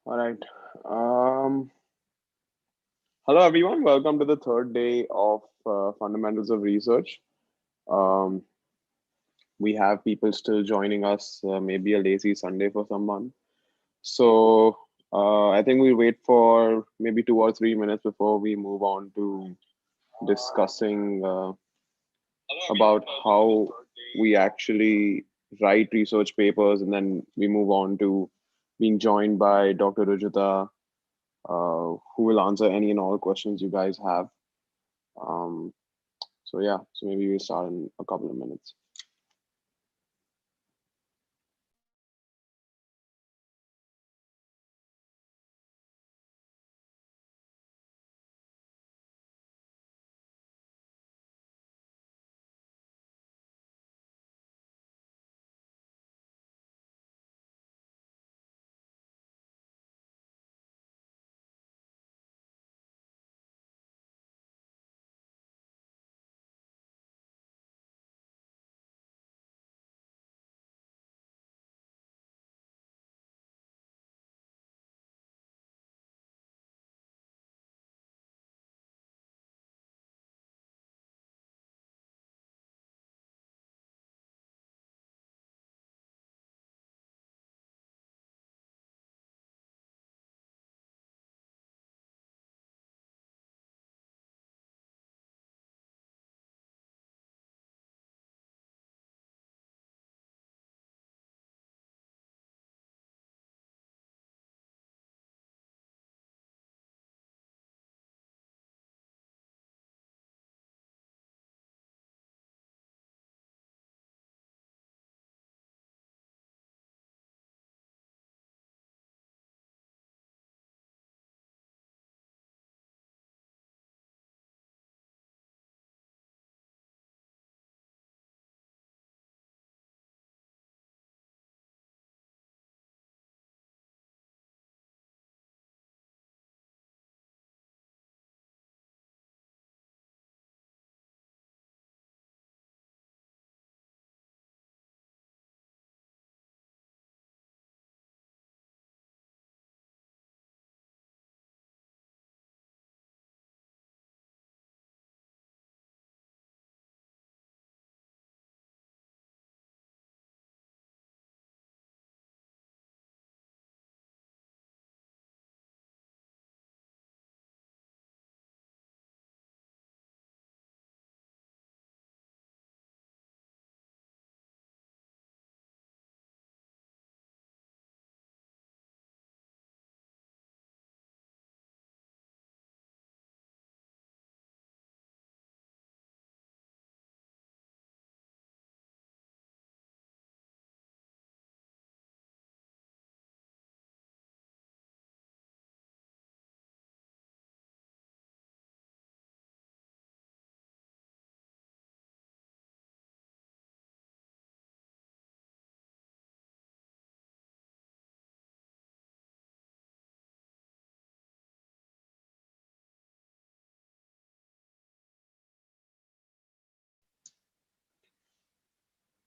All right. Um, Hello, everyone. Welcome to the third day of Fundamentals of Research. Um, we have people still joining us, maybe a lazy Sunday for someone. So I think we'll wait for maybe 2 or 3 minutes before we move on to discussing about how we actually write research papers, and then we move on to being joined by Dr. Rujuta, who will answer any and all questions you guys have. Um, so maybe we start in a couple of minutes.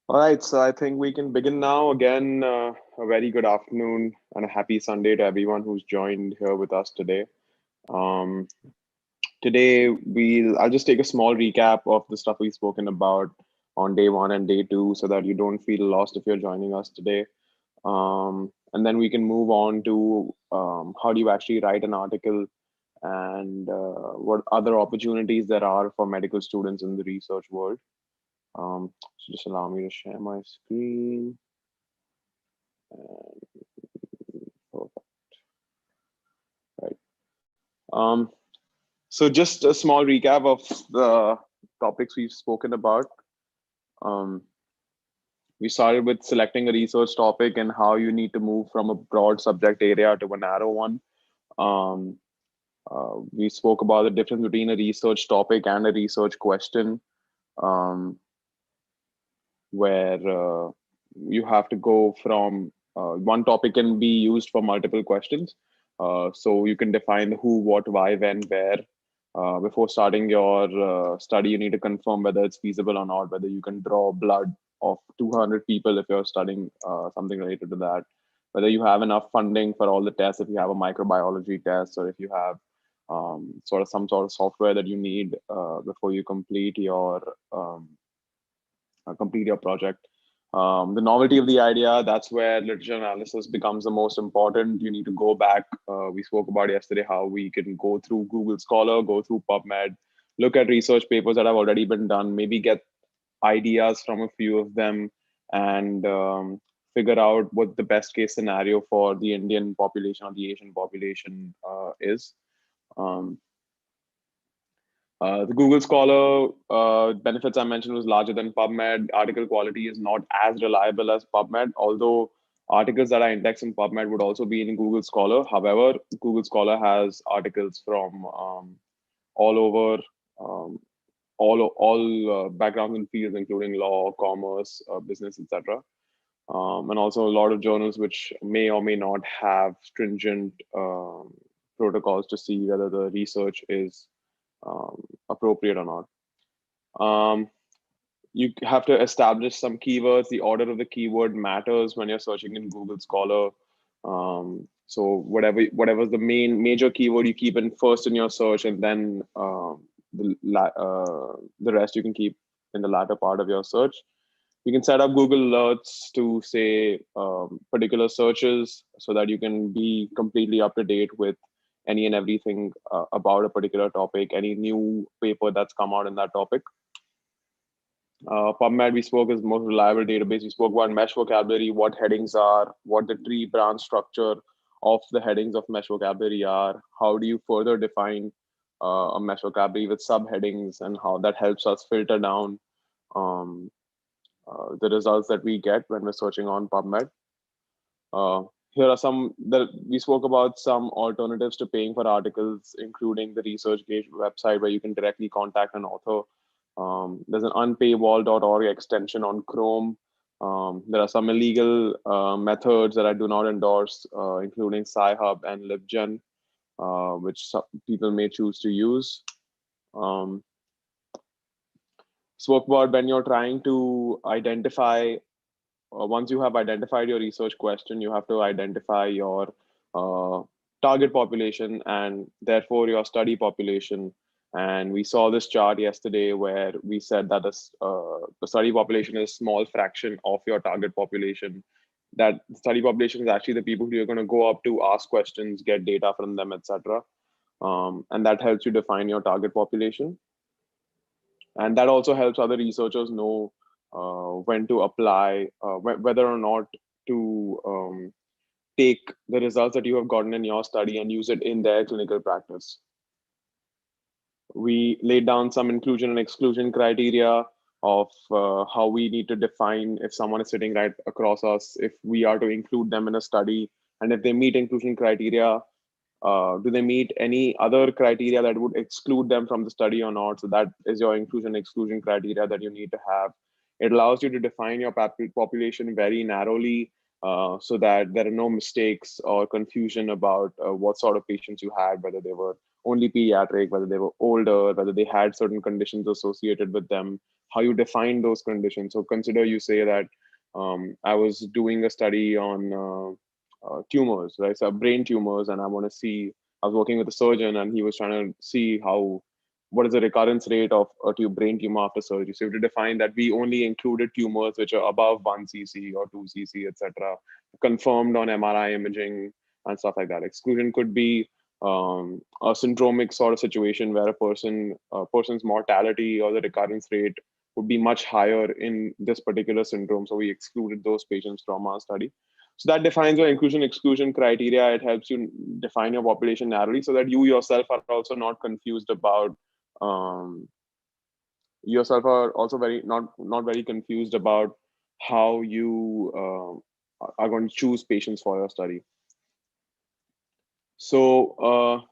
All right, so I think we can begin now. Again, a very good afternoon and a happy Sunday to everyone who's joined here with us today. Um, Today, I'll just take a small recap of the stuff we've spoken about on day one and day two, so that you don't feel lost if you're joining us today. And then we can move on to how do you actually write an article, and what other opportunities there are for medical students in the research world. So just allow me to share my screen. And, perfect. Right. Um, so just a small recap of the topics we've spoken about. Um, we started with selecting a research topic and how you need to move from a broad subject area to a narrow one. Um, we spoke about the difference between a research topic and a research question, um, where you have to go from one topic can be used for multiple questions. So you can define the who, what, why, when, where. Before starting your study, you need to confirm whether it's feasible or not, whether you can draw blood of 200 people if you're studying something related to that. whether you have enough funding for all the tests, if you have a microbiology test, or if you have sort of some sort of software that you need before you complete your project. The novelty of the idea, that's where literature analysis becomes the most important. You need to go back. We spoke about yesterday how we can go through Google Scholar, go through PubMed, look at research papers that have already been done, maybe get ideas from a few of them, and figure out what the best case scenario for the Indian population or the Asian population is. Um, the Google Scholar benefits I mentioned was larger than PubMed. Article quality is not as reliable as PubMed, although articles that are indexed in PubMed would also be in Google Scholar. However, Google Scholar has articles from all over, um, all backgrounds and fields, including law, commerce, business, etc. And also a lot of journals which may or may not have stringent protocols to see whether the research is appropriate or not. You have to establish some keywords. The order of the keyword matters when you're searching in Google Scholar. So whatever's the major keyword, you keep in first in your search, and then the rest you can keep in the latter part of your search. You can set up Google Alerts to say particular searches so that you can be completely up to date with any and everything about a particular topic, any new paper that's come out in that topic. PubMed, we spoke, is the most reliable database. We spoke about mesh vocabulary, what headings are, what the tree branch structure of the headings of mesh vocabulary are. How do you further define a mesh vocabulary with subheadings, and how that helps us filter down the results that we get when we're searching on PubMed. Here are some that we spoke about, some alternatives to paying for articles, including the ResearchGate website where you can directly contact an author. There's an unpaywall.org extension on Chrome. There are some illegal methods that I do not endorse, including Sci-Hub and LibGen, which some people may choose to use. Spoke about when you're trying to identify, once you have identified your research question, you have to identify your target population and therefore your study population. And we saw this chart yesterday where we said that the study population is a small fraction of your target population. That study population is actually the people who you're going to go up to, ask questions, get data from them, etc. And that helps you define your target population. And that also helps other researchers know when to apply, whether or not to take the results that you have gotten in your study and use it in their clinical practice. We laid down some inclusion and exclusion criteria of how we need to define if someone is sitting right across us, if we are to include them in a study, and if they meet inclusion criteria, do they meet any other criteria that would exclude them from the study or not? So that is your inclusion exclusion criteria that you need to have. It allows you to define your population very narrowly, so that there are no mistakes or confusion about what sort of patients you had, whether they were only pediatric, whether they were older, whether they had certain conditions associated with them, how you define those conditions. So consider you say that I was doing a study on tumors, right? So brain tumors, and I want to see, I was working with a surgeon and he was trying to see what is the recurrence rate of a brain tumor after surgery. So you have to define that we only included tumors which are above 1 cc or 2 cc, etc., confirmed on MRI imaging and stuff like that. Exclusion could be a syndromic sort of situation where a person's mortality or the recurrence rate would be much higher in this particular syndrome. So we excluded those patients from our study. So that defines your inclusion exclusion criteria. It helps you define your population narrowly so that you yourself are also not confused about yourself are also not very confused about how you are going to choose patients for your study. So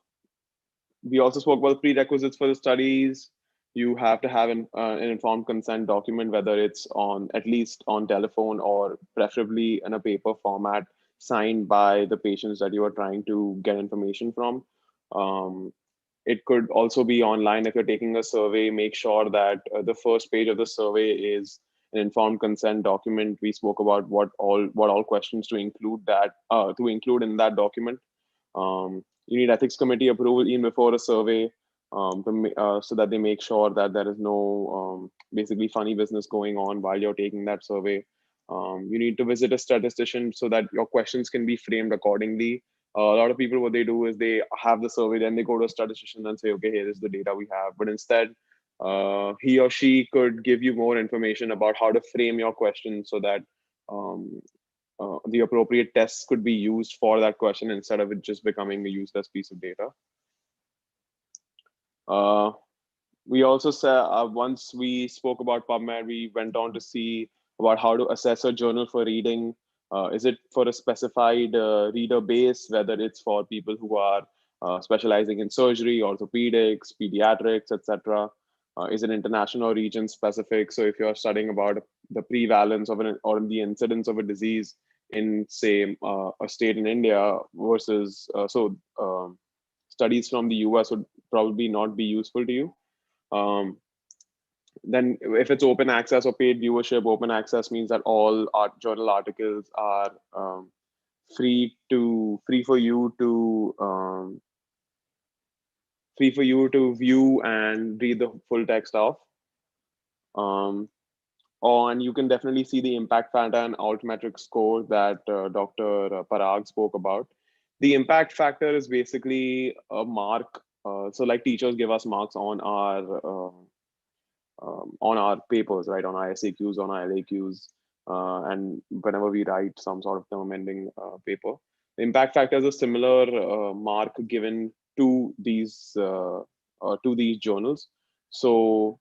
we also spoke about the prerequisites for the studies. You have to have an informed consent document, whether it's at least on telephone or preferably in a paper format, signed by the patients that you are trying to get information from. It could also be online. If you're taking a survey, make sure that the first page of the survey is an informed consent document. We spoke about what all questions to include in that document. You need ethics committee approval even before a survey, so that they make sure that there is no basically funny business going on while you're taking that survey. You need to visit a statistician so that your questions can be framed accordingly. A lot of people, what they do is they have the survey, then they go to a statistician and say, okay, here is the data we have. But instead, he or she could give you more information about how to frame your question so that um, the appropriate tests could be used for that question instead of it just becoming a useless piece of data. We also said, once we spoke about PubMed, we went on to see about how to assess a journal for reading. Is it for a specified reader base, whether it's for people who are specializing in surgery, orthopedics, pediatrics, etc. Is it international or region specific? So if you're studying about the prevalence of or the incidence of a disease in, say, a state in India versus, studies from the US would probably not be useful to you. Then if it's open access or paid viewership, open access means that all journal articles are free for you to view and read the full text of. And you can definitely see the impact factor and altmetric score that Dr. Parag spoke about. The impact factor is basically a mark. So like teachers give us marks on our papers, right? On our SAQs, on our LAQs, and whenever we write some sort of term ending paper. The impact factor is a similar mark given to these journals. So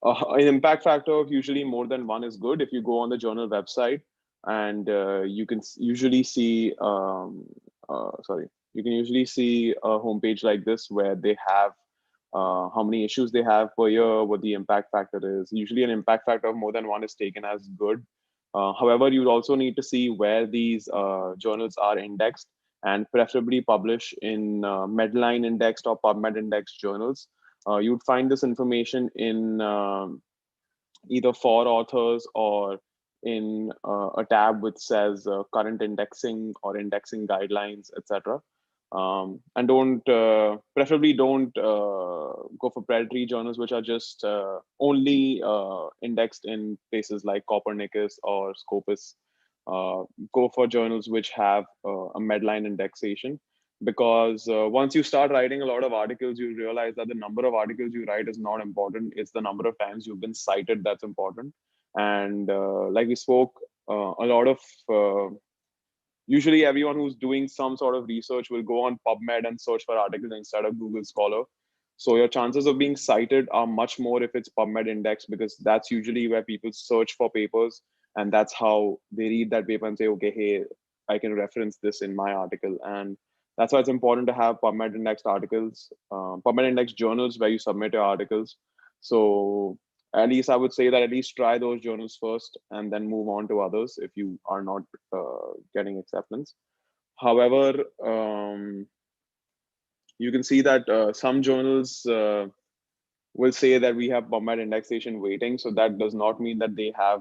an impact factor of usually more than one is good. If you go on the journal website, and you can usually see you can usually see a homepage like this where they have how many issues they have per year, what the impact factor is. Usually an impact factor of more than one is taken as good. However, you also need to see where these journals are indexed, and preferably publish in Medline indexed or PubMed indexed journals. You'd find this information in either for authors or in a tab which says current indexing or indexing guidelines, etc. And preferably don't go for predatory journals which are just only indexed in places like Copernicus or Scopus. Go for journals which have a Medline indexation, because once you start writing a lot of articles, you realize that the number of articles you write is not important. It's the number of times you've been cited that's important. And like we spoke, a lot of usually everyone who's doing some sort of research will go on PubMed and search for articles instead of Google Scholar. So your chances of being cited are much more if it's PubMed index, because that's usually where people search for papers, and that's how they read that paper and say, okay, hey, I can reference this in my article. And that's why it's important to have PubMed indexed articles, PubMed indexed journals where you submit your articles. So at least I would say that at least try those journals first and then move on to others if you are not getting acceptance. However, you can see that some journals will say that we have PubMed indexation waiting. So that does not mean that they have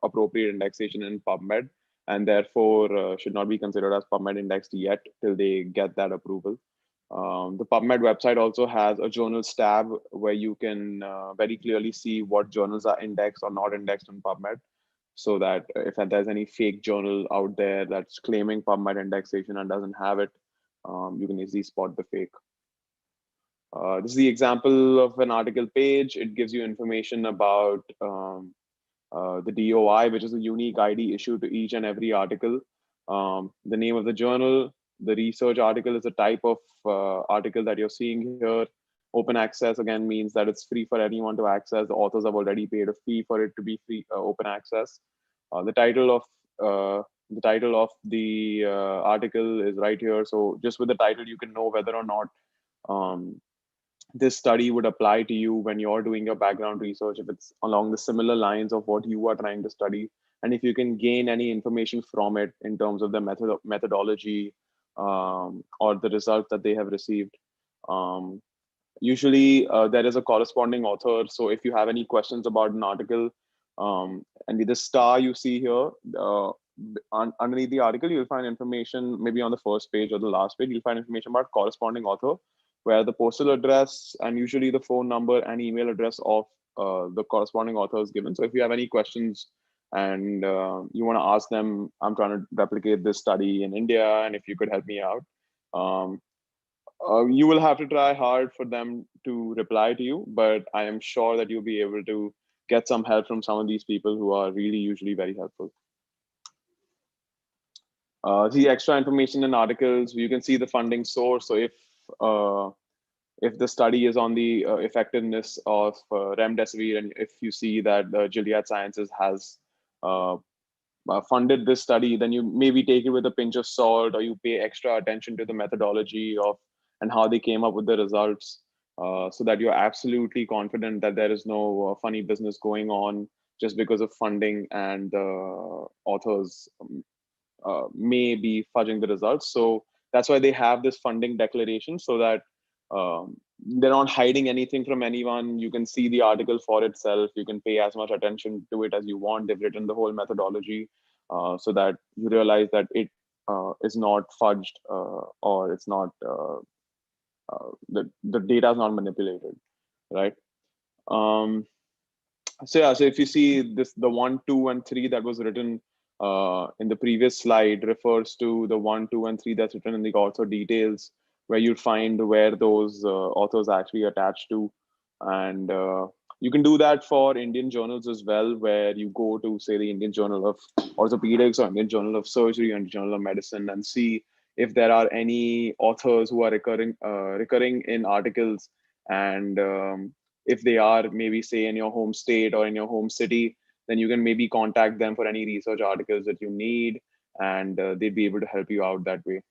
appropriate indexation in PubMed, and therefore should not be considered as PubMed indexed yet till they get that approval. The PubMed website also has a journals tab where you can very clearly see what journals are indexed or not indexed on PubMed, so that if there's any fake journal out there that's claiming PubMed indexation and doesn't have it, you can easily spot the fake. This is the example of an article page. It gives you information about the DOI, which is a unique ID issued to each and every article. The name of the journal, the research article is the type of article that you're seeing here. Open access again means that it's free for anyone to access. The authors have already paid a fee for it to be free, open access. The title of the article is right here. So just with the title, you can know whether or not this study would apply to you when you're doing your background research, if it's along the similar lines of what you are trying to study, and if you can gain any information from it in terms of the methodology or the results that they have received. Usually there is a corresponding author. So if you have any questions about an article, And the star you see here, underneath the article, you'll find information, maybe on the first page or the last page, you'll find information about corresponding author, where the postal address and usually the phone number and email address of the corresponding author is given. So if you have any questions and you want to ask them, I'm trying to replicate this study in India, and if you could help me out, you will have to try hard for them to reply to you, but I am sure that you'll be able to get some help from some of these people who are really usually very helpful. The extra information in articles, you can see the funding source. So if the study is on the effectiveness of remdesivir, and if you see that Gilead Sciences has funded this study, then you maybe take it with a pinch of salt, or you pay extra attention to the methodology of and how they came up with the results, so that you're absolutely confident that there is no funny business going on just because of funding and authors may be fudging the results. So that's why they have this funding declaration, so that they're not hiding anything from anyone. You can see the article for itself. You can pay as much attention to it as you want. They've written the whole methodology so that you realize that it is not fudged, or it's not the data is not manipulated, right? So yeah, so if you see this, the 1, 2, and 3 that was written in the previous slide refers to the 1, 2, and 3 that's written in the author details, where you'd find where those authors actually attached to. And you can do that for Indian journals as well, where you go to, say, the Indian Journal of Orthopedics or Indian Journal of Surgery or Indian Journal of Medicine, and see if there are any authors who are recurring in articles. And if they are, maybe say in your home state or in your home city, then you can maybe contact them for any research articles that you need, and they'd be able to help you out that way.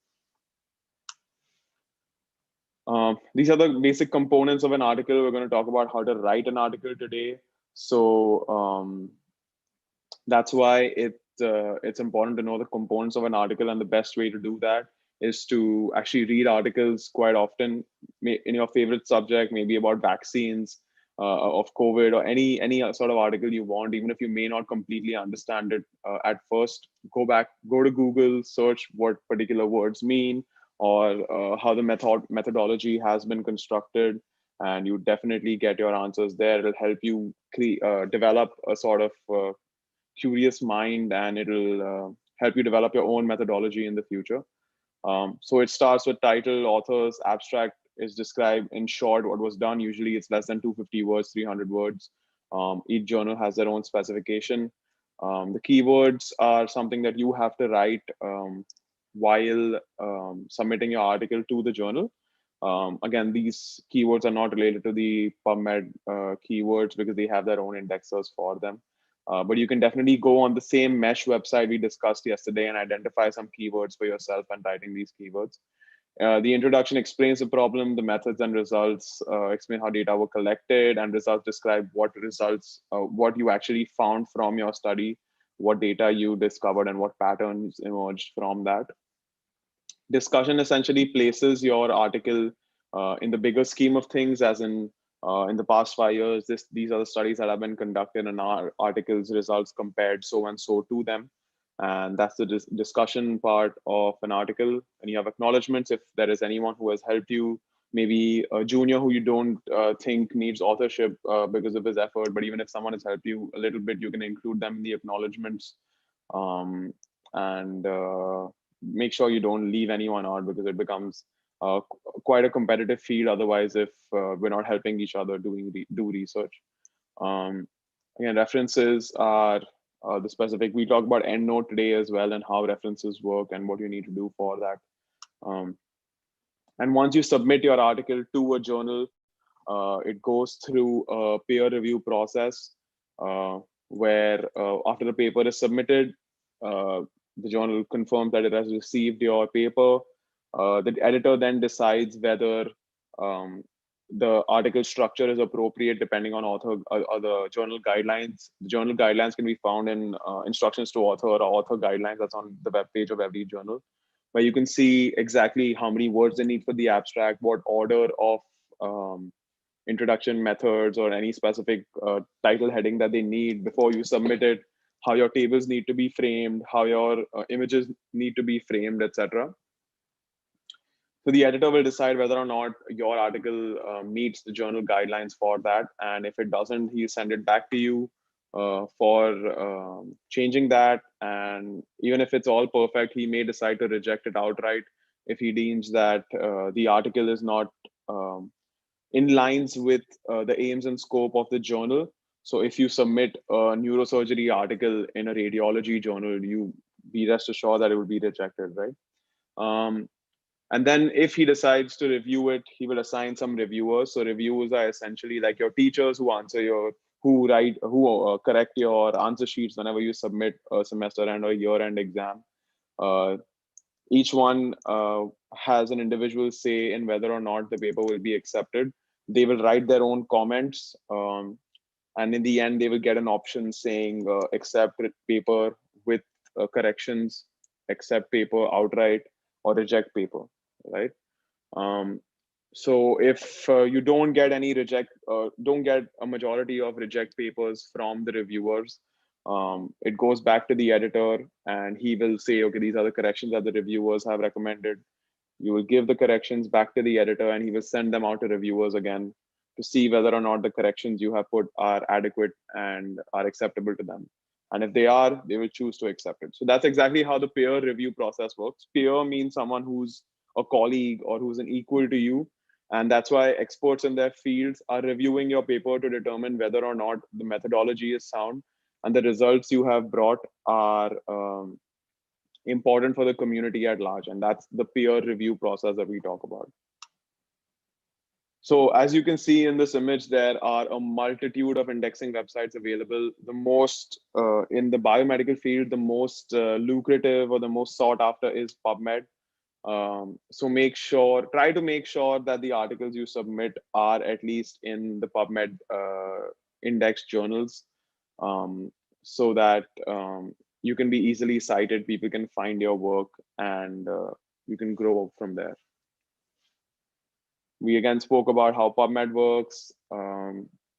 These are the basic components of an article. We're going to talk about how to write an article today. So that's why it's important to know the components of an article, and the best way to do that is to actually read articles quite often in your favorite subject, maybe about vaccines of COVID, or any sort of article you want. Even if you may not completely understand it at first, go to Google, search what particular words mean, or how the methodology has been constructed, and you definitely get your answers there. It'll help you develop a sort of curious mind, and it'll help you develop your own methodology in the future. So it starts with title, authors, abstract is described in short what was done. Usually it's less than 250 words, 300 words. Each journal has their own specification. The keywords are something that you have to write while submitting your article to the journal. Again, these keywords are not related to the PubMed keywords, because they have their own indexers for them. But you can definitely go on the same mesh website we discussed yesterday and identify some keywords for yourself and writing these keywords. The introduction explains the problem, the methods and results, explain how data were collected, and results describe what you actually found from your study, what data you discovered, and what patterns emerged from that. Discussion essentially places your article in the bigger scheme of things, as in the past 5 years, these are the studies that have been conducted, and our articles results compared so and so to them. And that's the discussion part of an article. And you have acknowledgements if there is anyone who has helped you, maybe a junior who you don't think needs authorship because of his effort, but even if someone has helped you a little bit, you can include them in the acknowledgements. And make sure you don't leave anyone out, because it becomes quite a competitive field otherwise, if we're not helping each other do research. Again, references are the specific. We talk about EndNote today as well, and how references work and what you need to do for that. And once you submit your article to a journal, it goes through a peer review process where after the paper is submitted, the journal confirms that it has received your paper. The editor then decides whether the article structure is appropriate depending on author or the journal guidelines. The journal guidelines can be found in instructions to author or author guidelines. That's on the web page of every journal, where you can see exactly how many words they need for the abstract, what order of introduction methods or any specific title heading that they need before you submit it, how your tables need to be framed, how your images need to be framed, etc. So the editor will decide whether or not your article meets the journal guidelines for that. And if it doesn't, he'll send it back to you for changing that. And even if it's all perfect, he may decide to reject it outright if he deems that the article is not in lines with the aims and scope of the journal. So if you submit a neurosurgery article in a radiology journal, you be rest assured that it will be rejected, right? And then if he decides to review it, he will assign some reviewers. So reviewers are essentially like your teachers who answer your, who correct your answer sheets whenever you submit a semester end or year-end exam. Each one has an individual say in whether or not the paper will be accepted. They will write their own comments. And in the end, they will get an option saying accept paper with corrections, accept paper outright, or reject paper, right? So if you don't get any don't get a majority of reject papers from the reviewers, it goes back to the editor and he will say, okay, these are the corrections that the reviewers have recommended. You will give the corrections back to the editor and he will send them out to reviewers again to see whether or not the corrections you have put are adequate and are acceptable to them. And if they are, they will choose to accept it. So that's exactly how the peer review process works. Peer means someone who's a colleague or who's an equal to you. And that's why experts in their fields are reviewing your paper to determine whether or not the methodology is sound and the results you have brought are important for the community at large. And that's the peer review process that we talk about. So as you can see in this image, there are a multitude of indexing websites available. The most in the biomedical field, the most lucrative or the most sought after is PubMed. So try to make sure that the articles you submit are at least in the PubMed index journals, so that you can be easily cited, people can find your work, and you can grow up from there. We again spoke about how PubMed works.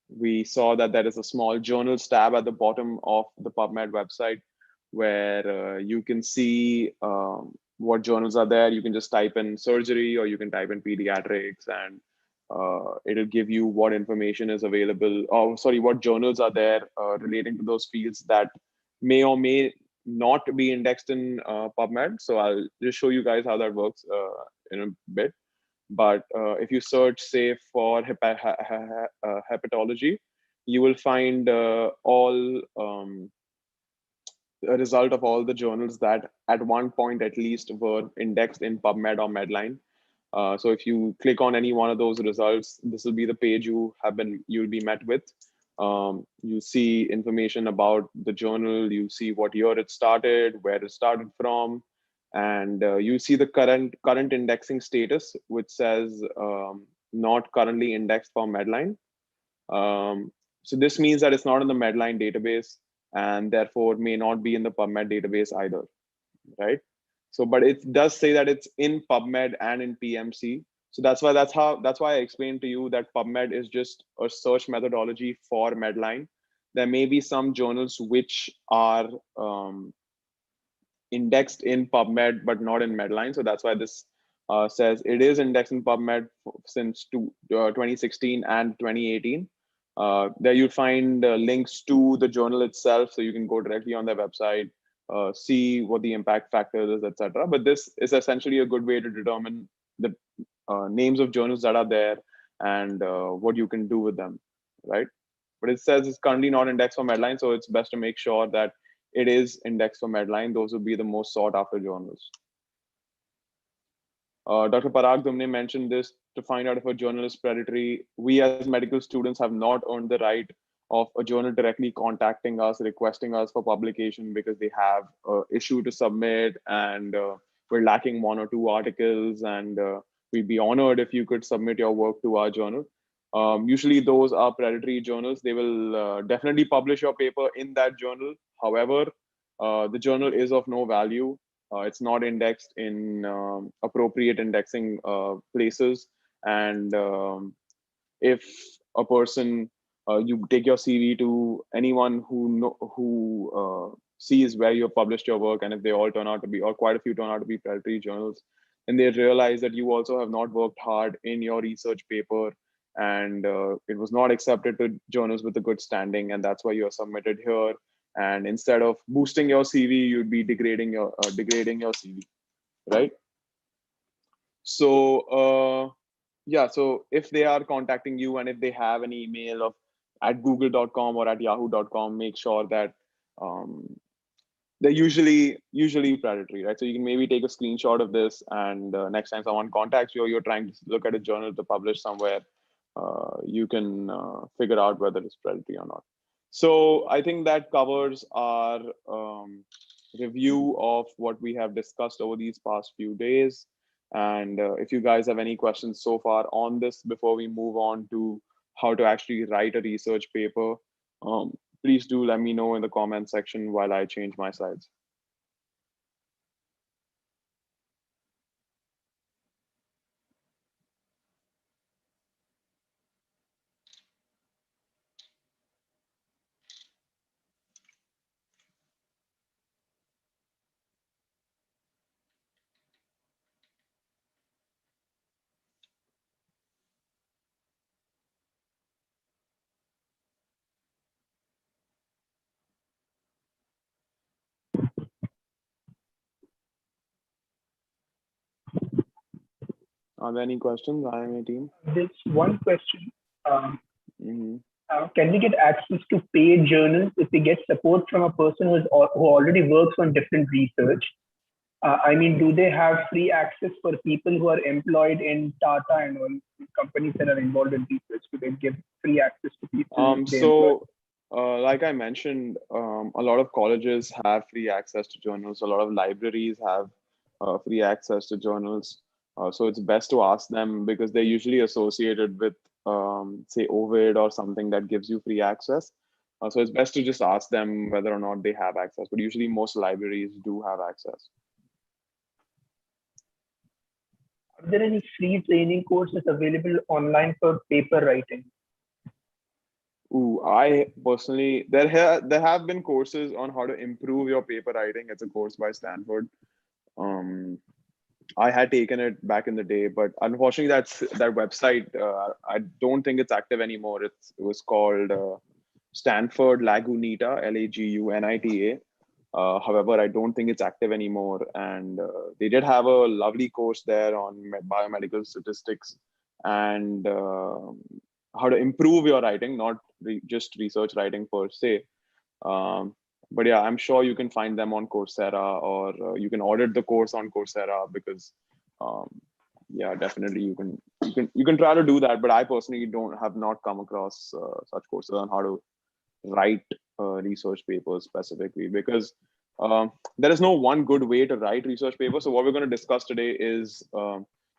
We saw that there is a small journals tab at the bottom of the PubMed website where you can see what journals are there. You can just type in surgery or you can type in pediatrics and it'll give you what information is available. Oh, sorry, what journals are there relating to those fields that may or may not be indexed in PubMed. So I'll just show you guys how that works in a bit. But if you search, say, for hepatology, you will find all a result of all the journals that at one point at least were indexed in PubMed or Medline. So if you click on any one of those results, this will be the page you'll be met with. You see information about the journal, you see what year it started, where it started from, and you see the current indexing status, which says not currently indexed for Medline. So this means that it's not in the Medline database and therefore may not be in the PubMed database either, right? So, but it does say that it's in PubMed and in PMC. So that's why I explained to you that PubMed is just a search methodology for Medline. There may be some journals which are indexed in PubMed but not in Medline. So that's why this says it is indexed in PubMed since 2016 and 2018. There you'll find links to the journal itself, so you can go directly on their website, see what the impact factor is, etc. But this is essentially a good way to determine the names of journals that are there and what you can do with them, right? But it says it's currently not indexed for Medline, so it's best to make sure that it is indexed for Medline. Those would be the most sought after journals. Dr. Parag Dumne mentioned this: to find out if a journal is predatory, we as medical students have not earned the right of a journal directly contacting us, requesting us for publication because they have an issue to submit and we're lacking one or two articles, and we'd be honored if you could submit your work to our journal. Usually those are predatory journals. They will definitely publish your paper in that journal. However, the journal is of no value. It's not indexed in appropriate indexing places. And if a person, you take your CV to anyone who sees where you have published your work, and if they all turn out to be, or quite a few turn out to be predatory journals, and they realize that you also have not worked hard in your research paper, and it was not accepted to journals with a good standing, and that's why you are submitted here. And instead of boosting your CV, you'd be degrading your CV, right? So yeah, so if they are contacting you and if they have an email of at google.com or at yahoo.com, make sure that um, they're usually predatory, right? So you can maybe take a screenshot of this, and next time someone contacts you or you're trying to look at a journal to publish somewhere, you can figure out whether it's predatory or not. So I think that covers our review of what we have discussed over these past few days. And if you guys have any questions so far on this before we move on to how to actually write a research paper, please do let me know in the comment section while I change my slides. Are there any questions, IMA team? There's one question. Mm-hmm. Can we get access to paid journals if we get support from a person who already works on different research? I mean, do they have free access for people who are employed in Tata and all companies that are involved in research? Do they give free access to people? Like I mentioned, a lot of colleges have free access to journals. A lot of libraries have free access to journals. So it's best to ask them because they're usually associated with, say, Ovid or something that gives you free access. So it's best to just ask them whether or not they have access. But usually most libraries do have access. Are there any free training courses available online for paper writing? Ooh, I personally, there have been courses on how to improve your paper writing. It's a course by Stanford. I had taken it back in the day, but unfortunately, that website. I don't think it's active anymore. It was called Stanford Lagunita, Lagunita. However, I don't think it's active anymore. And they did have a lovely course there on biomedical statistics and how to improve your writing, not just research writing per se. But yeah, I'm sure you can find them on Coursera, or you can audit the course on Coursera because, yeah, definitely you can try to do that. But I personally have not come across such courses on how to write research papers specifically because there is no one good way to write research papers. So what we're going to discuss today is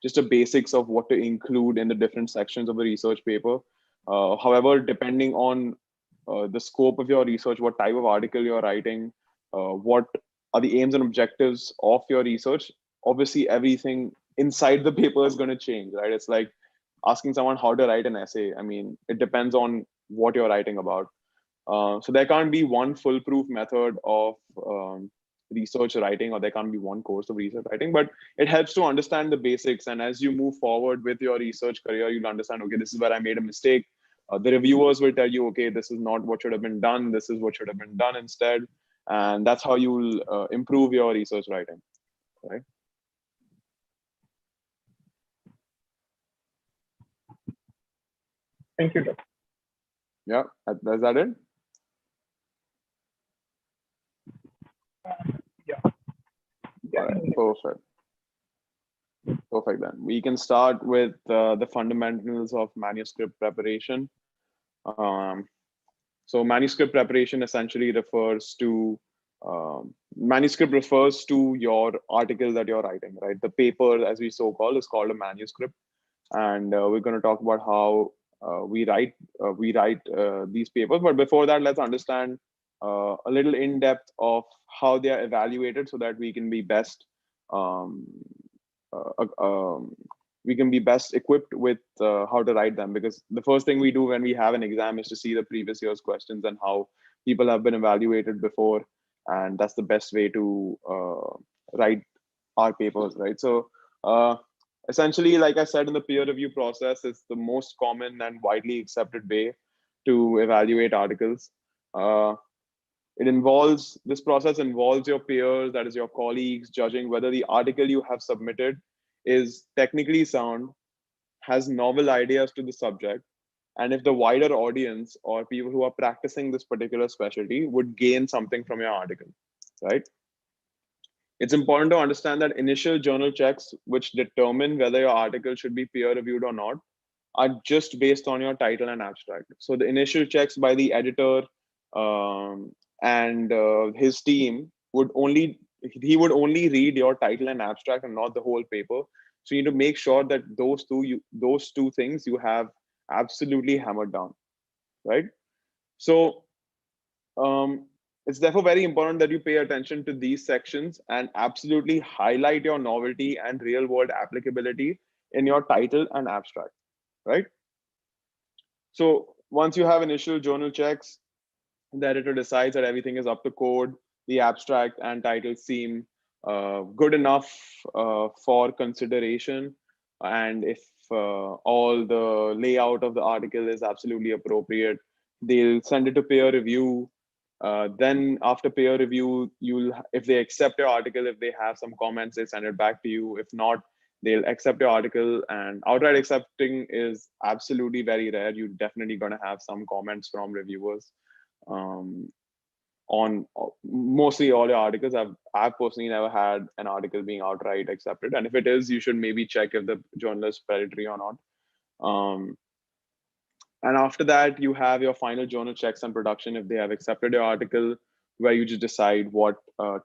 just the basics of what to include in the different sections of a research paper. However, depending on the scope of your research, what type of article you're writing, what are the aims and objectives of your research, obviously everything inside the paper is going to change, right? It's like asking someone how to write an essay. I mean, it depends on what you're writing about. So there can't be one foolproof method of research writing, or there can't be one course of research writing, but it helps to understand the basics. And as you move forward with your research career, you'll understand, okay, this is where I made a mistake. The reviewers will tell you, okay, this is not what should have been done. This is what should have been done instead. And that's how you'll improve your research writing, right? Thank you, Doctor. Yeah, is that it? Yeah. All right, perfect. Perfect, then. We can start with the fundamentals of manuscript preparation. So manuscript preparation essentially refers to, manuscript refers to your article that you're writing, right? The paper, as we so call, is called a manuscript. And we're going to talk about how we write these papers. But before that, let's understand a little in depth of how they are evaluated so that we can be best we can be best equipped with how to write them. Because the first thing we do when we have an exam is to see the previous year's questions and how people have been evaluated before, and that's the best way to write our papers, right? So essentially, like I said, in the peer review process, it's the most common and widely accepted way to evaluate articles. uh, this process involves your peers, that is your colleagues, judging whether the article you have submitted is technically sound, has novel ideas to the subject, and if the wider audience or people who are practicing this particular specialty would gain something from your article, right? It's important to understand that initial journal checks, which determine whether your article should be peer reviewed or not, are just based on your title and abstract. So the initial checks by the editor and his team would only read your title and abstract and not the whole paper. So you need to make sure that those two things you have absolutely hammered down, right? So it's therefore very important that you pay attention to these sections and absolutely highlight your novelty and real world applicability in your title and abstract, right? So once you have initial journal checks, the editor decides that everything is up to code, the abstract and title seem good enough for consideration, and if all the layout of the article is absolutely appropriate, they'll send it to peer review. Then after peer review, if they accept your article, if they have some comments, they send it back to you. If not, they'll accept your article, and outright accepting is absolutely very rare. You're definitely going to have some comments from reviewers um, on mostly all your articles. I've personally never had an article being outright accepted, and if it is, you should maybe check if the journal is predatory or not. Um, and after that, you have your final journal checks and production if they have accepted your article, where you just decide what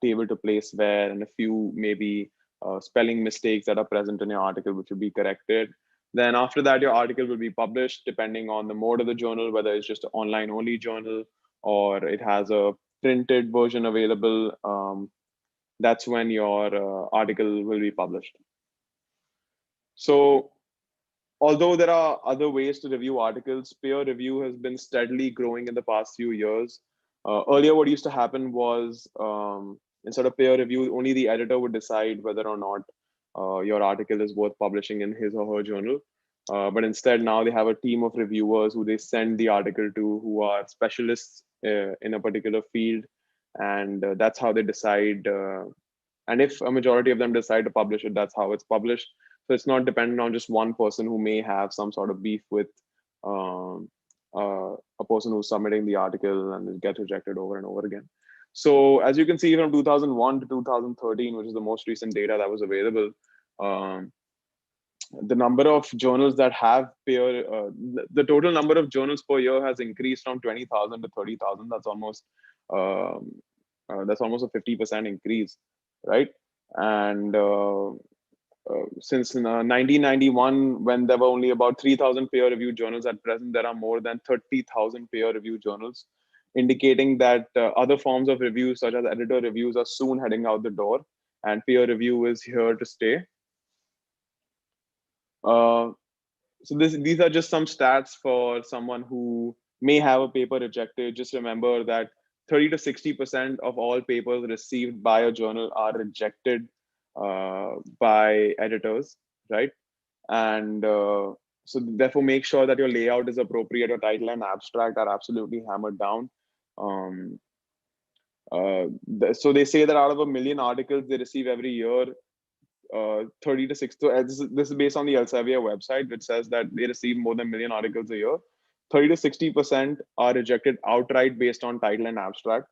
table to place where, and a few maybe spelling mistakes that are present in your article, which will be corrected. Then after that, your article will be published depending on the mode of the journal, whether it's just an online only journal or it has a printed version available. That's when your article will be published. So although there are other ways to review articles, peer review has been steadily growing in the past few years. Earlier, what used to happen was instead of peer review, only the editor would decide whether or not your article is worth publishing in his or her journal. But instead, now they have a team of reviewers who they send the article to, who are specialists in a particular field. And that's how they decide. And if a majority of them decide to publish it, that's how it's published. So it's not dependent on just one person who may have some sort of beef with um, a person who's submitting the article and it gets rejected over and over again. So as you can see, from 2001 to 2013, which is the most recent data that was available, um, the number of journals that have the total number of journals per year has increased from 20,000 to 30,000. Um, that's almost a 50% increase, right? And since 1991, when there were only about 3,000 peer-reviewed journals, at present there are more than 30,000 peer-reviewed journals, indicating that other forms of reviews, such as editor reviews, are soon heading out the door, and peer review is here to stay. So these are just some stats for someone who may have a paper rejected. Just remember that 30 to 60% of all papers received by a journal are rejected by editors, right? And so therefore make sure that your layout is appropriate, your title and abstract are absolutely hammered down. So they say that out of 1 million articles they receive every year, 30 to 60. So this is based on the Elsevier website, which says that they receive more than 1 million articles a year. 30 to 60% are rejected outright based on title and abstract.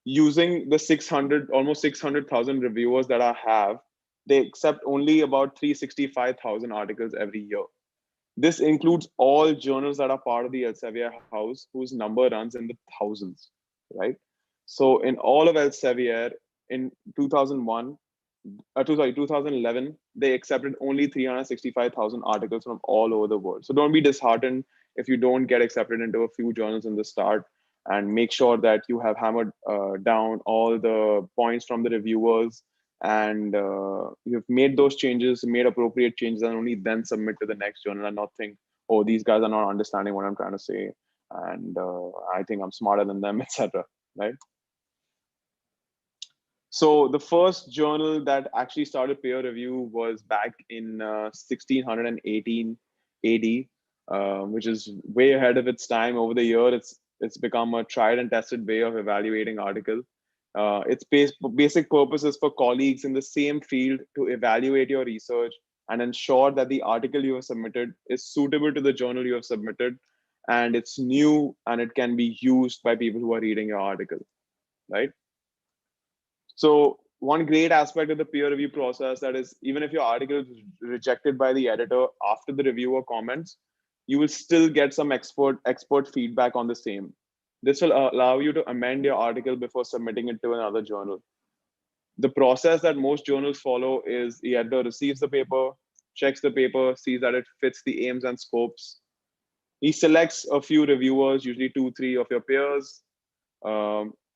Using the almost 600,000 reviewers that I have, they accept only about 365,000 articles every year. This includes all journals that are part of the Elsevier house, whose number runs in the thousands, right? So in all of Elsevier in 2011, they accepted only 365,000 articles from all over the world. So don't be disheartened if you don't get accepted into a few journals in the start, and make sure that you have hammered down all the points from the reviewers and you've made those changes, made appropriate changes, and only then submit to the next journal and not think, oh, these guys are not understanding what I'm trying to say, and I think I'm smarter than them, etc. Right? So the first journal that actually started peer review was back in 1618 AD, which is way ahead of its time. Over the year, it's become a tried and tested way of evaluating article. Its basic purpose is for colleagues in the same field to evaluate your research and ensure that the article you have submitted is suitable to the journal you have submitted, and it's new and it can be used by people who are reading your article, right? So one great aspect of the peer review process that is, even if your article is rejected by the editor after the reviewer comments, you will still get some expert feedback on the same. This will allow you to amend your article before submitting it to another journal. The process that most journals follow is the editor receives the paper, checks the paper, sees that it fits the aims and scopes. He selects a few reviewers, usually 2, 3 of your peers.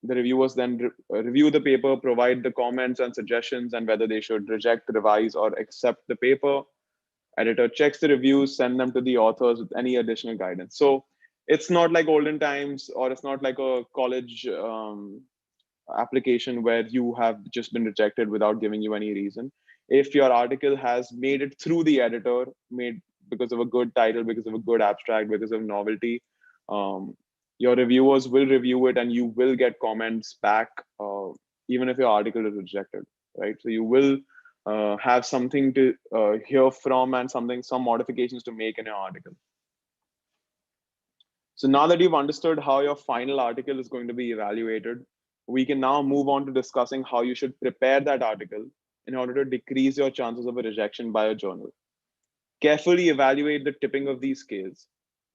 The reviewers then review the paper, provide the comments and suggestions, and whether they should reject, revise, or accept the paper. Editor checks the reviews, send them to the authors with any additional guidance. So it's not like olden times, or it's not like a college application where you have just been rejected without giving you any reason. If your article has made it through the editor, made because of a good title, because of a good abstract, because of novelty, um, your reviewers will review it and you will get comments back, even if your article is rejected, right? So you will have something to hear from and some modifications to make in your article. So now that you've understood how your final article is going to be evaluated, we can now move on to discussing how you should prepare that article in order to decrease your chances of a rejection by a journal. Carefully evaluate the tipping of these scales.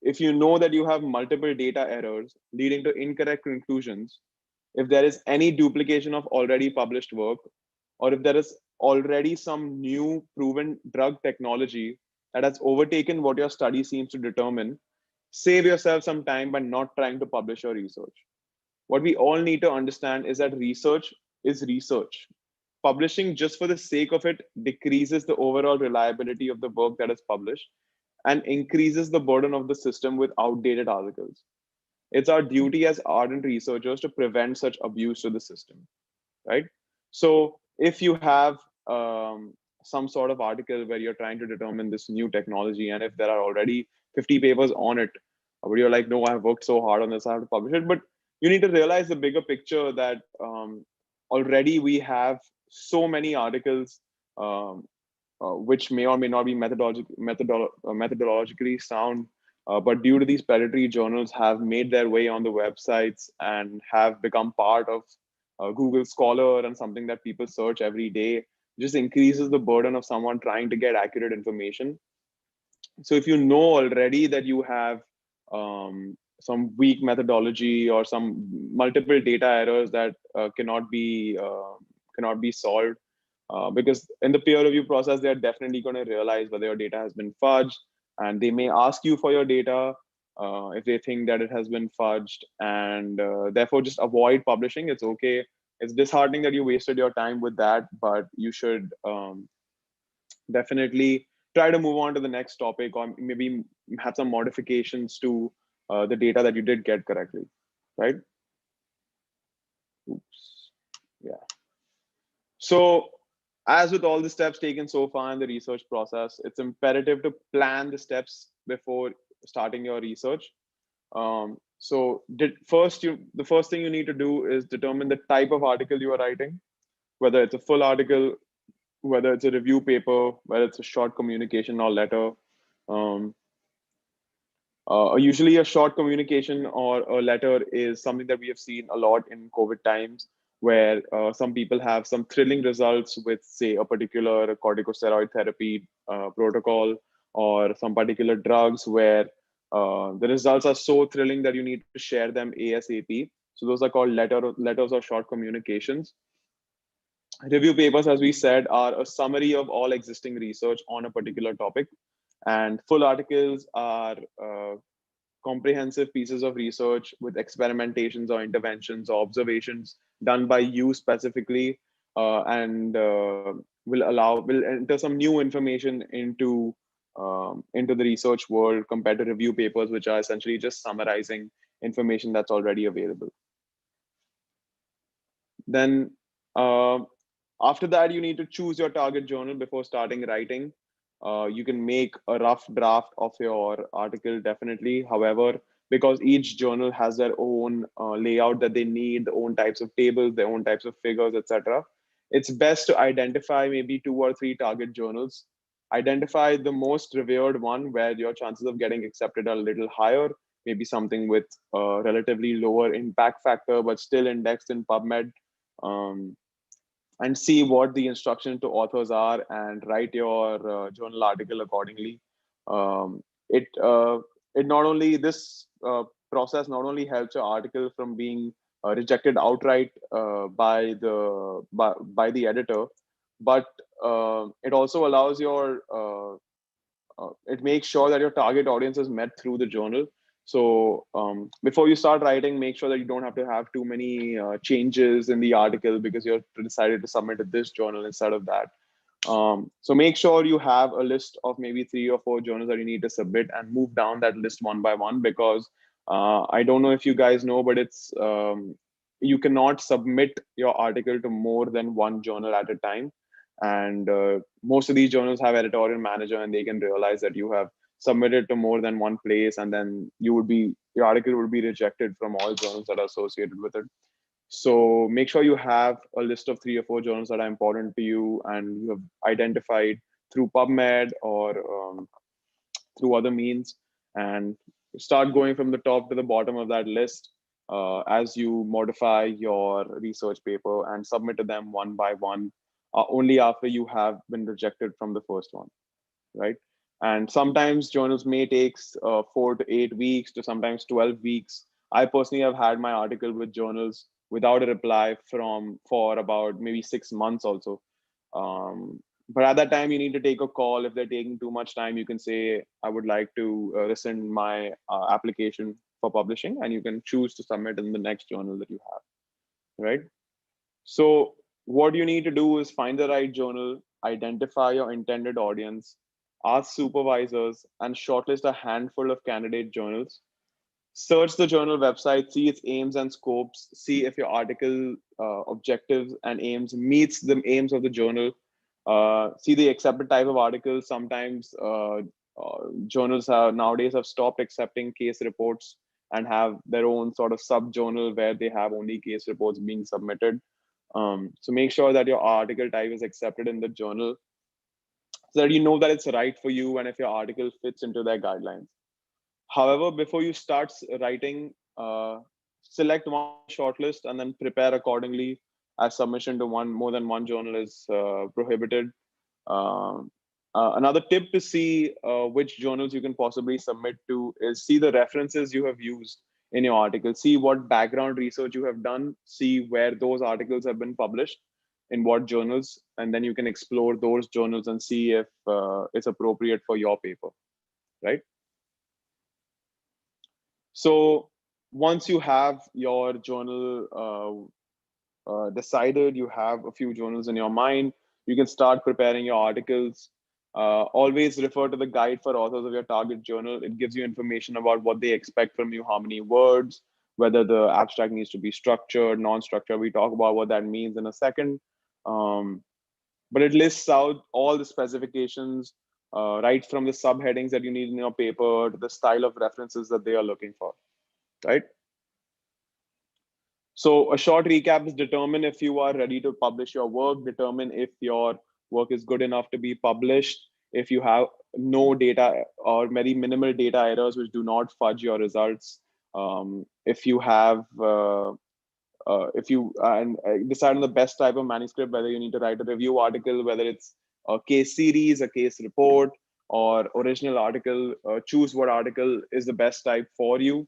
If you know that you have multiple data errors leading to incorrect conclusions, if there is any duplication of already published work, or if there is already some new proven drug technology that has overtaken what your study seems to determine, save yourself some time by not trying to publish your research. What we all need to understand is that research is research. Publishing just for the sake of it decreases the overall reliability of the work that is published and increases the burden of the system with outdated articles. It's our duty as ardent researchers to prevent such abuse to the system, right? So if you have some sort of article where you're trying to determine this new technology, and if there are already 50 papers on it, but you're like, no, I've worked so hard on this, I have to publish it. But you need to realize the bigger picture that already we have so many articles which may or may not be methodologically sound, but due to these predatory journals have made their way on the websites and have become part of Google Scholar and something that people search every day, just increases the burden of someone trying to get accurate information. So if you know already that you have some weak methodology or some multiple data errors that cannot be solved, because in the peer review process, they're definitely going to realize whether your data has been fudged, and they may ask you for your data if they think that it has been fudged, and therefore just avoid publishing. It's okay. It's disheartening that you wasted your time with that, but you should definitely try to move on to the next topic, or maybe have some modifications to the data that you did get correctly, right? Oops. Yeah. So as with all the steps taken so far in the research process, it's imperative to plan the steps before starting your research. So the first thing you need to do is determine the type of article you are writing, whether it's a full article, whether it's a review paper, whether it's a short communication or letter. Um, Usually a short communication or a letter is something that we have seen a lot in COVID times, where some people have some thrilling results with, say, a particular corticosteroid therapy protocol, or some particular drugs where the results are so thrilling that you need to share them ASAP. So those are called letters or short communications. Review papers, as we said, are a summary of all existing research on a particular topic, and full articles are comprehensive pieces of research with experimentations or interventions or observations done by you specifically, and will enter some new information into the research world compared to review papers, which are essentially just summarizing information that's already available. Then uh, after that, you need to choose your target journal before starting writing. You can make a rough draft of your article, definitely. However, because each journal has their own layout that they need, their own types of tables, their own types of figures, etc., it's best to identify maybe 2 or 3 target journals. Identify the most revered one where your chances of getting accepted are a little higher, maybe something with a relatively lower impact factor, but still indexed in PubMed. Um, and see what the instructions to authors are and write your journal article accordingly. Um, it it not only this process not only helps your article from being rejected outright by the editor, but it also allows your it makes sure that your target audience is met through the journal. So before you start writing, make sure that you don't have to have too many changes in the article because you're decided to submit to this journal instead of that. So make sure you have a list of maybe 3 or 4 journals that you need to submit and move down that list one by one, because I don't know if you guys know, but it's you cannot submit your article to more than one journal at a time. And most of these journals have editorial manager, and they can realize that you have submitted to more than one place, and then your article would be rejected from all journals that are associated with it. So make sure you have a list of 3 or 4 journals that are important to you and you have identified through PubMed or through other means, and start going from the top to the bottom of that list as you modify your research paper and submit to them one by one, only after you have been rejected from the first one, right? And sometimes journals may take 4 to 8 weeks to sometimes 12 weeks. I personally have had my article with journals without a reply from for about maybe 6 months also. But at that time, you need to take a call. If they're taking too much time, you can say, I would like to rescind my application for publishing, and you can choose to submit in the next journal that you have, right? So what you need to do is find the right journal, identify your intended audience, ask supervisors, and shortlist a handful of candidate journals. Search the journal website, see its aims and scopes, see if your article objectives and aims meets the aims of the journal. See the accepted type of articles. Sometimes journals nowadays have stopped accepting case reports and have their own sort of sub journal where they have only case reports being submitted. So make sure that your article type is accepted in the journal so that you know that it's right for you and if your article fits into their guidelines. However, before you start writing, select one shortlist and then prepare accordingly, as submission to more than one journal is prohibited. Um, Another tip to see which journals you can possibly submit to is see the references you have used in your article. See what background research you have done. See where those articles have been published in what journals, and then you can explore those journals and see if it's appropriate for your paper, right? So once you have your journal decided, you have a few journals in your mind, you can start preparing your articles. Always refer to the guide for authors of your target journal. It gives you information about what they expect from you, how many words, whether the abstract needs to be structured, non-structured. We talk about what that means in a second. Um, but it lists out all the specifications, right from the subheadings that you need in your paper to the style of references that they are looking for, right? So a short recap is determine if you are ready to publish your work, determine if your work is good enough to be published, if you have no data or very minimal data errors which do not fudge your results, if you have if you and decide on the best type of manuscript, whether you need to write a review article, whether it's a case series, a case report, or original article. Choose what article is the best type for you.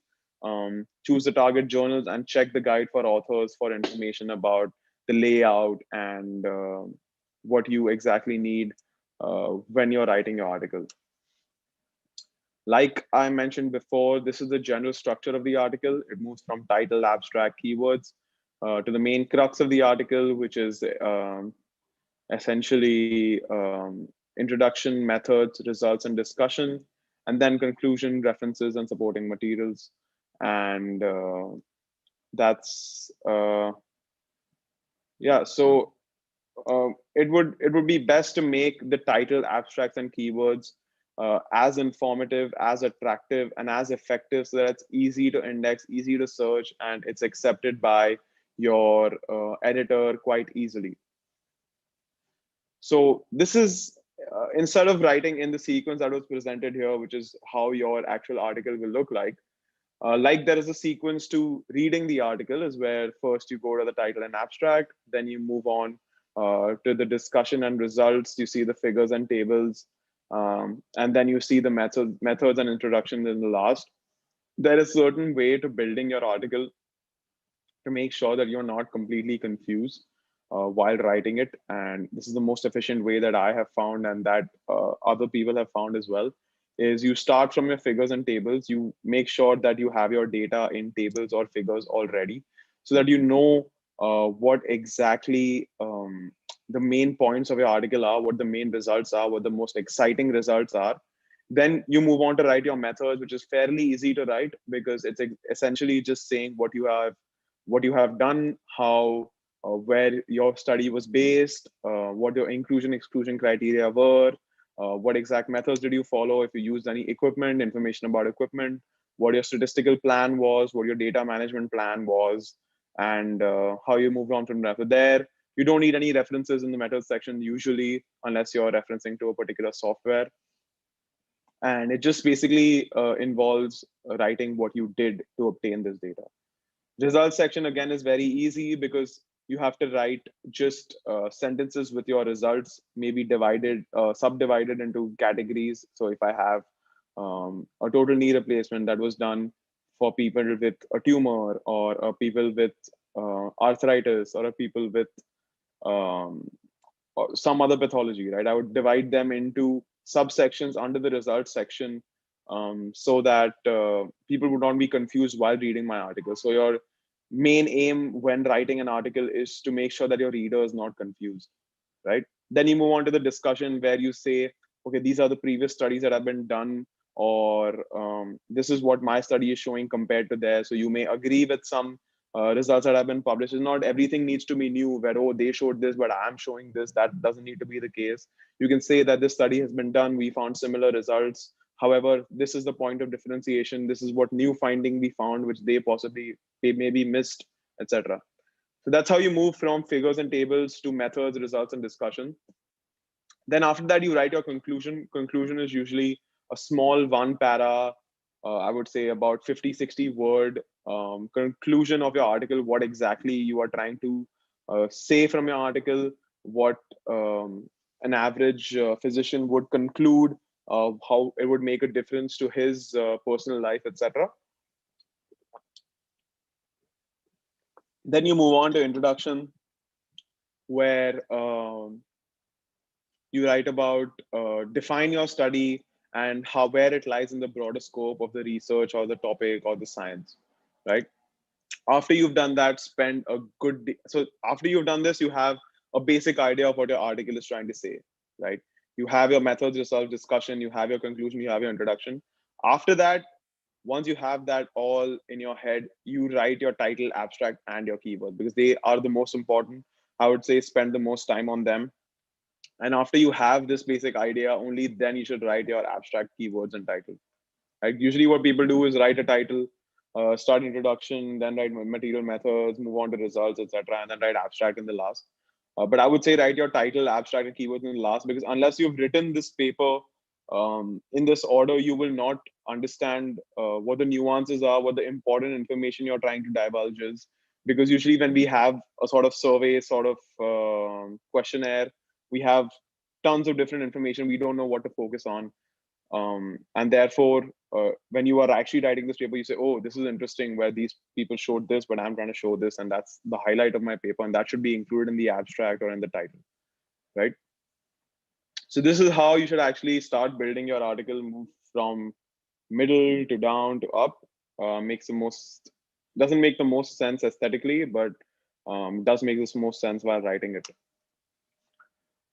Choose the target journals and check the guide for authors for information about the layout and what you exactly need when you're writing your article. Like I mentioned before, this is the general structure of the article. It moves from title, abstract, keywords. to the main crux of the article, which is essentially introduction, methods, results, and discussion, and then conclusion, references, and supporting materials. And that's yeah. So it would be best to make the title, abstracts, and keywords as informative, as attractive, and as effective, so that it's easy to index, easy to search, and it's accepted by your editor quite easily. So this is instead of writing in the sequence that was presented here, which is how your actual article will look like there is a sequence to reading the article, is where first you go to the title and abstract, then you move on to the discussion and results. You see the figures and tables, and then you see the methods and introductions in the last. There is a certain way to building your article to make sure that you're not completely confused while writing it. And this is the most efficient way that I have found, and that other people have found as well, is you start from your figures and tables. You make sure that you have your data in tables or figures already, so that you know what exactly the main points of your article are, what the main results are, what the most exciting results are. Then you move on to write your methods, which is fairly easy to write because it's essentially just saying what you have done, how where your study was based, what your inclusion exclusion criteria were, what exact methods did you follow, if you used any equipment, information about equipment, what your statistical plan was, what your data management plan was, and how you moved on from there. You don't need any references in the methods section usually, unless you're referencing to a particular software. And it just basically involves writing what you did to obtain this data. Results section again is very easy because you have to write just sentences with your results, maybe subdivided into categories. So if I have a total knee replacement that was done for people with a tumor, or people with arthritis, or people with um, or some other pathology, right? I would divide them into subsections under the results section, so that people would not be confused while reading my article. So your main aim when writing an article is to make sure that your reader is not confused, right? Then you move on to the discussion where you say, okay, these are the previous studies that have been done, or this is what my study is showing compared to theirs. So you may agree with some results that have been published. It's not everything needs to be new, where, oh, they showed this, but I'm showing this. That doesn't need to be the case. You can say that this study has been done, we found similar results. However, this is the point of differentiation. This is what new finding we found, which they maybe missed, etc. So that's how you move from figures and tables to methods, results, and discussion. Then after that, you write your conclusion. Conclusion is usually a small one para, I would say about 50, 60 word conclusion of your article, what exactly you are trying to say from your article, what an average physician would conclude, how it would make a difference to his personal life, etc. Then you move on to introduction, where you write about define your study and how where it lies in the broader scope of the research or the topic or the science, right? After you've done that, spend a so after you've done this, you have a basic idea of what your article is trying to say, right? You have your methods, result, discussion, you have your conclusion, you have your introduction. After that, once you have that all in your head, you write your title, abstract, and your keyword, because they are the most important. I would say spend the most time on them. And after you have this basic idea, only then you should write your abstract, keywords, and title. Right? Usually, what people do is write a title, start introduction, then write material, methods, move on to results, etc., and then write abstract in the last. But I would say write your title, abstract, and keywords in the last, because unless you've written this paper in this order, you will not understand what the nuances are, what the important information you're trying to divulge is. Because usually, when we have a sort of survey, sort of questionnaire, we have tons of different information. We don't know what to focus on. And therefore, when you are actually writing this paper, you say, oh, this is interesting where these people showed this, but I'm trying to show this. And that's the highlight of my paper. And that should be included in the abstract or in the title, right? So this is how you should actually start building your article, move from middle to down to up. Makes the most, doesn't make the most sense aesthetically, but does make this most sense while writing it.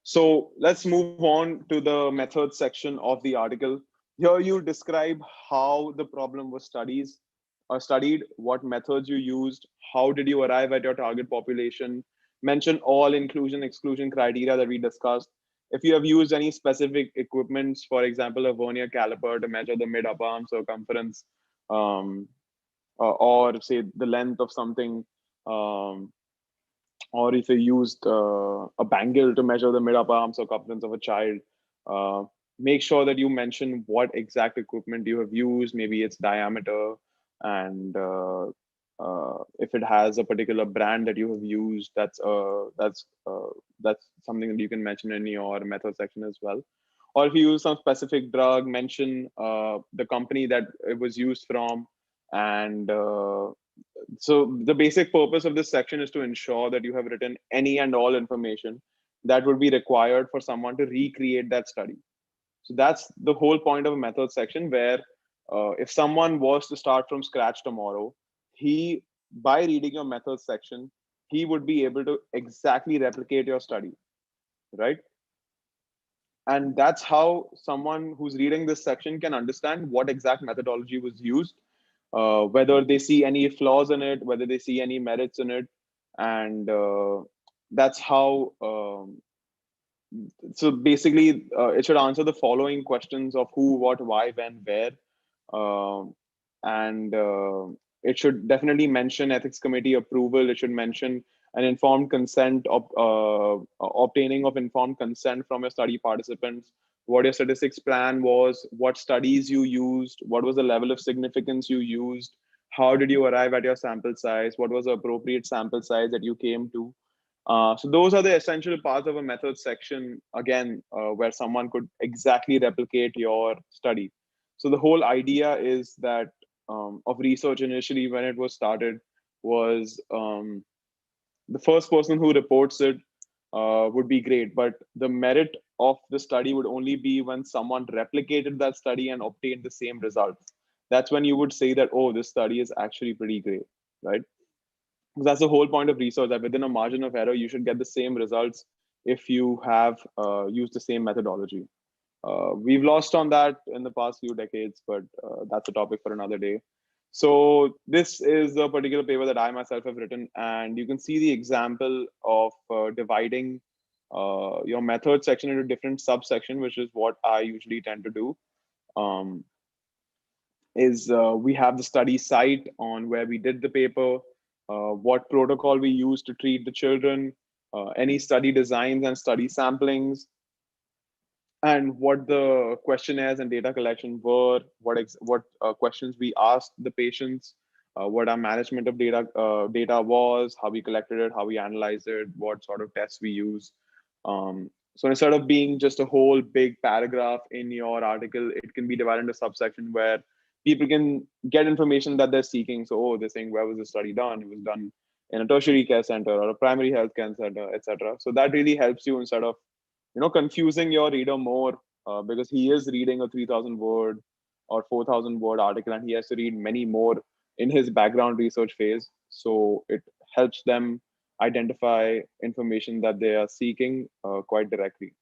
So let's move on to the methods section of the article. Here you describe how the problem was studied, what methods you used, how did you arrive at your target population, mention all inclusion exclusion criteria that we discussed. If you have used any specific equipments, for example, a vernier caliper to measure the mid upper arm circumference, um, or say the length of something, um, or if you used a bangle to measure the mid upper arm circumference of a child, uh, make sure that you mention what exact equipment you have used, maybe its diameter, and if it has a particular brand that you have used, that's something that you can mention in your method section as well. Or if you use some specific drug, mention the company that it was used from, and so the basic purpose of this section is to ensure that you have written any and all information that would be required for someone to recreate that study. So that's the whole point of a method section, where if someone was to start from scratch tomorrow, he, by reading your method section, he would be able to exactly replicate your study, right? And that's how someone who's reading this section can understand what exact methodology was used, whether they see any flaws in it, whether they see any merits in it. And that's how, so basically, it should answer the following questions of who, what, why, when, where. Um, and it should definitely mention ethics committee approval. It should mention an informed consent of obtaining of informed consent from your study participants, what your statistics plan was, what studies you used, what was the level of significance you used, how did you arrive at your sample size, what was the appropriate sample size that you came to. So those are the essential parts of a method section, again, where someone could exactly replicate your study. So the whole idea is that of research initially, when it was started, was the first person who reports it would be great, but the merit of the study would only be when someone replicated that study and obtained the same results. That's when you would say that, oh, this study is actually pretty great, right? Because that's the whole point of research, that within a margin of error, you should get the same results if you have used the same methodology. We've lost on that in the past few decades, but that's a topic for another day. So this is a particular paper that I myself have written, and you can see the example of dividing your method section into different subsection, which is what I usually tend to do. Um, we have the study site on where we did the paper, what protocol we used to treat the children, any study designs and study samplings, and what the questionnaires and data collection were, what questions we asked the patients, what our management of data was, how we collected it, how we analyzed it, what sort of tests we use. So instead of being just a whole big paragraph in your article, it can be divided into subsection where people can get information that they're seeking. So, oh, they're saying, where was the study done? It was done in a tertiary care center or a primary health care center, etc. So that really helps you instead of confusing your reader more, because he is reading a 3,000 word or 4,000 word article, and he has to read many more in his background research phase. So it helps them identify information that they are seeking quite directly.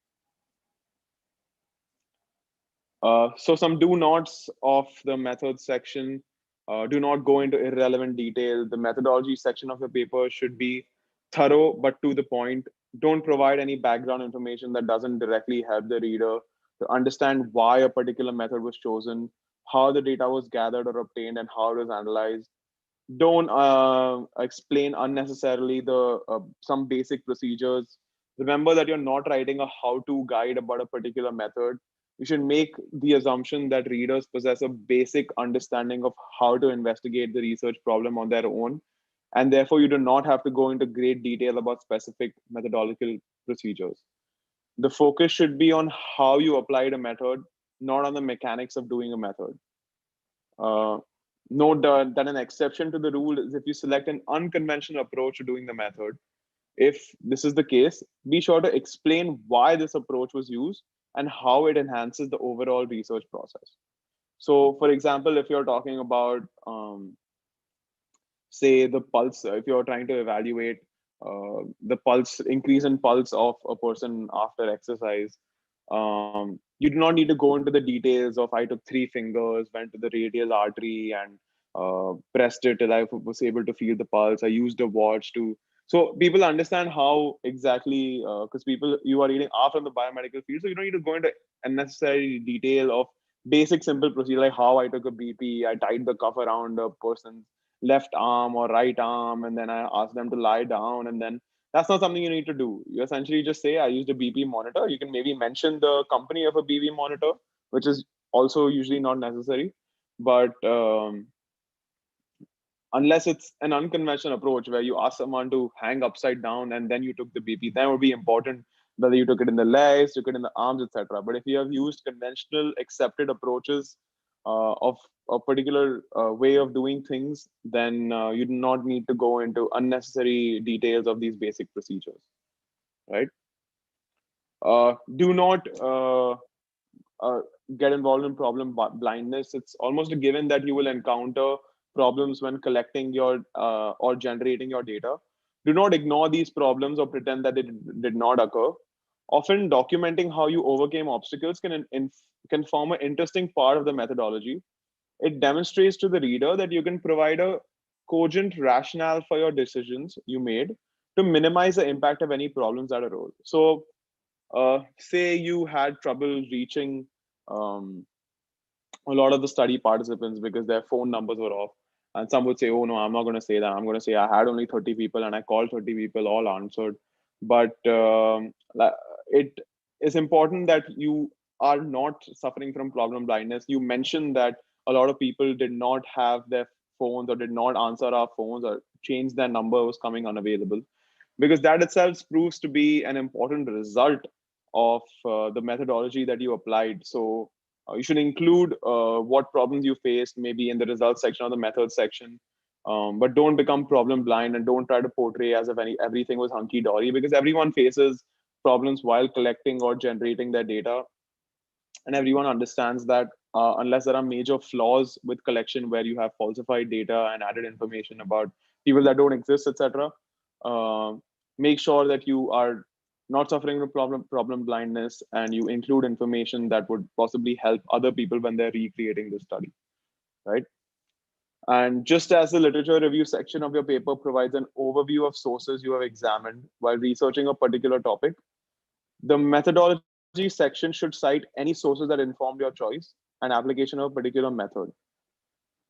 So some do nots of the method section. Do not go into irrelevant detail. The methodology section of the paper should be thorough but to the point. Don't provide any background information that doesn't directly help the reader to understand why a particular method was chosen, how the data was gathered or obtained, and how it was analyzed. Don't explain unnecessarily the some basic procedures. Remember that you're not writing a how-to guide about a particular method. You should make the assumption that readers possess a basic understanding of how to investigate the research problem on their own, and therefore you do not have to go into great detail about specific methodological procedures. The focus should be on how you applied a method, not on the mechanics of doing a method. uh, Note that an exception to the rule is if you select an unconventional approach to doing the method. If this is the case, be sure to explain why this approach was used and how it enhances the overall research process. So, for example, if you're talking about, say, the pulse, if you're trying to evaluate the pulse, increase in pulse of a person after exercise. You do not need to go into the details of I took 3 fingers, went to the radial artery and pressed it till I was able to feel the pulse. I used a watch to. So people understand how exactly, because people, you are reading are from the biomedical field, so you don't need to go into unnecessary detail of basic simple procedure like how I took a BP, I tied the cuff around a person's left arm or right arm, and then I asked them to lie down, and then that's not something you need to do. You essentially just say, I used a BP monitor. You can maybe mention the company of a BP monitor, which is also usually not necessary. But unless it's an unconventional approach where you ask someone to hang upside down and then you took the BP, then it would be important whether you took it in the legs, took it in the arms, etc. But if you have used conventional accepted approaches of a particular way of doing things, then you do not need to go into unnecessary details of these basic procedures, right? Do not uh, get involved in problem blindness. It's almost a given that you will encounter problems when collecting your or generating your data. Do not ignore these problems or pretend that they did not occur. Often documenting how you overcame obstacles can form an interesting part of the methodology. It demonstrates to the reader that you can provide a cogent rationale for your decisions you made to minimize the impact of any problems that arose. So say you had trouble reaching um, a lot of the study participants because their phone numbers were off. And some would say, oh, no, I'm not going to say that. I'm going to say I had only 30 people and I called 30 people, all answered. But it is important that you are not suffering from problem blindness. You mentioned that a lot of people did not have their phones or did not answer our phones or changed their number, was coming unavailable, because that itself proves to be an important result of the methodology that you applied. So you should include what problems you faced maybe in the results section or the methods section. But don't become problem blind and don't try to portray as if everything was hunky dory, because everyone faces problems while collecting or generating their data. And everyone understands that unless there are major flaws with collection where you have falsified data and added information about people that don't exist, etc., uh, make sure that you are not suffering from problem blindness and you include information that would possibly help other people when they're recreating the study, right? And just as the literature review section of your paper provides an overview of sources you have examined while researching a particular topic, the methodology section should cite any sources that informed your choice and application of a particular method.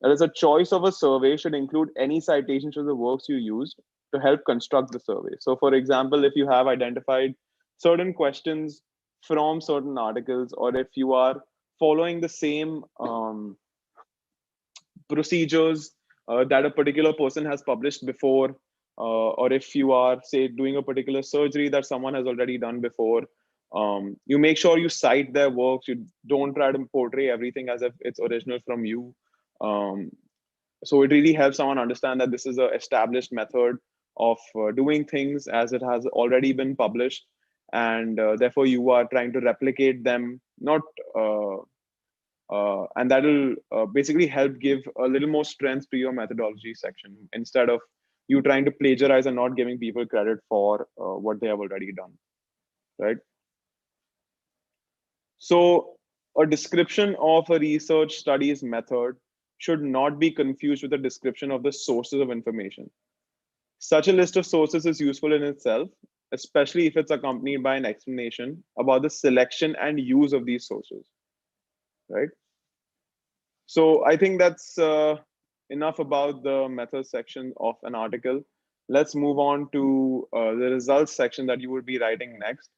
That is, a choice of a survey should include any citations to the works you used to help construct the survey. So, for example, if you have identified certain questions from certain articles, or if you are following the same procedures that a particular person has published before, or if you are, say, doing a particular surgery that someone has already done before, you make sure you cite their works. You don't try to portray everything as if it's original from you. Um, so it really helps someone understand that this is an established method of doing things as it has already been published, and therefore you are trying to replicate them, not and that'll basically help give a little more strength to your methodology section instead of you trying to plagiarize and not giving people credit for what they have already done, right? So a description of a research studies method should not be confused with a description of the sources of information. Such a list of sources is useful in itself, especially if it's accompanied by an explanation about the selection and use of these sources, right? So I think that's enough about the method section of an article. Let's move on to the results section that you would be writing next.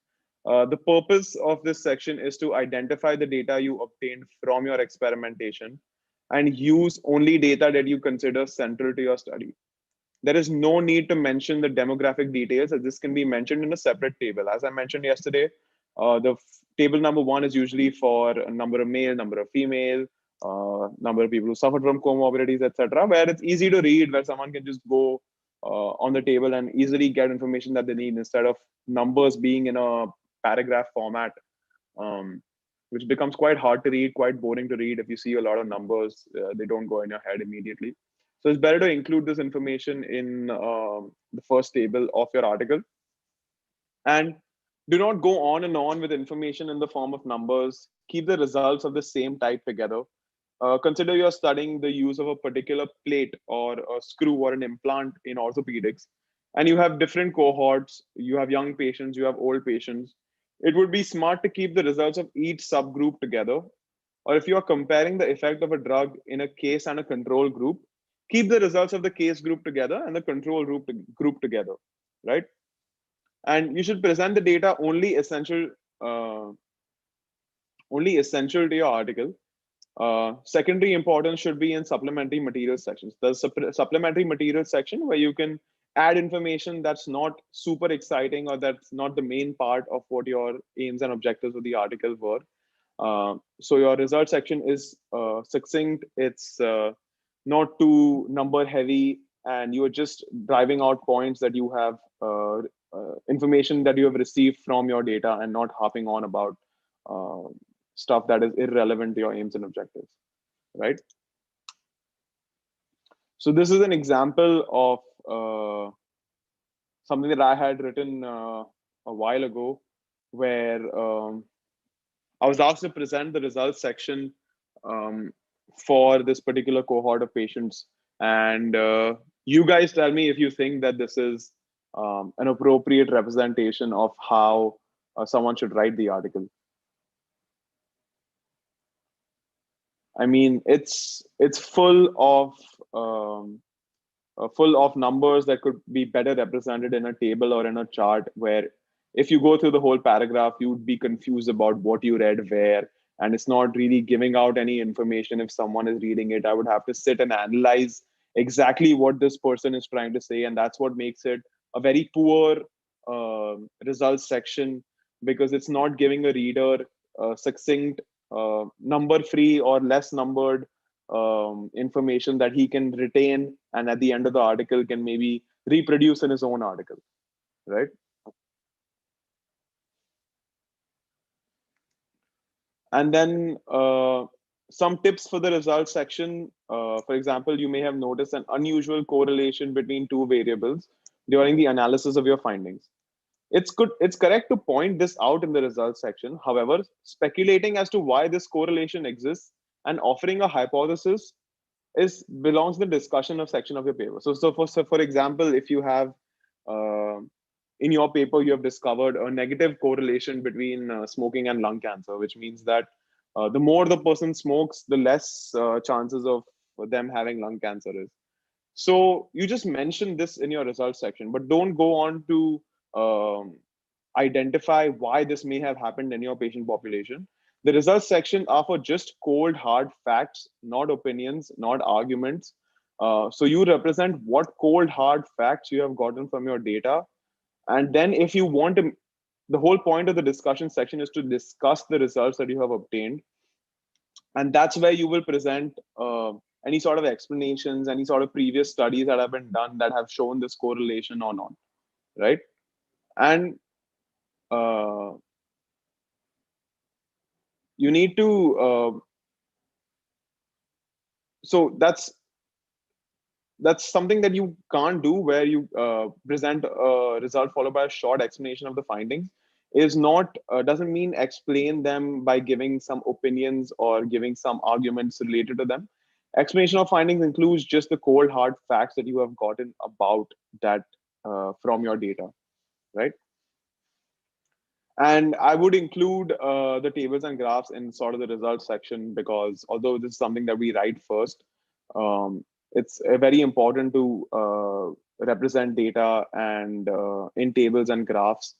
The purpose of this section is to identify the data you obtained from your experimentation and use only data that you consider central to your study. There is no need to mention the demographic details, as this can be mentioned in a separate table. As I mentioned yesterday, the table number 1 is usually for a number of male, number of female, number of people who suffered from comorbidities, etc., where it's easy to read, where someone can just go on the table and easily get information that they need instead of numbers being in a paragraph format, um, which becomes quite hard to read, quite boring to read. If you see a lot of numbers, they don't go in your head immediately. So it's better to include this information in the first table of your article. And do not go on and on with information in the form of numbers. Keep the results of the same type together. Consider you're studying the use of a particular plate or a screw or an implant in orthopedics, and you have different cohorts. You have young patients, you have old patients. It would be smart to keep the results of each subgroup together. Or if you are comparing the effect of a drug in a case and a control group, keep the results of the case group together and the control group together, right? And you should present the data uh, only essential to your article. Secondary importance should be in supplementary materials sections. There's a supplementary materials section where you can add information that's not super exciting or that's not the main part of what your aims and objectives of the article were. So your result section is succinct. It's not too number heavy, and you are just driving out points that you have information that you have received from your data, and not harping on about uh, stuff that is irrelevant to your aims and objectives, right? So this is an example of something that I had written a while ago, where I was asked to present the results section um, for this particular cohort of patients. And you guys tell me if you think that this is an appropriate representation of how someone should write the article. I mean, it's full of numbers that could be better represented in a table or in a chart, where if you go through the whole paragraph, you'd be confused about what you read where, and it's not really giving out any information. If someone is reading it, I would have to sit and analyze exactly what this person is trying to say, and that's what makes it a very poor results section, because it's not giving a reader succinct, number free or less numbered information that he can retain, and at the end of the article can maybe reproduce in his own article, right? And then some tips for the results section. For example, you may have noticed an unusual correlation between two variables during the analysis of your findings. It's correct to point this out in the results section. However, speculating as to why this correlation exists and offering a hypothesis is belongs in the discussion of section of your paper. So for example, if you have uh, in your paper you have discovered a negative correlation between smoking and lung cancer, which means that the more the person smokes, the less chances of them having lung cancer is. So you just mention this in your results section, but don't go on to um, identify why this may have happened in your patient population. The results section are for just cold, hard facts, not opinions, not arguments. So you represent what cold, hard facts you have gotten from your data. And then if you want to, the whole point of the discussion section is to discuss the results that you have obtained. And that's where you will present any sort of explanations, any sort of previous studies that have been done that have shown this correlation or not, right? And uh, you need to so that's something that you can't do, where you present a result followed by a short explanation of the findings. Is not Doesn't mean explain them by giving some opinions or giving some arguments related to them. Explanation of findings includes just the cold hard facts that you have gotten about that from your data, right? And I would include the tables and graphs in sort of the results section, because although this is something that we write first, it's very important to represent data and in tables and graphs.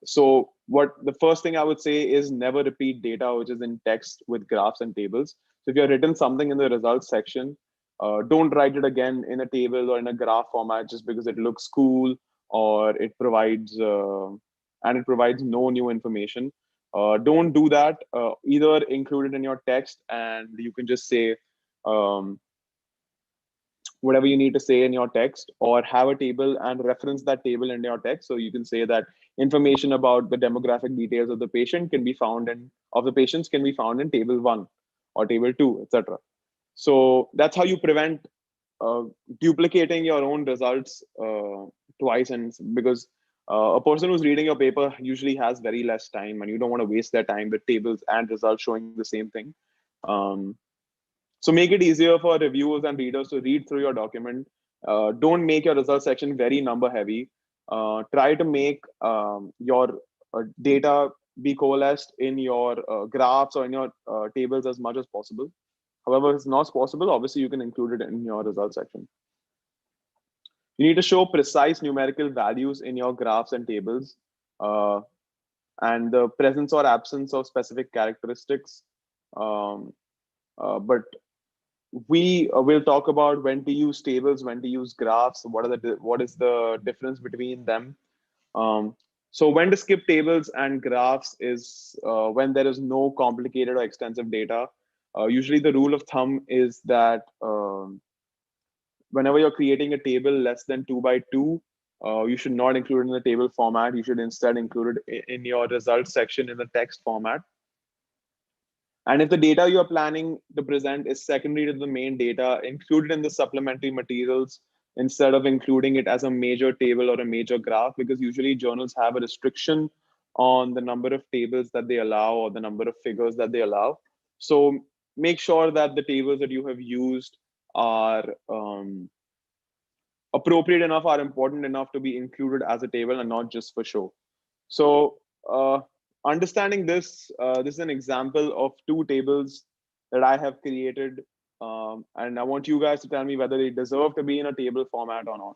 So what the first thing I would say is never repeat data which is in text with graphs and tables. So if you've written something in the results section, don't write it again in a table or in a graph format just because it looks cool, or it provides no new information. Don't do that. Either include it in your text, and you can just say um, whatever you need to say in your text, or have a table and reference that table in your text. So you can say that information about the demographic details of the patient can be found in of the patients can be found in table 1 or table 2, etc. So that's how you prevent duplicating your own results twice, and because a person who's reading your paper usually has very less time, and you don't want to waste their time with tables and results showing the same thing. Um, so make it easier for reviewers and readers to read through your document. Don't make your results section very number heavy. Try to make your data be coalesced in your graphs or in your tables as much as possible. However, if it's not possible, obviously you can include it in your results section. You need to show precise numerical values in your graphs and tables, uh, and the presence or absence of specific characteristics. Um, but we will talk about when to use tables, when to use graphs, what is the difference between them. Um, so when to skip tables and graphs is when there is no complicated or extensive data. Usually the rule of thumb is that whenever you're creating a table less than 2 by 2, you should not include it in the table format. You should instead include it in your results section in the text format. And if the data you're planning to present is secondary to the main data, include it in the supplementary materials instead of including it as a major table or a major graph, because usually journals have a restriction on the number of tables that they allow or the number of figures that they allow. So make sure that the tables that you have used are appropriate enough, are important enough to be included as a table and not just for show. So understanding this, this is an example of two tables that I have created. And I want you guys to tell me whether they deserve to be in a table format or not.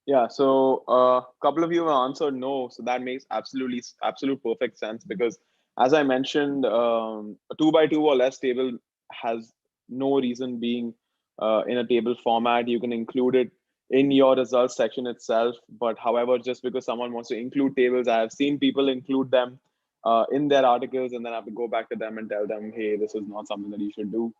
Yeah, so a couple of you have answered no, so that makes absolute perfect sense, because as I mentioned, a 2 by 2 or less table has no reason being in a table format. You can include it in your results section itself, but however, just because someone wants to include tables, I have seen people include them in their articles, and then I have to go back to them and tell them, hey, this is not something that you should do.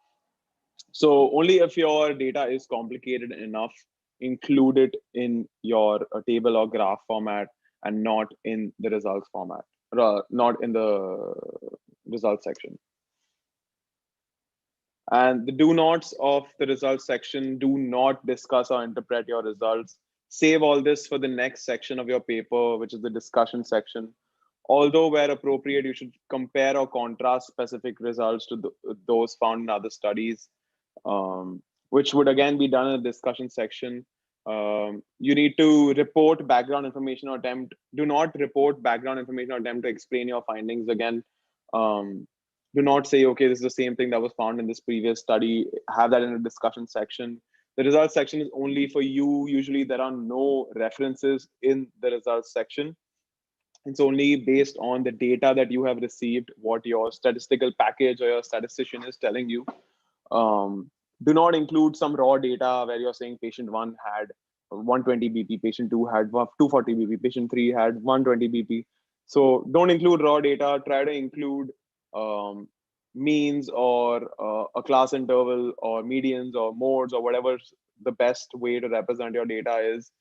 So only if your data is complicated enough, include it in your table or graph format and not in the results format, not in the results section. And the do nots of the results section: do not discuss or interpret your results. Save all this for the next section of your paper, which is the discussion section. Although where appropriate, you should compare or contrast specific results to those found in other studies, which would again be done in the discussion section. You need to report background information or attempt. Do not report background information or attempt to explain your findings again. Do not say, okay, this is the same thing that was found in this previous study. Have that in the discussion section. The results section is only for you. Usually there are no references in the results section. It's only based on the data that you have received, what your statistical package or your statistician is telling you. Do not include some raw data where you're saying patient 1 had 120 BP, patient 2 had 240 BP, patient 3 had 120 BP. So don't include raw data. Try to include means or a class interval or medians or modes or whatever the best way to represent your data is.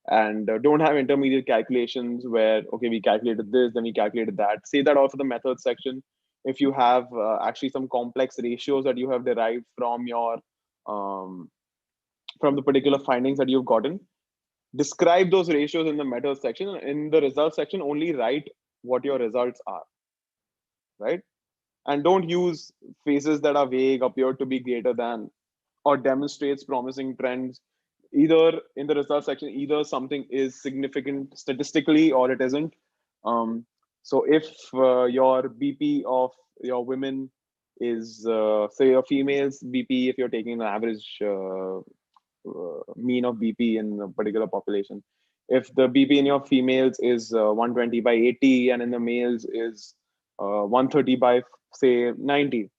And don't have intermediate calculations where, okay, we calculated this, then we calculated that. Say that all for the methods section. If you have actually some complex ratios that you have derived from your from the particular findings that you've gotten, describe those ratios in the methods section. In the results section, only write what your results are, right? And don't use phrases that are vague, appear to be greater than, or demonstrates promising trends. Either in the results section, either something is significant statistically or it isn't. So if your BP of your women is, say, your females BP, if you're taking an average mean of BP in a particular population, if the BP in your females is 120/80 and in the males is 130/say 90,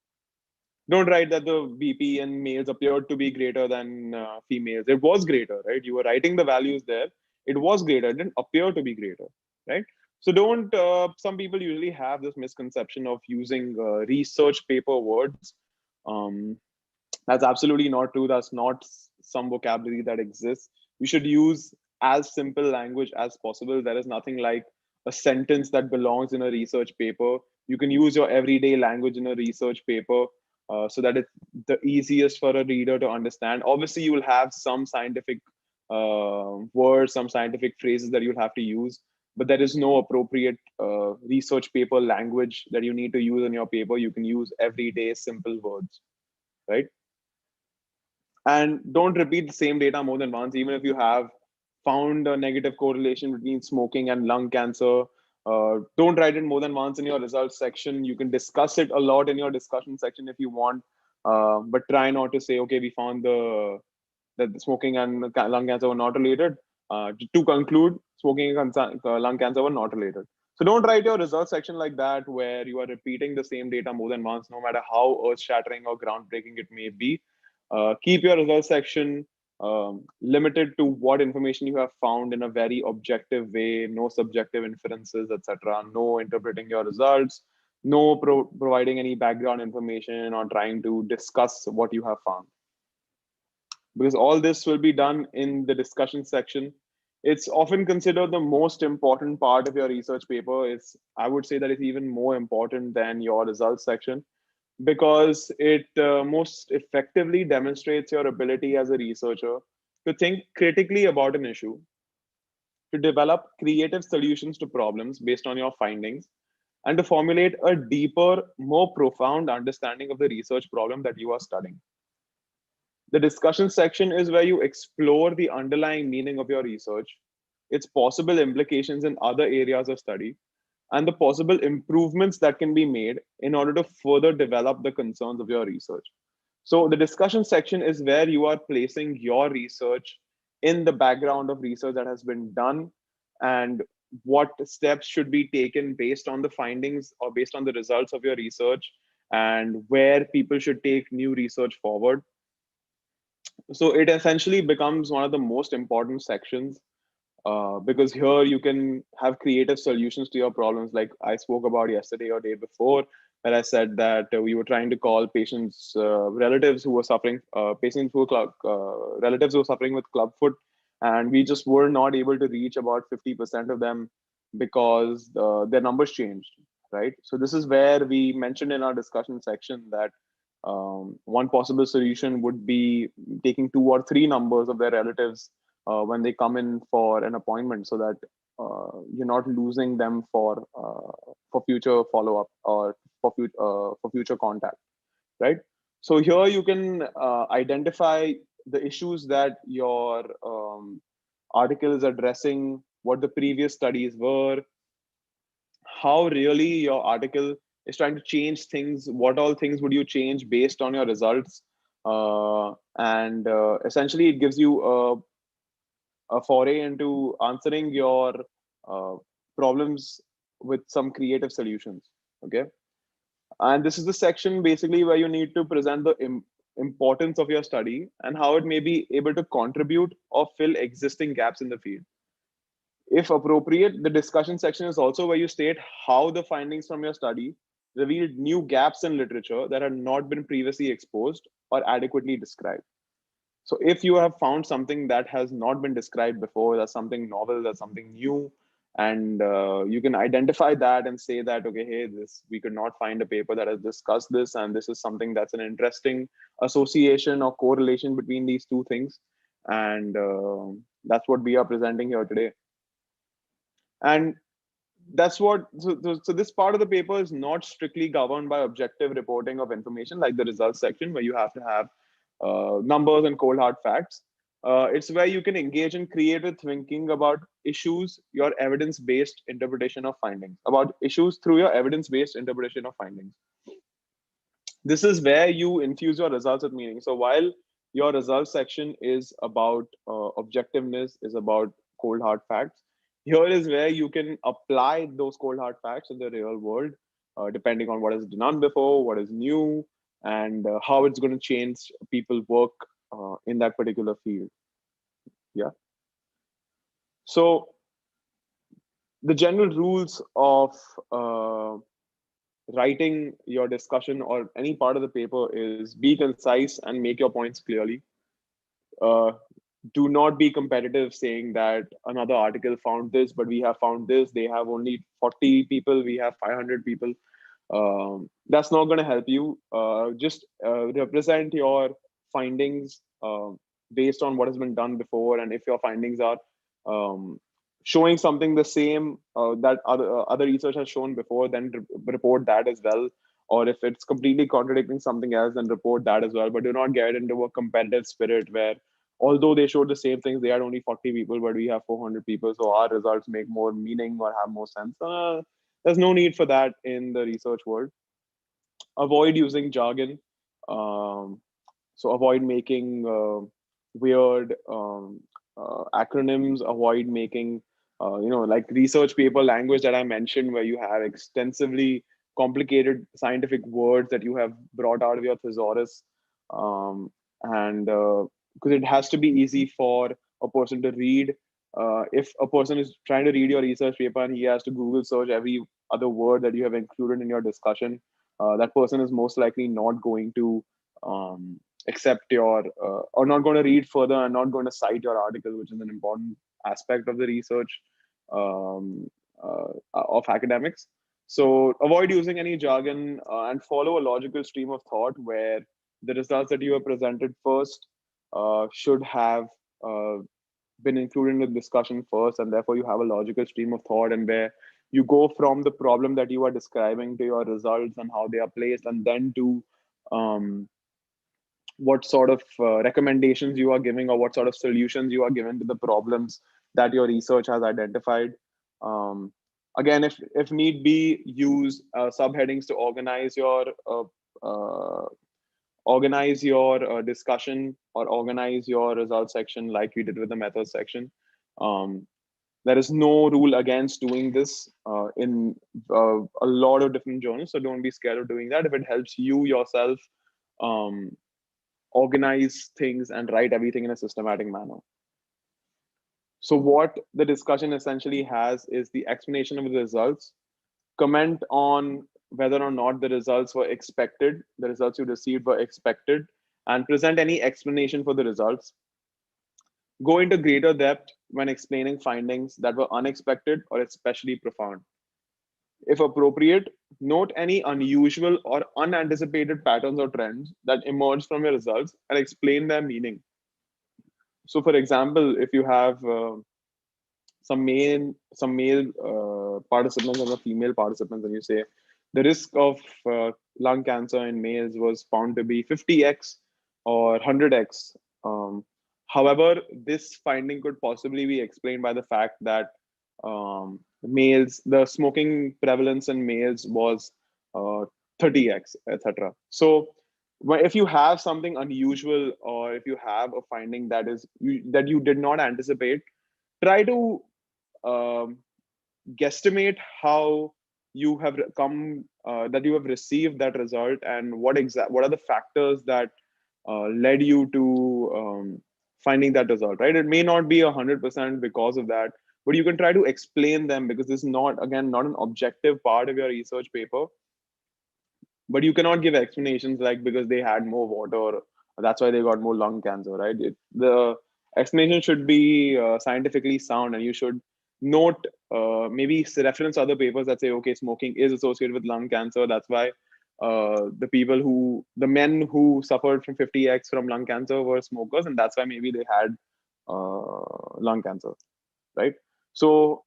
Don't write that the BP in males appeared to be greater than females. It was greater, right? You were writing the values there. It was greater. It didn't appear to be greater, right? So don't. Some people usually have this misconception of using research paper words. Um, that's absolutely not true. That's not some vocabulary that exists. You should use as simple language as possible. There is nothing like a sentence that belongs in a research paper. You can use your everyday language in a research paper so that it's the easiest for a reader to understand. Obviously, you will have some scientific words, some scientific phrases that you'll have to use, but there is no appropriate research paper language that you need to use in your paper. You can use everyday simple words, right? And don't repeat the same data more than once, even if you have found a negative correlation between smoking and lung cancer. Don't write it more than once in your results section. You can discuss it a lot in your discussion section if you want, but try not to say, okay, we found that smoking and lung cancer were not related. To conclude, smoking and lung cancer were not related. So don't write your results section like that, where you are repeating the same data more than once, no matter how earth-shattering or groundbreaking it may be. Keep your results section limited to what information you have found in a very objective way, no subjective inferences, etc. No interpreting your results, no providing any background information or trying to discuss what you have found, because all this will be done in the discussion section. It's often considered the most important part of your research paper. I would say that it's even more important than your results section, because it most effectively demonstrates your ability as a researcher to think critically about an issue, to develop creative solutions to problems based on your findings, and to formulate a deeper, more profound understanding of the research problem that you are studying. The discussion section is where you explore the underlying meaning of your research, its possible implications in other areas of study, and the possible improvements that can be made in order to further develop the concerns of your research. So, the discussion section is where you are placing your research in the background of research that has been done, and what steps should be taken based on the findings or based on the results of your research, and where people should take new research forward. So it essentially becomes one of the most important sections, because here you can have creative solutions to your problems, like I spoke about yesterday or day before, where I said that we were trying to call patients, relatives who were suffering, relatives who were suffering with clubfoot, and we just were not able to reach about 50% of them because their numbers changed, right? So this is where we mentioned in our discussion section that one possible solution would be taking 2 or 3 numbers of their relatives when they come in for an appointment, so that you're not losing them for future follow up or for future contact, right? So here you can identify the issues that your article is addressing, what the previous studies were, how really your article is trying to change things, what all things would you change based on your results, and essentially it gives you a foray into answering your uh, problems with some creative solutions. Okay, and this is the section basically where you need to present the importance of your study and how it may be able to contribute or fill existing gaps in the field. If appropriate, the discussion section is also where you state how the findings from your study revealed new gaps in literature that had not been previously exposed or adequately described. So if you have found something that has not been described before, that's something novel, that's something new, and you can identify that and say that, okay, hey, this we could not find a paper that has discussed this, and this is something that's an interesting association or correlation between these two things, and that's what we are presenting here today. And that's what so this part of the paper is not strictly governed by objective reporting of information like the results section, where you have to have numbers and cold hard facts. It's where you can engage in creative thinking about issues, your evidence-based interpretation of findings, about issues through your evidence-based interpretation of findings. This is where you infuse your results with meaning. So while your results section is about objectiveness, is about cold hard facts, here is where you can apply those cold hard facts in the real world, depending on what is done before, what is new, and how it's going to change people work in that particular field. Yeah. So the general rules of writing your discussion or any part of the paper is be concise and make your points clearly. Uh, do not be competitive saying that another article found this, but we have found this. They have only 40 people, we have 500 people. That's not going to help you. Just represent your findings based on what has been done before. And if your findings are um, showing something the same that other research has shown before, then report that as well. Or if it's completely contradicting something else, then report that as well. But do not get into a competitive spirit where, although they showed the same things, they had only 40 people, but we have 400 people, so our results make more meaning or have more sense. There's no need for that in the research world. Avoid using jargon. Um, so avoid making weird acronyms. Avoid making, like research paper language that I mentioned, where you have extensively complicated scientific words that you have brought out of your thesaurus. And because it has to be easy for a person to read. If a person is trying to read your research paper and he has to Google search every other word that you have included in your discussion, that person is most likely not going to accept your or not going to read further and not going to cite your article, which is an important aspect of the research um, of academics. So avoid using any jargon and follow a logical stream of thought where the results that you have presented first should have uh, been included in the discussion first, and therefore you have a logical stream of thought, and where you go from the problem that you are describing to your results and how they are placed, and then to um, what sort of recommendations you are giving or what sort of solutions you are giving to the problems that your research has identified. Um, Again, if need be, use subheadings to organize your discussion or organize your results section like we did with the methods section. Um, there is no rule against doing this in a lot of different journals, so don't be scared of doing that if it helps you yourself um, organize things and write everything in a systematic manner. So what the discussion essentially has is the explanation of the results, comment on whether or not the results were expected, the results you received were expected, and present any explanation for the results. Go into greater depth when explaining findings that were unexpected or especially profound. If appropriate, note any unusual or unanticipated patterns or trends that emerge from your results and explain their meaning. So, for example, if you have some male participants and a female participants, and you say the risk of lung cancer in males was found to be 50x or 100x. However, this finding could possibly be explained by the fact that the smoking prevalence in males was 30x, etc. So if you have something unusual or if you have a finding that you did not anticipate, try to um, guesstimate how you have come that you have received that result, and what are the factors that led you to finding that result, right? It may not be 100% because of that, but you can try to explain them, because this is not, again, not an objective part of your research paper. But you cannot give explanations like because they had more water, that's why they got more lung cancer, right? The explanation should be scientifically sound, and you should note, maybe reference other papers that say, okay, smoking is associated with lung cancer. That's why the men who suffered from 50x from lung cancer were smokers, and that's why maybe they had lung cancer, right? So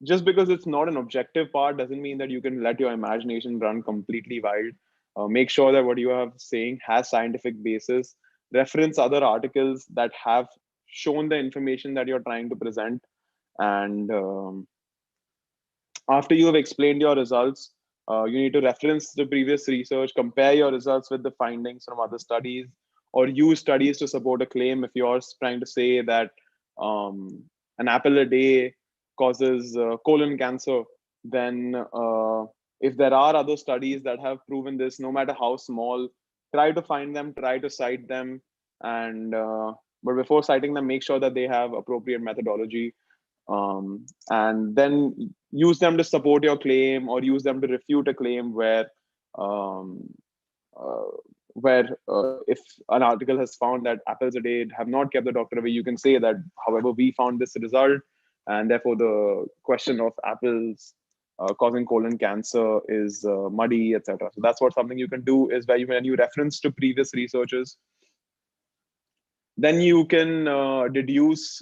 just because it's not an objective part doesn't mean that you can let your imagination run completely wild. Make sure that what you are saying has scientific basis. Reference other articles that have shown the information that you're trying to present. And after you have explained your results, you need to reference the previous research, compare your results with the findings from other studies, or use studies to support a claim. If you're trying to say that an apple a day causes colon cancer, then if there are other studies that have proven this, no matter how small, try to find them, try to cite them, and but before citing them, make sure that they have appropriate methodology, and then use them to support your claim or use them to refute a claim um, uh, where if an article has found that apples a day have not kept the doctor away, you can say that, however, we found this result, and therefore the question of apples causing colon cancer is muddy, etc. So that's what something you can do is where when you reference to previous researchers, then you can deduce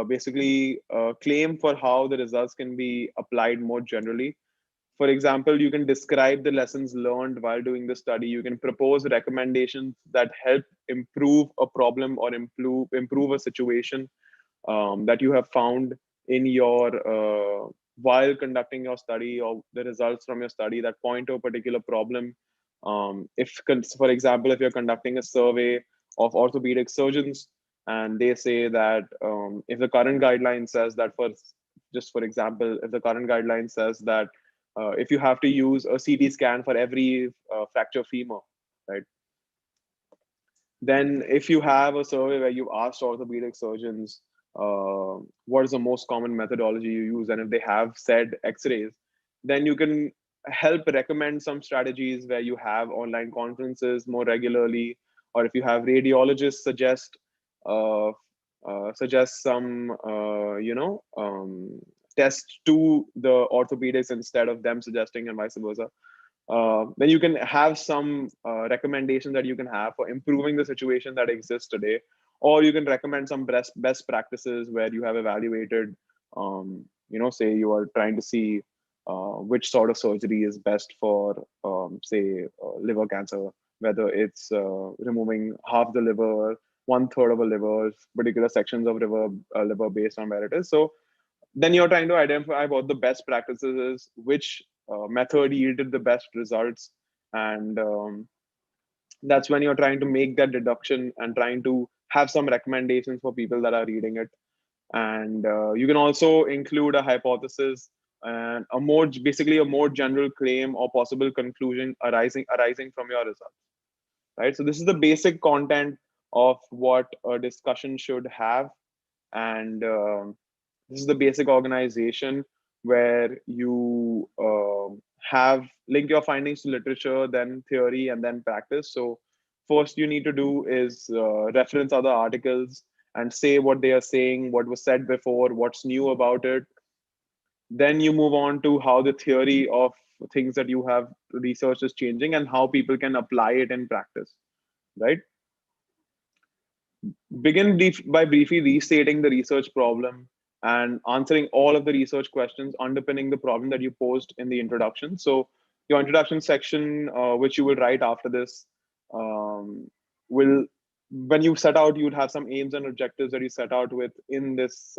basically a claim for how the results can be applied more generally. For example, you can describe the lessons learned while doing the study. You can propose recommendations that help improve a problem or improve a situation that you have found in your while conducting your study, or the results from your study that point to a particular problem. If, for example, if you're conducting a survey of orthopedic surgeons and they say that if the current guideline says that, for just for example, if the current guideline says that if you have to use a CT scan for every fracture femur, right? Then if you have a survey where you've asked orthopedic surgeons what is the most common methodology you use, and if they have said x-rays, then you can help recommend some strategies where you have online conferences more regularly, or if you have radiologists uh, suggest some test to the orthopedics instead of them suggesting, and vice versa. Then you can have some recommendations that you can have for improving the situation that exists today, or you can recommend some best practices where you have evaluated, say you are trying to see which sort of surgery is best for, say, liver cancer, whether it's removing half the liver, one third of a liver, particular sections of liver based on where it is. So then you're trying to identify what the best practices is, which method yielded the best results, and that's when you're trying to make that deduction and trying to have some recommendations for people that are reading it. And you can also include a hypothesis and basically a more general claim or possible conclusion arising from your results, right? So this is the basic content of what a discussion should have, and this is the basic organization where you have link your findings to literature, then theory, and then practice. So first you need to do is reference other articles and say what they are saying, what was said before, what's new about it. Then you move on to how the theory of things that you have researched is changing and how people can apply it in practice, right? Begin by briefly restating the research problem and answering all of the research questions underpinning the problem that you posed in the introduction. So your introduction section, which you will write after this, will, when you set out, you'd have some aims and objectives that you set out with in this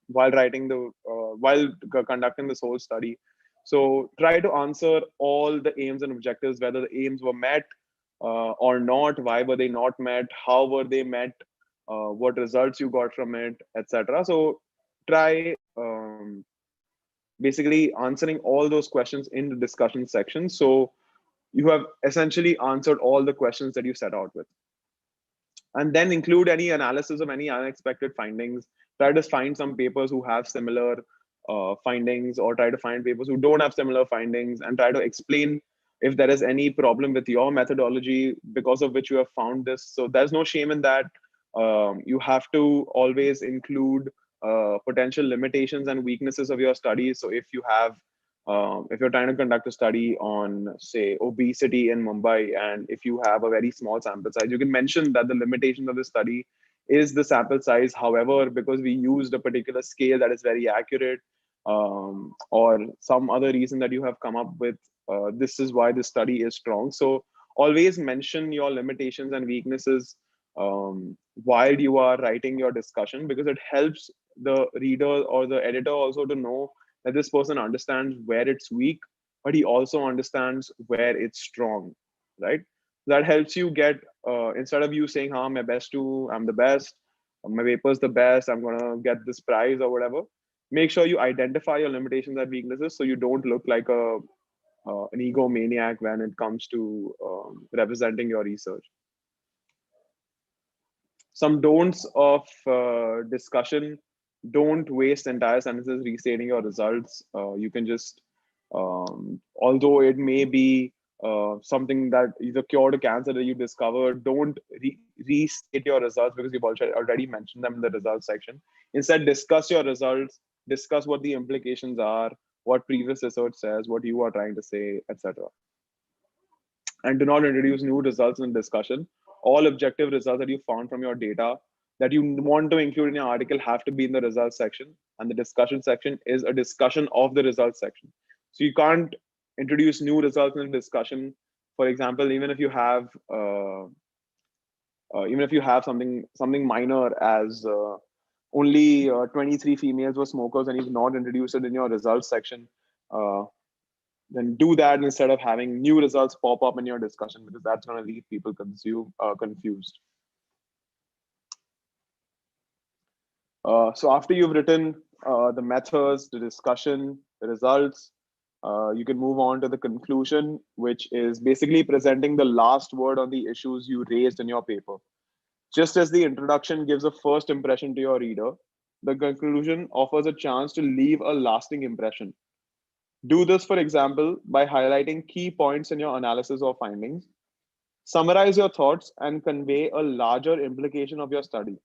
while writing while conducting this whole study. So try to answer all the aims and objectives, whether the aims were met or not, why were they not met, how were they met, what results you got from it, etc. So try basically answering all those questions in the discussion section. So you have essentially answered all the questions that you set out with. And then include any analysis of any unexpected findings. Try to find some papers who have similar findings, or try to find papers who don't have similar findings, and try to explain if there is any problem with your methodology because of which you have found this. So there's no shame in that. You have to always include potential limitations and weaknesses of your studies. So if you're trying to conduct a study on, say, obesity in Mumbai, and if you have a very small sample size, you can mention that the limitation of the study is the sample size. However, because we used a particular scale that is very accurate, or some other reason that you have come up with, this is why the study is strong. So always mention your limitations and weaknesses while you are writing your discussion, because it helps the reader or the editor also to know that this person understands where it's weak, but he also understands where it's strong, right? That helps you get, instead of you saying, I'm the best, my paper's the best, I'm gonna get this prize or whatever, make sure you identify your limitations and weaknesses so you don't look like a an egomaniac when it comes to representing your research. Some don'ts of discussion: don't waste entire sentences restating your results. You can just, although it may be something that is a cure to cancer that you discovered, don't restate your results because you've already mentioned them in the results section. Instead, discuss your results, discuss what the implications are, what previous research says, what you are trying to say, etc. And do not introduce new results in discussion. All objective results that you found from your data that you want to include in your article have to be in the results section, and the discussion section is a discussion of the results section. So you can't introduce new results in a discussion. For example, even if you have something minor as only 23 females were smokers, and you've not introduced it in your results section, uh, then do that instead of having new results pop up in your discussion, because that's going to leave people confused. So after you've written the methods, the discussion, the results, you can move on to the conclusion, which is basically presenting the last word on the issues you raised in your paper. Just as the introduction gives a first impression to your reader, the conclusion offers a chance to leave a lasting impression. Do this, for example, by highlighting key points in your analysis or findings. Summarize your thoughts and convey a larger implication of your study.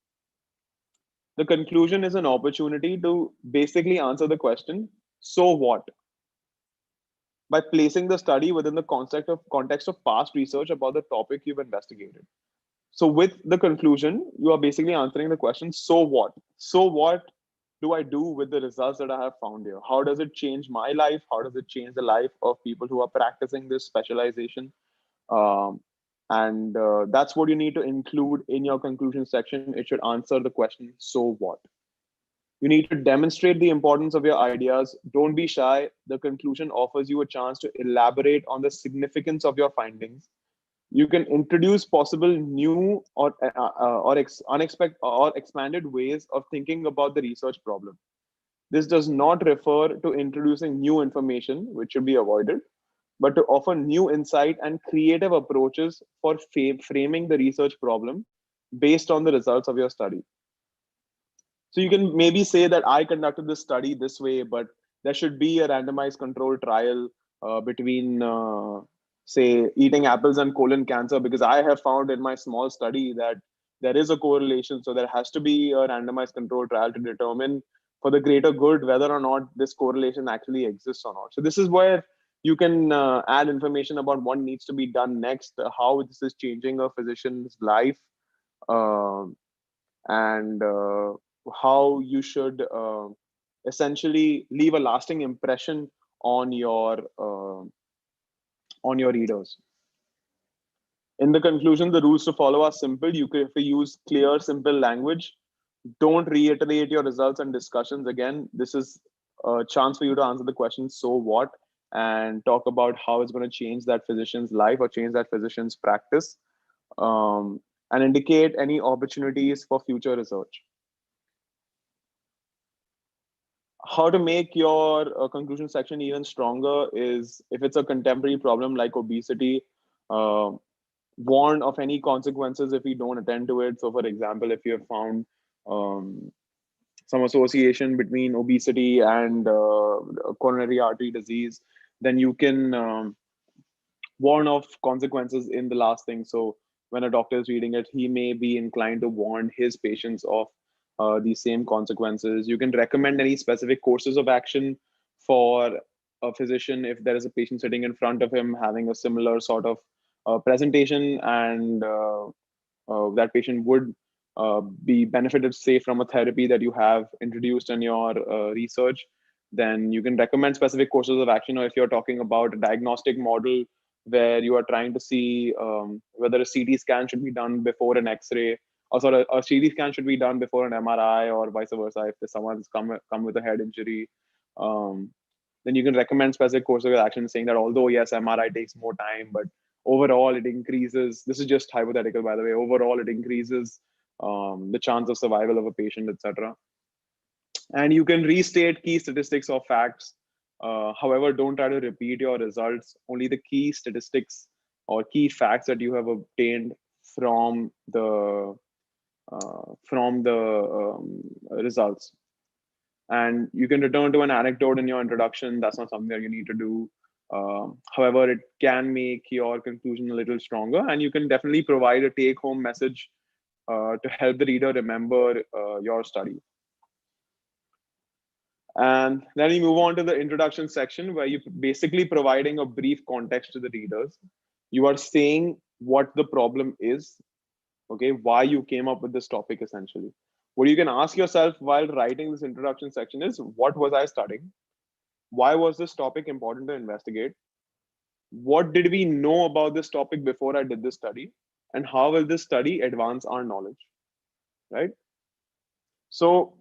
The conclusion is an opportunity to basically answer the question, so what? By placing the study within the context of past research about the topic you've investigated. So with the conclusion, you are basically answering the question, so what? So what do I do with the results that I have found here? How does it change my life? How does it change the life of people who are practicing this specialization? Um, and that's what you need to include in your conclusion section. It should answer the question, so what? You need to demonstrate the importance of your ideas. Don't be shy. The conclusion offers you a chance to elaborate on the significance of your findings. You can introduce possible new or unexpected or expanded ways of thinking about the research problem. This does not refer to introducing new information, which should be avoided, but to offer new insight and creative approaches for framing the research problem based on the results of your study. So you can maybe say that I conducted this study this way, but there should be a randomized control trial between, say, eating apples and colon cancer, because I have found in my small study that there is a correlation. So there has to be a randomized control trial to determine for the greater good whether or not this correlation actually exists or not. So this is where you can add information about what needs to be done next, how this is changing a physician's life, and how you should essentially leave a lasting impression on your readers. In the conclusion, the rules to follow are simple. You can use clear, simple language. Don't reiterate your results and discussions. Again, this is a chance for you to answer the question, so what, and talk about how it's going to change that physician's life or change that physician's practice, and indicate any opportunities for future research. How to make your conclusion section even stronger is, if it's a contemporary problem like obesity, uh, warn of any consequences if we don't attend to it. So for example, if you have found some association between obesity and coronary artery disease, then you can warn of consequences in the last thing. So when a doctor is reading it, he may be inclined to warn his patients of these same consequences. You can recommend any specific courses of action for a physician if there is a patient sitting in front of him having a similar sort of presentation, and that patient would be benefited, say, from a therapy that you have introduced in your research. Then you can recommend specific courses of action. Or if you're talking about a diagnostic model where you are trying to see whether a CT scan should be done before an X-ray, or sort of a CT scan should be done before an MRI, or vice versa. If someone's come with a head injury, um, then you can recommend specific courses of action, saying that although yes, MRI takes more time, but overall it increases. This is just hypothetical, by the way. Overall, it increases the chance of survival of a patient, etc. And you can restate key statistics or facts However, don't try to repeat your results. Only the key statistics or key facts that you have obtained from the results. And you can return to an anecdote in your introduction. That's not something that you need to do. However, it can make your conclusion a little stronger, and you can definitely provide a take-home message to help the reader remember your study. And then we move on to the introduction section, where you're basically providing a brief context to the readers. You are saying what the problem is, okay, why you came up with this topic essentially. What you can ask yourself while writing this introduction section is, what was I studying? Why was this topic important to investigate? What did we know about this topic before I did this study? And how will this study advance our knowledge, right? So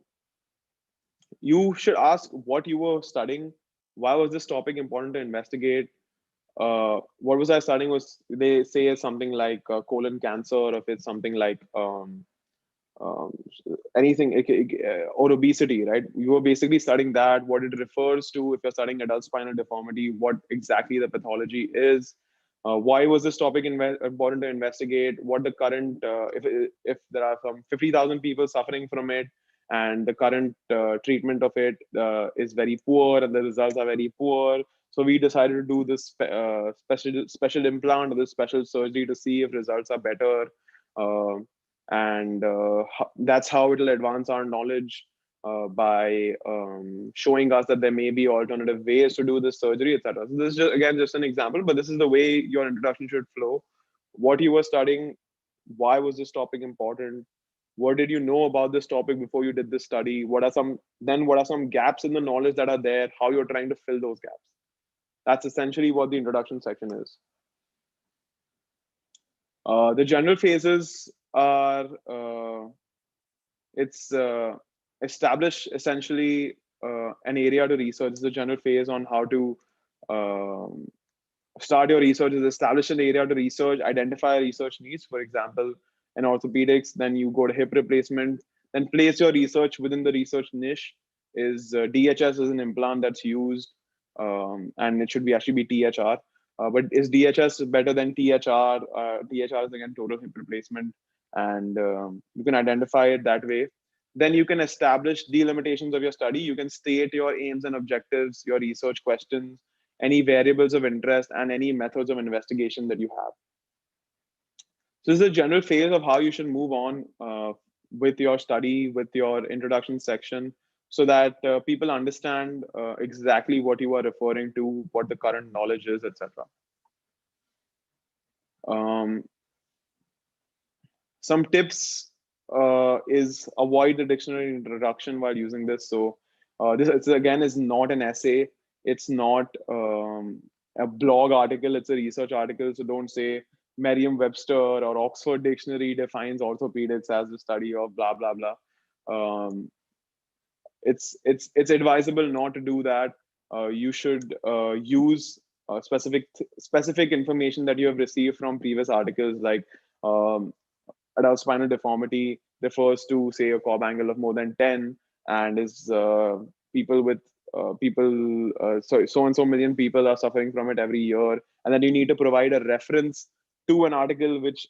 you should ask what you were studying. Why was this topic important to investigate? What was I studying? Was they say something like colon cancer, or if it's something like um, anything or obesity, right? You were basically studying that, what it refers to. If you're studying adult spinal deformity, what exactly the pathology is. Why was this topic important to investigate? What the current, if there are some 50,000 people suffering from it, and the current treatment of it is very poor, and the results are very poor. So we decided to do this special implant or this special surgery to see if results are better. Uh, and that's how it will advance our knowledge by showing us that there may be alternative ways to do this surgery, etc. So this is just, again, just an example, but this is the way your introduction should flow. What you were studying, why was this topic important, what did you know about this topic before you did this study, what are some gaps in the knowledge that are there, how you're trying to fill those gaps. That's essentially what the introduction section is. The general phases are it's establish essentially an area to research. This is the general phase on how to um, start your research. Is establish an area to research, identify research needs. For example, in orthopedics, then you go to hip replacement, then place your research within the research niche. Is DHS is an implant that's used, and it should be actually be THR. But is DHS better than THR? THR is again total hip replacement, and you can identify it that way. Then you can establish the limitations of your study. You can state your aims and objectives, your research questions, any variables of interest, and any methods of investigation that you have. So this is a general phase of how you should move on with your study, with your introduction section, so that people understand exactly what you are referring to, what the current knowledge is, etc. Some tips is avoid the dictionary introduction while using this. So this again is not an essay. It's not a blog article. It's a research article. So don't say Merriam-Webster or Oxford Dictionary defines orthopedics as the study of blah blah blah. It's advisable not to do that. You should use specific information that you have received from previous articles, like um, adult spinal deformity refers to, say, a Cobb angle of more than 10, and is people with so and so million people are suffering from it every year. And then you need to provide a reference to an article which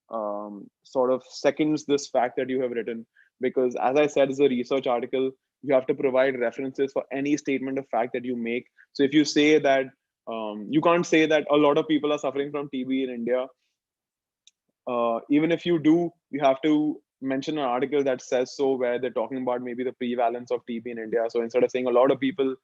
sort of seconds this fact that you have written. Because as I said, it's a research article. You have to provide references for any statement of fact that you make. So if you say that, you can't say that a lot of people are suffering from TB in India. Even if you do, you have to mention an article that says so, where they're talking about maybe the prevalence of TB in India. So instead of saying a lot of people,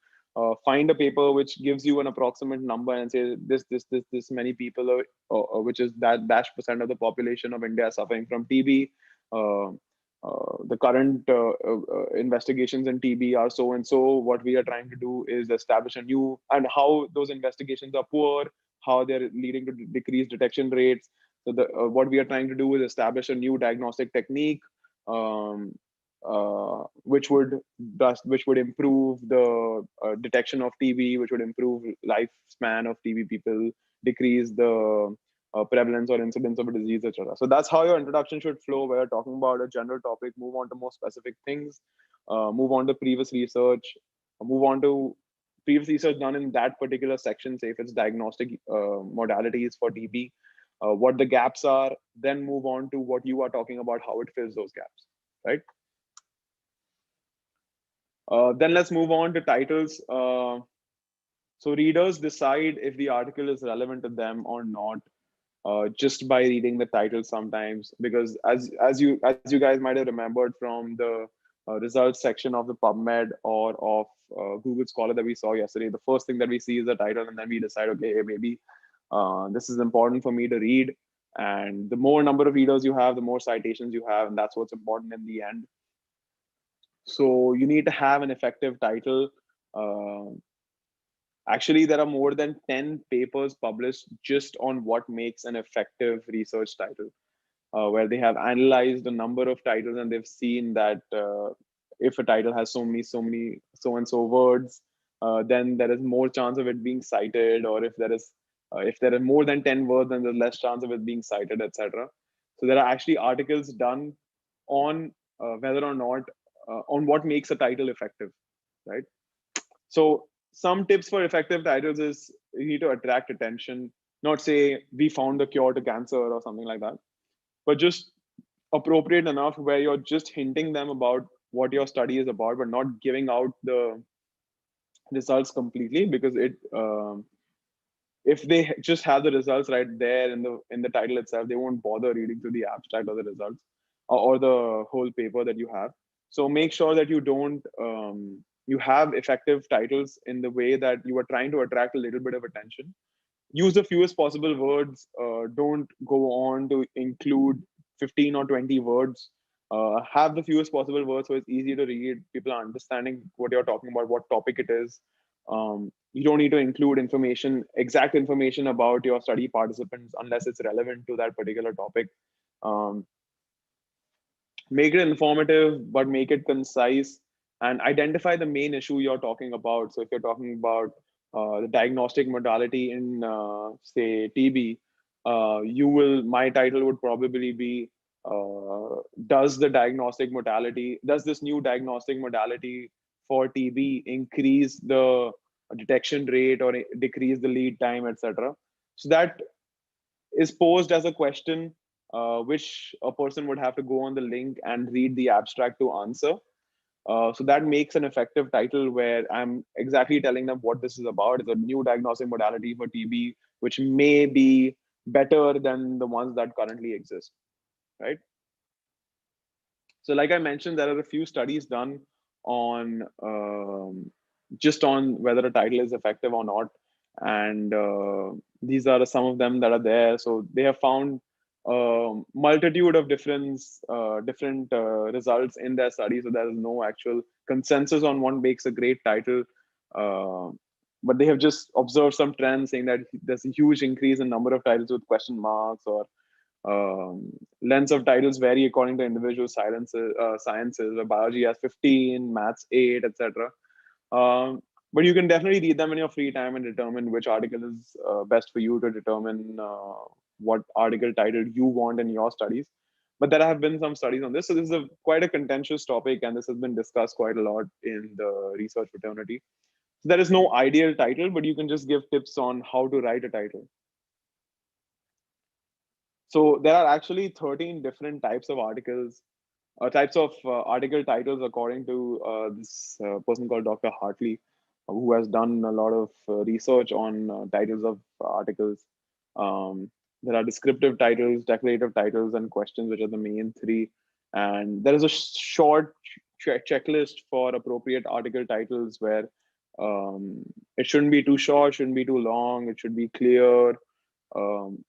find a paper which gives you an approximate number and say this many people, which is that dash percent of the population of India suffering from TB. The current investigations in TB are so and so. What we are trying to do is establish a new, and how those investigations are poor, how they're leading to decreased detection rates. So what we are trying to do is establish a new diagnostic technique, um, which would improve the detection of TB, which would improve lifespan of TB people, decrease the prevalence or incidence of a disease, etc. So that's how your introduction should flow, where you're talking about a general topic, move on to more specific things, move on to previous research, move on to previous research done in that particular section, say if it's diagnostic modalities for TB, what the gaps are, then move on to what you are talking about, how it fills those gaps, right? Then let's move on to titles. So readers decide if the article is relevant to them or not, just by reading the title sometimes, because as you guys might have remembered from the results section of the PubMed or of Google Scholar that we saw yesterday, the first thing that we see is the title, and then we decide, okay, maybe this is important for me to read. And the more number of readers you have, the more citations you have, and that's what's important in the end. So you need to have an effective title. Actually, there are more than 10 papers published just on what makes an effective research title, where they have analyzed a number of titles and they've seen that if a title has so and so words, then there is more chance of it being cited, or if there are more than 10 words, then there's less chance of it being cited, etc. So there are actually articles done on whether or not on what makes a title effective, right? So some tips for effective titles is you need to attract attention, not say we found the cure to cancer or something like that, but just appropriate enough where you're just hinting them about what your study is about, but not giving out the results completely, because if they just have the results right there in the title itself, they won't bother reading through the abstract or the results, or the whole paper that you have. So make sure that you don't you have effective titles in the way that you are trying to attract a little bit of attention. Use the fewest possible words. Don't go on to include 15 or 20 words. Have the fewest possible words so it's easy to read. People are understanding what you're talking about, what topic it is. You don't need to include exact information about your study participants unless it's relevant to that particular topic. Um, Make it informative, but make it concise, and identify the main issue you're talking about. So if you're talking about the diagnostic modality in, say, TB, my title would probably be, does this new diagnostic modality for TB increase the detection rate or decrease the lead time, etc. So that is posed as a question, which a person would have to go on the link and read the abstract to answer. So that makes an effective title where I'm exactly telling them what this is about. It's a new diagnostic modality for TB, which may be better than the ones that currently exist, right? So like I mentioned, there are a few studies done on just on whether a title is effective or not. And these are some of them that are there. So they have found multitude of different results in their study. So there is no actual consensus on what makes a great title. But they have just observed some trends saying that there's a huge increase in number of titles with question marks, or lengths of titles vary according to individual sciences, where biology has 15, maths 8, etc. But you can definitely read them in your free time and determine which article is best for you to determine what article title you want in your studies. But there have been some studies on this. So this is quite a contentious topic, and this has been discussed quite a lot in the research fraternity. So there is no ideal title, but you can just give tips on how to write a title. So there are actually 13 different types of articles, article titles, according to this person called Dr. Hartley, who has done a lot of research on titles of articles. There are descriptive titles, declarative titles, and questions, which are the main three. And there is a short checklist for appropriate article titles where it shouldn't be too short, shouldn't be too long, it should be clear,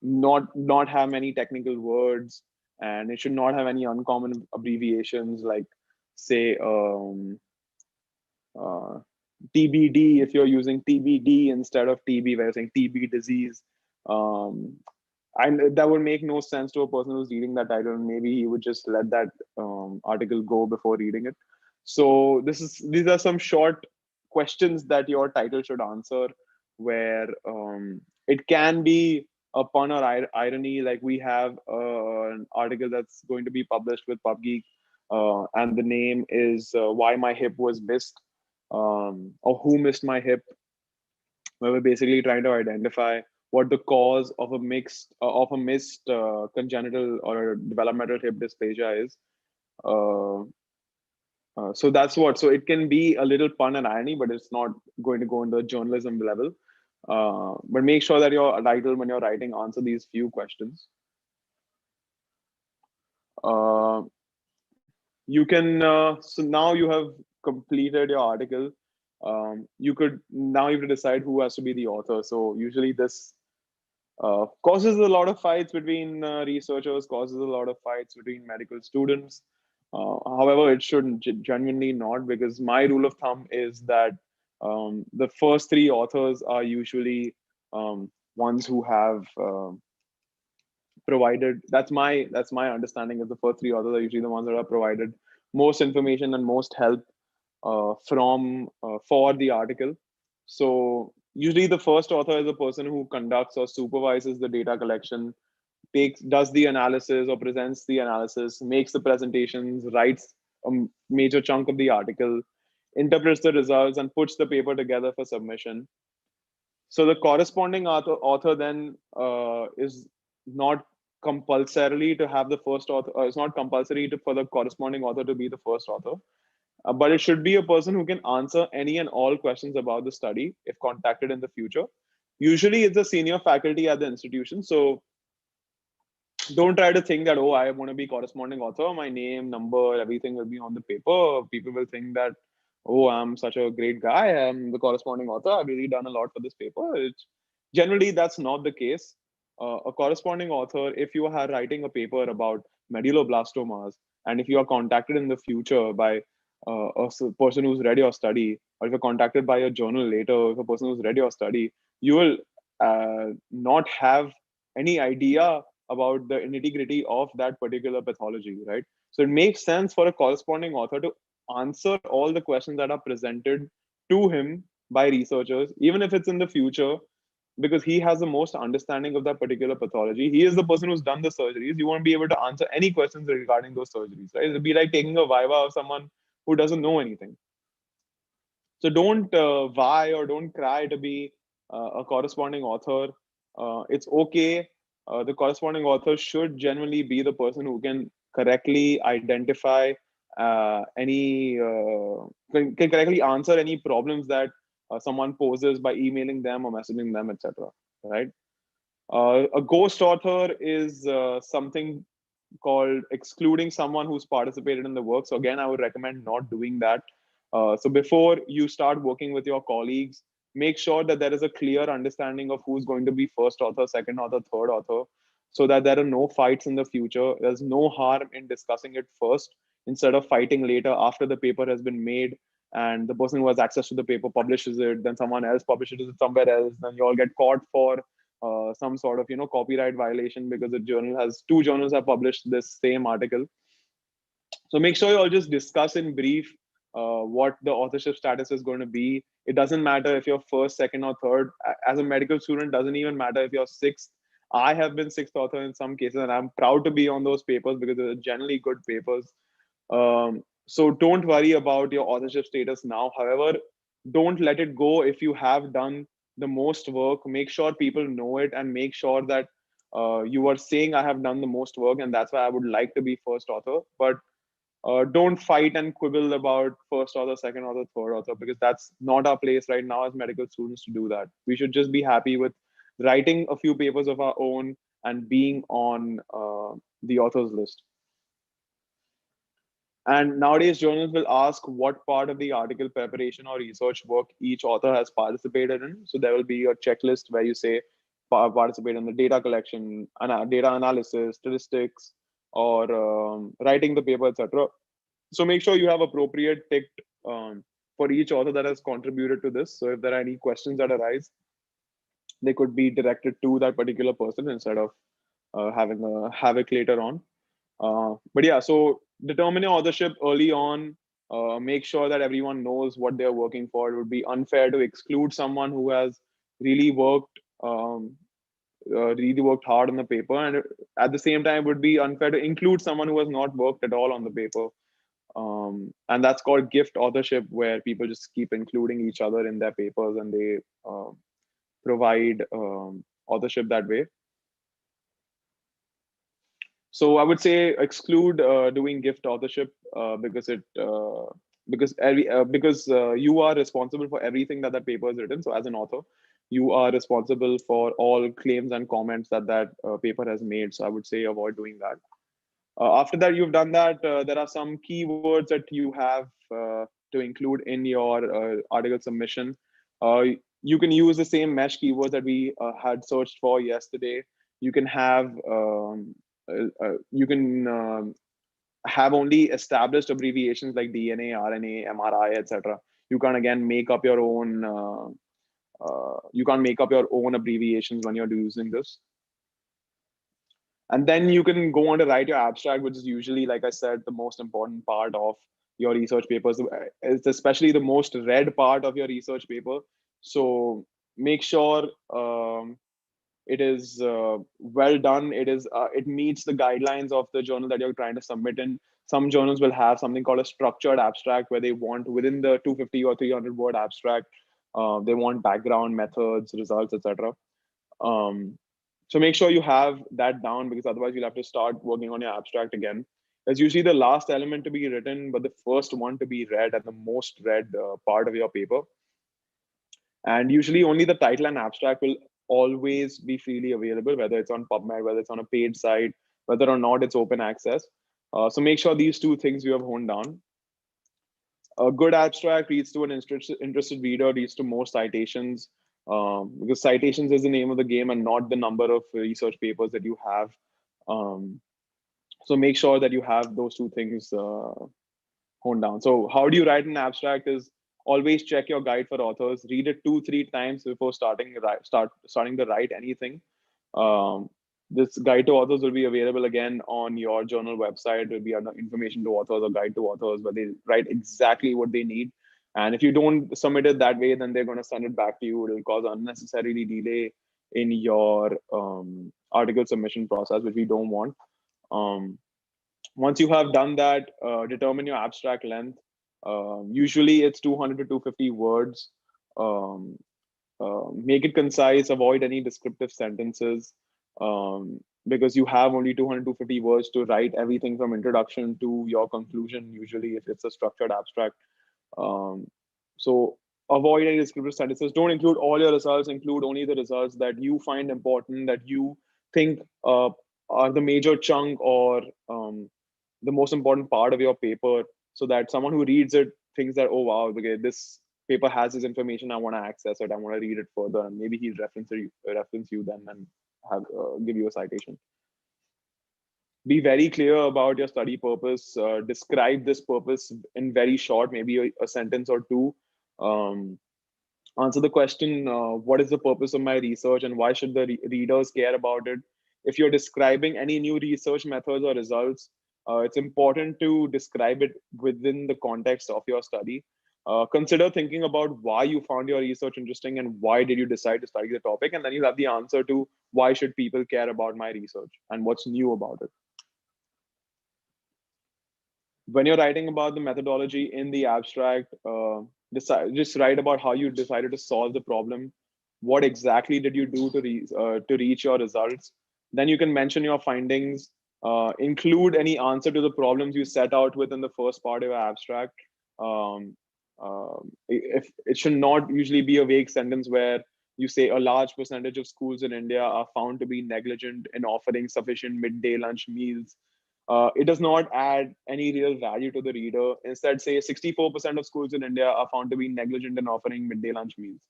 not have many technical words, and it should not have any uncommon abbreviations like, say, TBD. If you're using TBD instead of TB, where you're saying TB disease, and that would make no sense to a person who's reading that title. Maybe he would just let that article go before reading it. So these are some short questions that your title should answer, where it can be a pun or irony. Like we have an article that's going to be published with PubGeek, and the name is "Why My Hip Was Missed," or "Who Missed My Hip." where we're basically trying to identify what the cause of a missed congenital or developmental hip dysplasia is. Uh, so that's what. So it can be a little pun and irony, but it's not going to go into the journalism level. But make sure that your title, when you're writing, answer these few questions. Uh, you can. So now you have completed your article. You could now you have to decide who has to be the author. So usually this causes a lot of fights between researchers, causes a lot of fights between medical students. However, it should genuinely not, because my rule of thumb is that the first three authors are usually ones who have provided. That's my understanding. Is the first three authors are usually the ones that are provided most information and most help from for the article. So usually the first author is a person who conducts or supervises the data collection, does the analysis or presents the analysis, makes the presentations, writes a major chunk of the article, interprets the results, and puts the paper together for submission. So the corresponding author then is not compulsorily to have the first author. It's not compulsory for the corresponding author to be the first author, but it should be a person who can answer any and all questions about the study if contacted in the future. Usually, it's a senior faculty at the institution. So don't try to think that, oh, I want to be corresponding author. My name, number, everything will be on the paper. People will think that, oh, I'm such a great guy. I'm the corresponding author. I've really done a lot for this paper. Generally, that's not the case. A corresponding author, if you are writing a paper about medulloblastomas, and if you are contacted in the future by person who's read your study, or if you're contacted by a journal later, if a person who's read your study, you will not have any idea about the nitty-gritty of that particular pathology, right? So it makes sense for a corresponding author to answer all the questions that are presented to him by researchers, even if it's in the future, because he has the most understanding of that particular pathology. He is the person who's done the surgeries. You won't be able to answer any questions regarding those surgeries, right? It'll be like taking a viva of someone who doesn't know anything. So don't vie or don't cry to be a corresponding author. It's okay. The corresponding author should genuinely be the person who can correctly identify can correctly answer any problems that someone poses by emailing them or messaging them, etc. Right? A ghost author is something called excluding someone who's participated in the work. So again, I would recommend not doing that. So before you start working with your colleagues, make sure that there is a clear understanding of who's going to be first author, second author, third author, so that there are no fights in the future. There's no harm in discussing it first instead of fighting later after the paper has been made and the person who has access to the paper publishes it, then someone else publishes it somewhere else, then you all get caught for some sort of copyright violation because the journal has two journals have published this same article. So make sure you all just discuss in brief what the authorship status is going to be. It doesn't matter if you're first, second, or third. As a medical student, doesn't even matter if you're sixth. I have been sixth author in some cases, and I'm proud to be on those papers because they're generally good papers. So don't worry about your authorship status now. However, don't let it go if you have done the most work. Make sure people know it and make sure that you are saying I have done the most work and that's why I would like to be first author. But don't fight and quibble about first author, second author, third author, because that's not our place right now as medical students to do that. We should just be happy with writing a few papers of our own and being on the authors list. And nowadays, journals will ask what part of the article preparation or research work each author has participated in. So there will be a checklist where you say participate in the data collection, data analysis, statistics, or writing the paper, etc. So make sure you have appropriate ticked for each author that has contributed to this. So if there are any questions that arise, they could be directed to that particular person instead of having a havoc later on. But yeah, so determine your authorship early on. Make sure that everyone knows what they're working for. It would be unfair to exclude someone who has really worked really worked hard on the paper, and at the same time, it would be unfair to include someone who has not worked at all on the paper. And that's called gift authorship, where people just keep including each other in their papers, and they provide authorship that way. So I would say exclude doing gift authorship because you are responsible for everything that paper is written. So as an author, you are responsible for all claims and comments that paper has made. So I would say avoid doing that. After that, you've done that. There are some keywords that you have to include in your article submission. Uh, you can use the same mesh keywords that we had searched for yesterday. You can have only established abbreviations like DNA, RNA, MRI, etc. You can again make up your own. You can't make up your own abbreviations when you're using this. And then you can go on to write your abstract, which is usually, like I said, the most important part of your research papers. It's especially the most read part of your research paper. So make sure it is well done. It meets the guidelines of the journal that you're trying to submit in. Some journals will have something called a structured abstract, where they want within the 250 or 300 word abstract, they want background, methods, results, etc. So make sure you have that down, because otherwise you'll have to start working on your abstract again. There's usually the last element to be written, but the first one to be read and the most read part of your paper. And usually only the title and abstract will always be freely available, whether it's on PubMed, whether it's on a paid site, whether or not it's open access. So make sure these two things you have honed down. A good abstract reads to an interested reader, leads to more citations, because citations is the name of the game and not the number of research papers that you have. So make sure that you have those two things honed down. So how do you write an abstract is always check your guide for authors, read it 2-3 times before starting to write anything. This guide to authors will be available again on your journal website. It will be an information to authors or guide to authors where they write exactly what they need. And if you don't submit it that way, then they're going to send it back to you. It will cause unnecessarily delay in your article submission process, which we don't want. Once you have done that, determine your abstract length. Usually it's 200 to 250 words. Make it concise, avoid any descriptive sentences, because you have only 200 to 250 words to write everything from introduction to your conclusion, usually if it's a structured abstract. So avoid any descriptive sentences. Don't include all your results, include only the results that you find important, that you think are the major chunk or the most important part of your paper, so that someone who reads it thinks that, oh wow, okay, this paper has this information, I want to access it, I want to read it further, and maybe he'll reference you then and have give you a citation. Be very clear about your study purpose. Describe this purpose in very short, maybe a sentence or two. Answer the question, what is the purpose of my research and why should the readers care about it? If you're describing any new research methods or results, it's important to describe it within the context of your study. Consider thinking about why you found your research interesting and why did you decide to study the topic, and then you have the answer to why should people care about my research and what's new about it. When you're writing about the methodology in the abstract, just write about how you decided to solve the problem. What exactly did you do to reach your results? Then you can mention your findings, include any answer to the problems you set out with in the first part of your abstract. If it should not usually be a vague sentence where you say a large percentage of schools in India are found to be negligent in offering sufficient midday lunch meals. It does not add any real value to the reader. Instead, say 64% of schools in India are found to be negligent in offering midday lunch meals,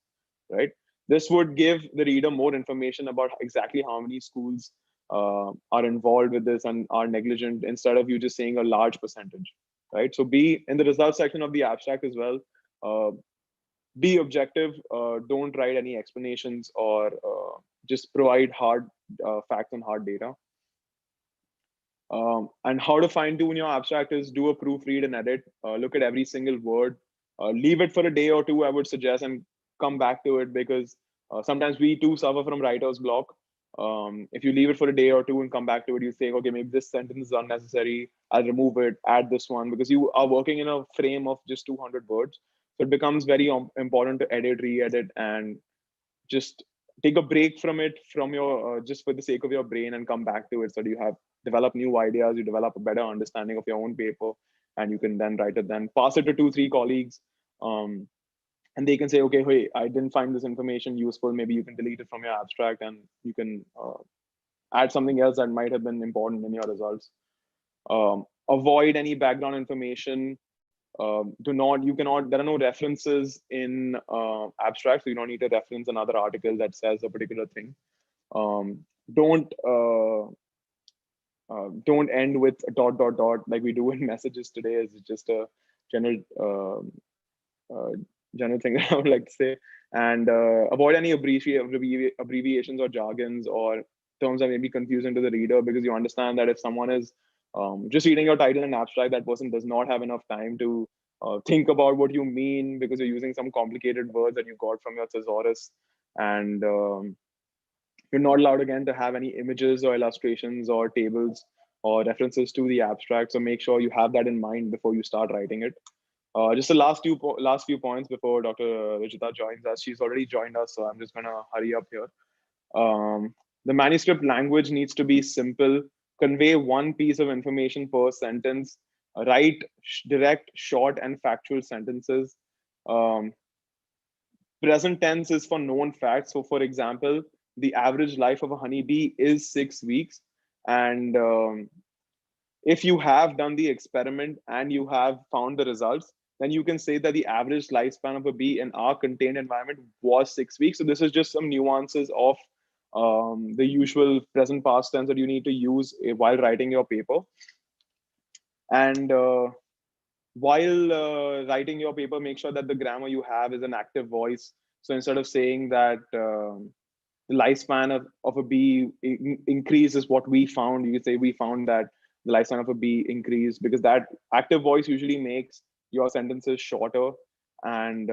right? This would give the reader more information about exactly how many schools are involved with this and are negligent, instead of you just saying a large percentage, right? So be in the results section of the abstract as well. Be objective. Don't write any explanations or just provide hard facts and hard data. And how to fine tune your abstract is do a proofread and edit. Look at every single word. Leave it for a day or two, I would suggest, and come back to it, because sometimes we too suffer from writer's block. If you leave it for a day or two and come back to it, you think, okay, maybe this sentence is unnecessary, I'll remove it, add this one, because you are working in a frame of just 200 words. So it becomes very important to edit, re-edit, and just take a break from it, from your just for the sake of your brain, and come back to it, so that you have develop new ideas, you develop a better understanding of your own paper, and you can then write it, then pass it to 2-3 colleagues, and they can say, okay, hey, I didn't find this information useful, maybe you can delete it from your abstract, and you can add something else that might have been important in your results. Avoid any background information. There are no references in abstract, so you don't need to reference another article that says a particular thing. Um, don't don't end with a dot dot dot like we do in messages today. It's just a general general thing that I would like to say. And avoid any abbreviations or jargons or terms that may be confusing to the reader, because you understand that if someone is just reading your title and abstract, that person does not have enough time to think about what you mean, because you're using some complicated words that you got from your thesaurus. And you're not allowed again to have any images or illustrations or tables or references to the abstract. So make sure you have that in mind before you start writing it. Just the last few points before Dr. Rujuta joins us. She's already joined us, so I'm just gonna hurry up here. The manuscript language needs to be simple. Convey one piece of information per sentence. Write direct, short, and factual sentences. Present tense is for known facts. So, for example, the average life of a honeybee is 6 weeks, and if you have done the experiment and you have found the results, then you can say that the average lifespan of a bee in our contained environment was 6 weeks. So this is just some nuances of the usual present past tense that you need to use while writing your paper. And while writing your paper, make sure that the grammar you have is an active voice. So instead of saying that the lifespan of a bee increase is what we found, you could say we found that the lifespan of a bee increased, because that active voice usually makes your sentences shorter, and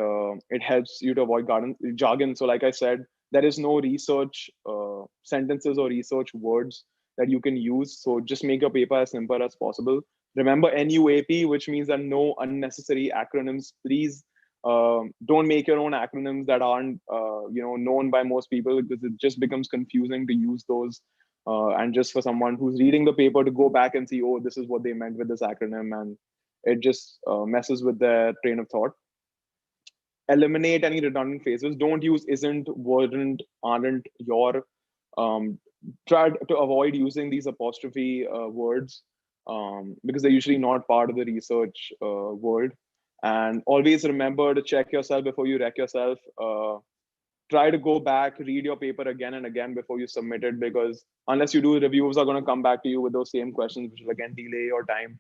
it helps you to avoid jargon. So like I said, there is no research sentences or research words that you can use. So just make your paper as simple as possible. Remember NUAP, which means that no unnecessary acronyms. Please don't make your own acronyms that aren't known by most people, because it just becomes confusing to use those. And just for someone who's reading the paper to go back and see, oh, this is what they meant with this acronym, and it just messes with their train of thought. Eliminate any redundant phrases. Don't use isn't, weren't, aren't, your. Try to avoid using these apostrophe words because they're usually not part of the research world. And always remember to check yourself before you wreck yourself. Try to go back, read your paper again and again before you submit it, because unless you do, reviews are going to come back to you with those same questions, which will again delay your time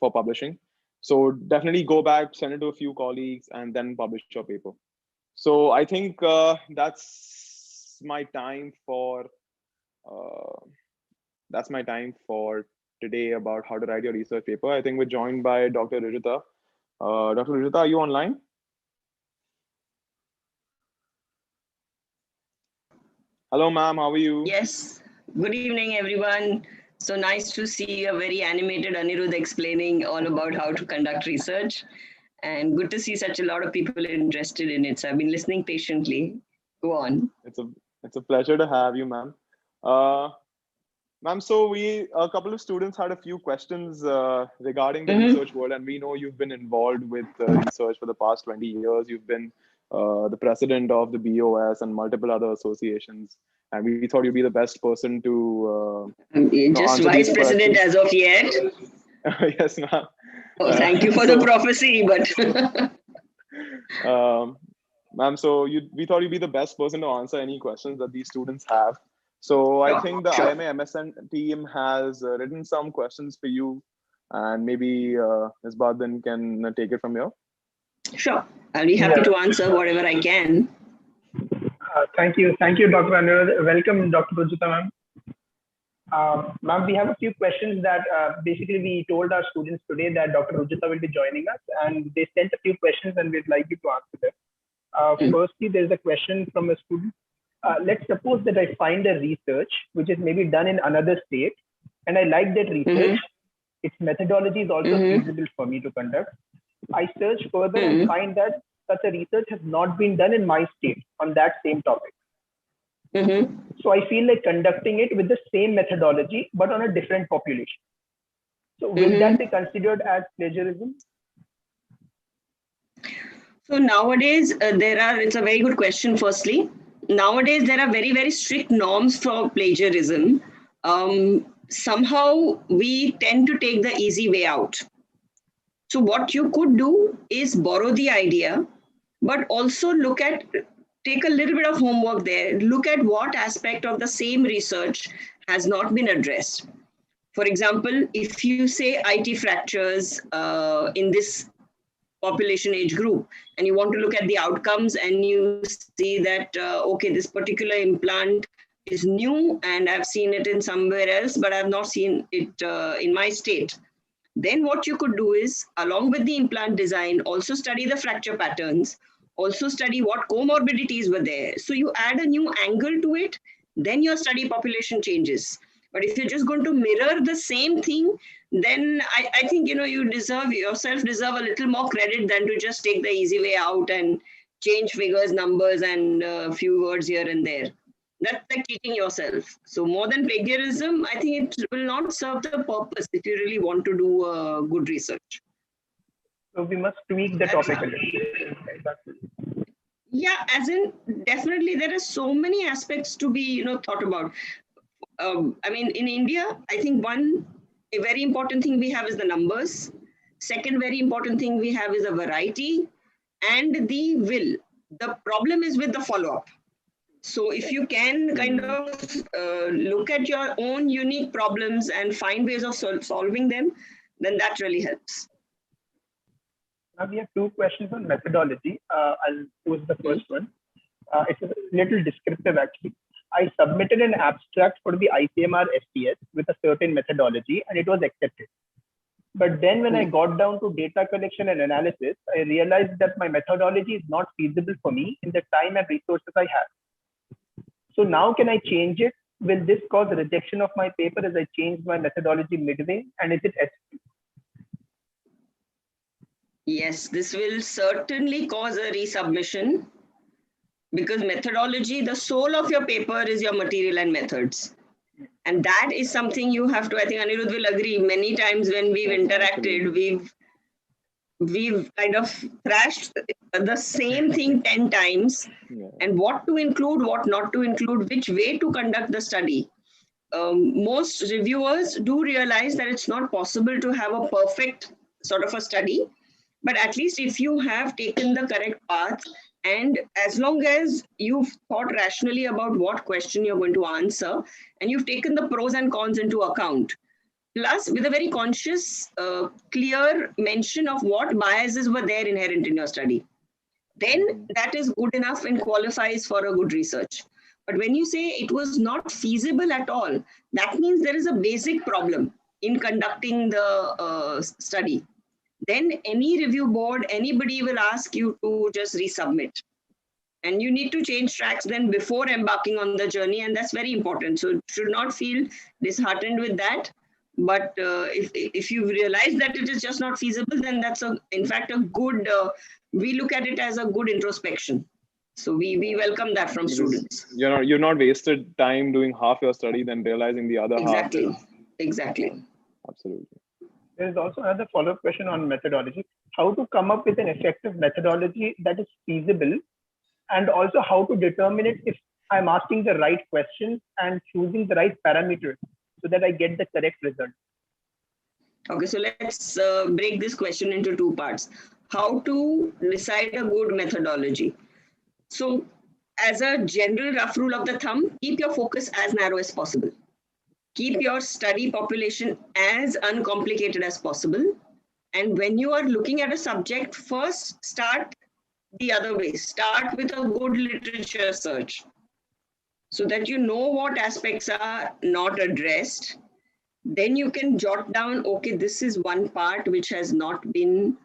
for publishing. So definitely go back, send it to a few colleagues, and then publish your paper. So I think that's my time for today about how to write your research paper. I think we're joined by Dr. Rujuta. Dr. Rujuta, are you online? Hello, ma'am. How are you? Yes. Good evening, everyone. So nice to see a very animated Aniruddh explaining all about how to conduct research. And good to see such a lot of people interested in it. So I've been listening patiently. Go on. It's a pleasure to have you, ma'am. Ma'am, so a couple of students had a few questions regarding the research world, and we know you've been involved with research for the past 20 years. You've been the president of the BOS and multiple other associations, and we thought you'd be the best person to just vice president as of yet. Yes, ma'am. Oh, thank you for the prophecy, but ma'am, so we thought you'd be the best person to answer any questions that these students have. So I think the IMA-MSN team has written some questions for you, and maybe Ms. Badin can take it from here. Sure, I'll be happy to answer whatever I can. Thank you, Dr. Aniruddh. Welcome, Dr. Rujuta, ma'am. Ma'am, we have a few questions that basically we told our students today that Dr. Rujuta will be joining us, and they sent a few questions and we'd like you to answer them. Firstly, there's a question from a student. Let's suppose that I find a research which is maybe done in another state, and I like that research. Its methodology is also feasible for me to conduct. I search further and find that such a research has not been done in my state on that same topic. Mm-hmm. So I feel like conducting it with the same methodology, but on a different population. So will that be considered as plagiarism? So nowadays, it's a very good question, firstly. Nowadays, there are very, very strict norms for plagiarism. Somehow, we tend to take the easy way out. So what you could do is borrow the idea, but also take a little bit of homework there. Look at what aspect of the same research has not been addressed. For example, if you say IT fractures in this population age group, and you want to look at the outcomes and you see that, okay, this particular implant is new and I've seen it in somewhere else, but I've not seen it in my state. Then what you could do is, along with the implant design, also study the fracture patterns, also study what comorbidities were there. So you add a new angle to it, then your study population changes. But if you're just going to mirror the same thing, then I think, you yourself deserve a little more credit than to just take the easy way out and change figures, numbers, and a few words here and there. That's like cheating yourself. So more than plagiarism, I think it will not serve the purpose if you really want to do good research. So we must tweak the topic a little. Yeah, as in, definitely there are so many aspects to be, thought about. I mean, in India, I think a very important thing we have is the numbers. Second very important thing we have is a variety and the will. The problem is with the follow-up. So if you can kind of look at your own unique problems and find ways of solving them, then that really helps. Now we have two questions on methodology. I'll pose the first one. It's a little descriptive actually. I submitted an abstract for the ICMR-STS with a certain methodology and it was accepted. But then when I got down to data collection and analysis, I realized that my methodology is not feasible for me in the time and resources I have. So now can I change it? Will this cause rejection of my paper as I change my methodology midway? And is it SP? Yes, this will certainly cause a resubmission, because methodology, the soul of your paper is your material and methods. And that is something you have to, I think Aniruddh will agree, many times when we've interacted, we've kind of thrashed the same thing 10 times, and what to include, what not to include, which way to conduct the study. Most reviewers do realize that it's not possible to have a perfect sort of a study, but at least if you have taken the correct path, and as long as you've thought rationally about what question you're going to answer, and you've taken the pros and cons into account, plus with a very conscious, clear mention of what biases were there inherent in your study, then that is good enough and qualifies for a good research. But when you say it was not feasible at all, that means there is a basic problem in conducting the study. Then any review board, anybody will ask you to just resubmit. And you need to change tracks then before embarking on the journey. And that's very important. So should not feel disheartened with that. But if you realize that it is just not feasible, then that's in fact a good, we look at it as a good introspection. So we welcome that from students. You're not wasted time doing half your study, then realizing the other half. Exactly. Absolutely. There is also another follow-up question on methodology. How to come up with an effective methodology that is feasible, and also how to determine it if I'm asking the right questions and choosing the right parameters so that I get the correct result. Okay, so let's break this question into two parts. How to decide a good methodology. So as a general rough rule of the thumb, keep your focus as narrow as possible. Keep your study population as uncomplicated as possible. And when you are looking at a subject, first start the other way. Start with a good literature search so that you know what aspects are not addressed. Then you can jot down, okay, this is one part which has not been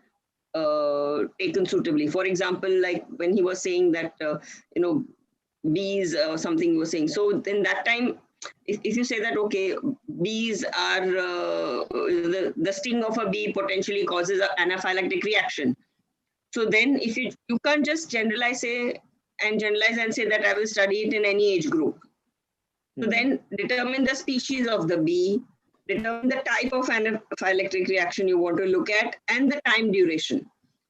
taken suitably. For example, like when he was saying that, bees or something he was saying. So then that time, if you say that, okay, bees are, the sting of a bee potentially causes an anaphylactic reaction. So then if you can't just generalize and say that I will study it in any age group. So then determine the species of the bee, determine the type of anaphylactic reaction you want to look at, and the time duration.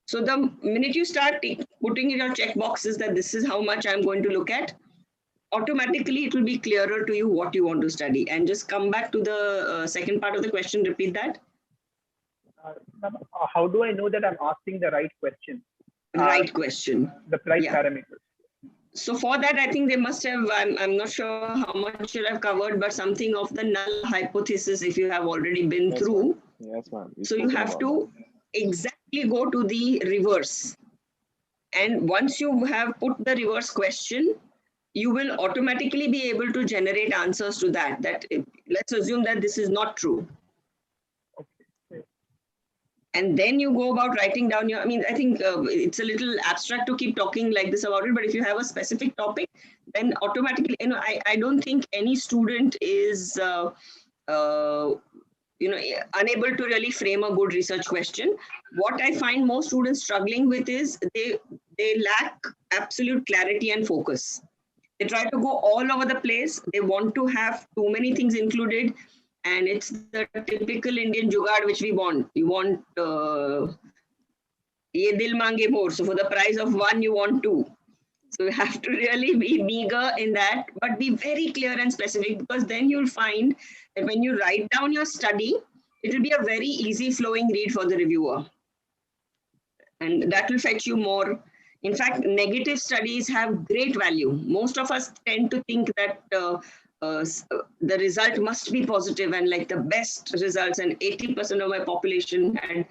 So the minute you start putting in your check boxes that this is how much I'm going to look at, automatically it will be clearer to you what you want to study. And just come back to the second part of the question, repeat that. How do I know that I'm asking the right question? Right question. The right parameters. So for that, I think they must have, I'm not sure how much you have covered, but something of the null hypothesis, if you have already been through. Yes, ma'am. So you have to exactly go to the reverse. And once you have put the reverse question, you will automatically be able to generate answers to that. Let's assume that this is not true. And then you go about writing down your, I think it's a little abstract to keep talking like this about it, but if you have a specific topic, then automatically, I don't think any student is, unable to really frame a good research question. What I find most students struggling with is they lack absolute clarity and focus. They try to go all over the place. They want to have too many things included. And it's the typical Indian jugaad which we want. You want ye dil mange more. So for the price of one, you want two. So you have to really be meager in that, but be very clear and specific, because then you'll find that when you write down your study, it will be a very easy flowing read for the reviewer. And that will fetch you more. In fact, negative studies have great value. Most of us tend to think that the result must be positive and like the best results, and 80% of my population had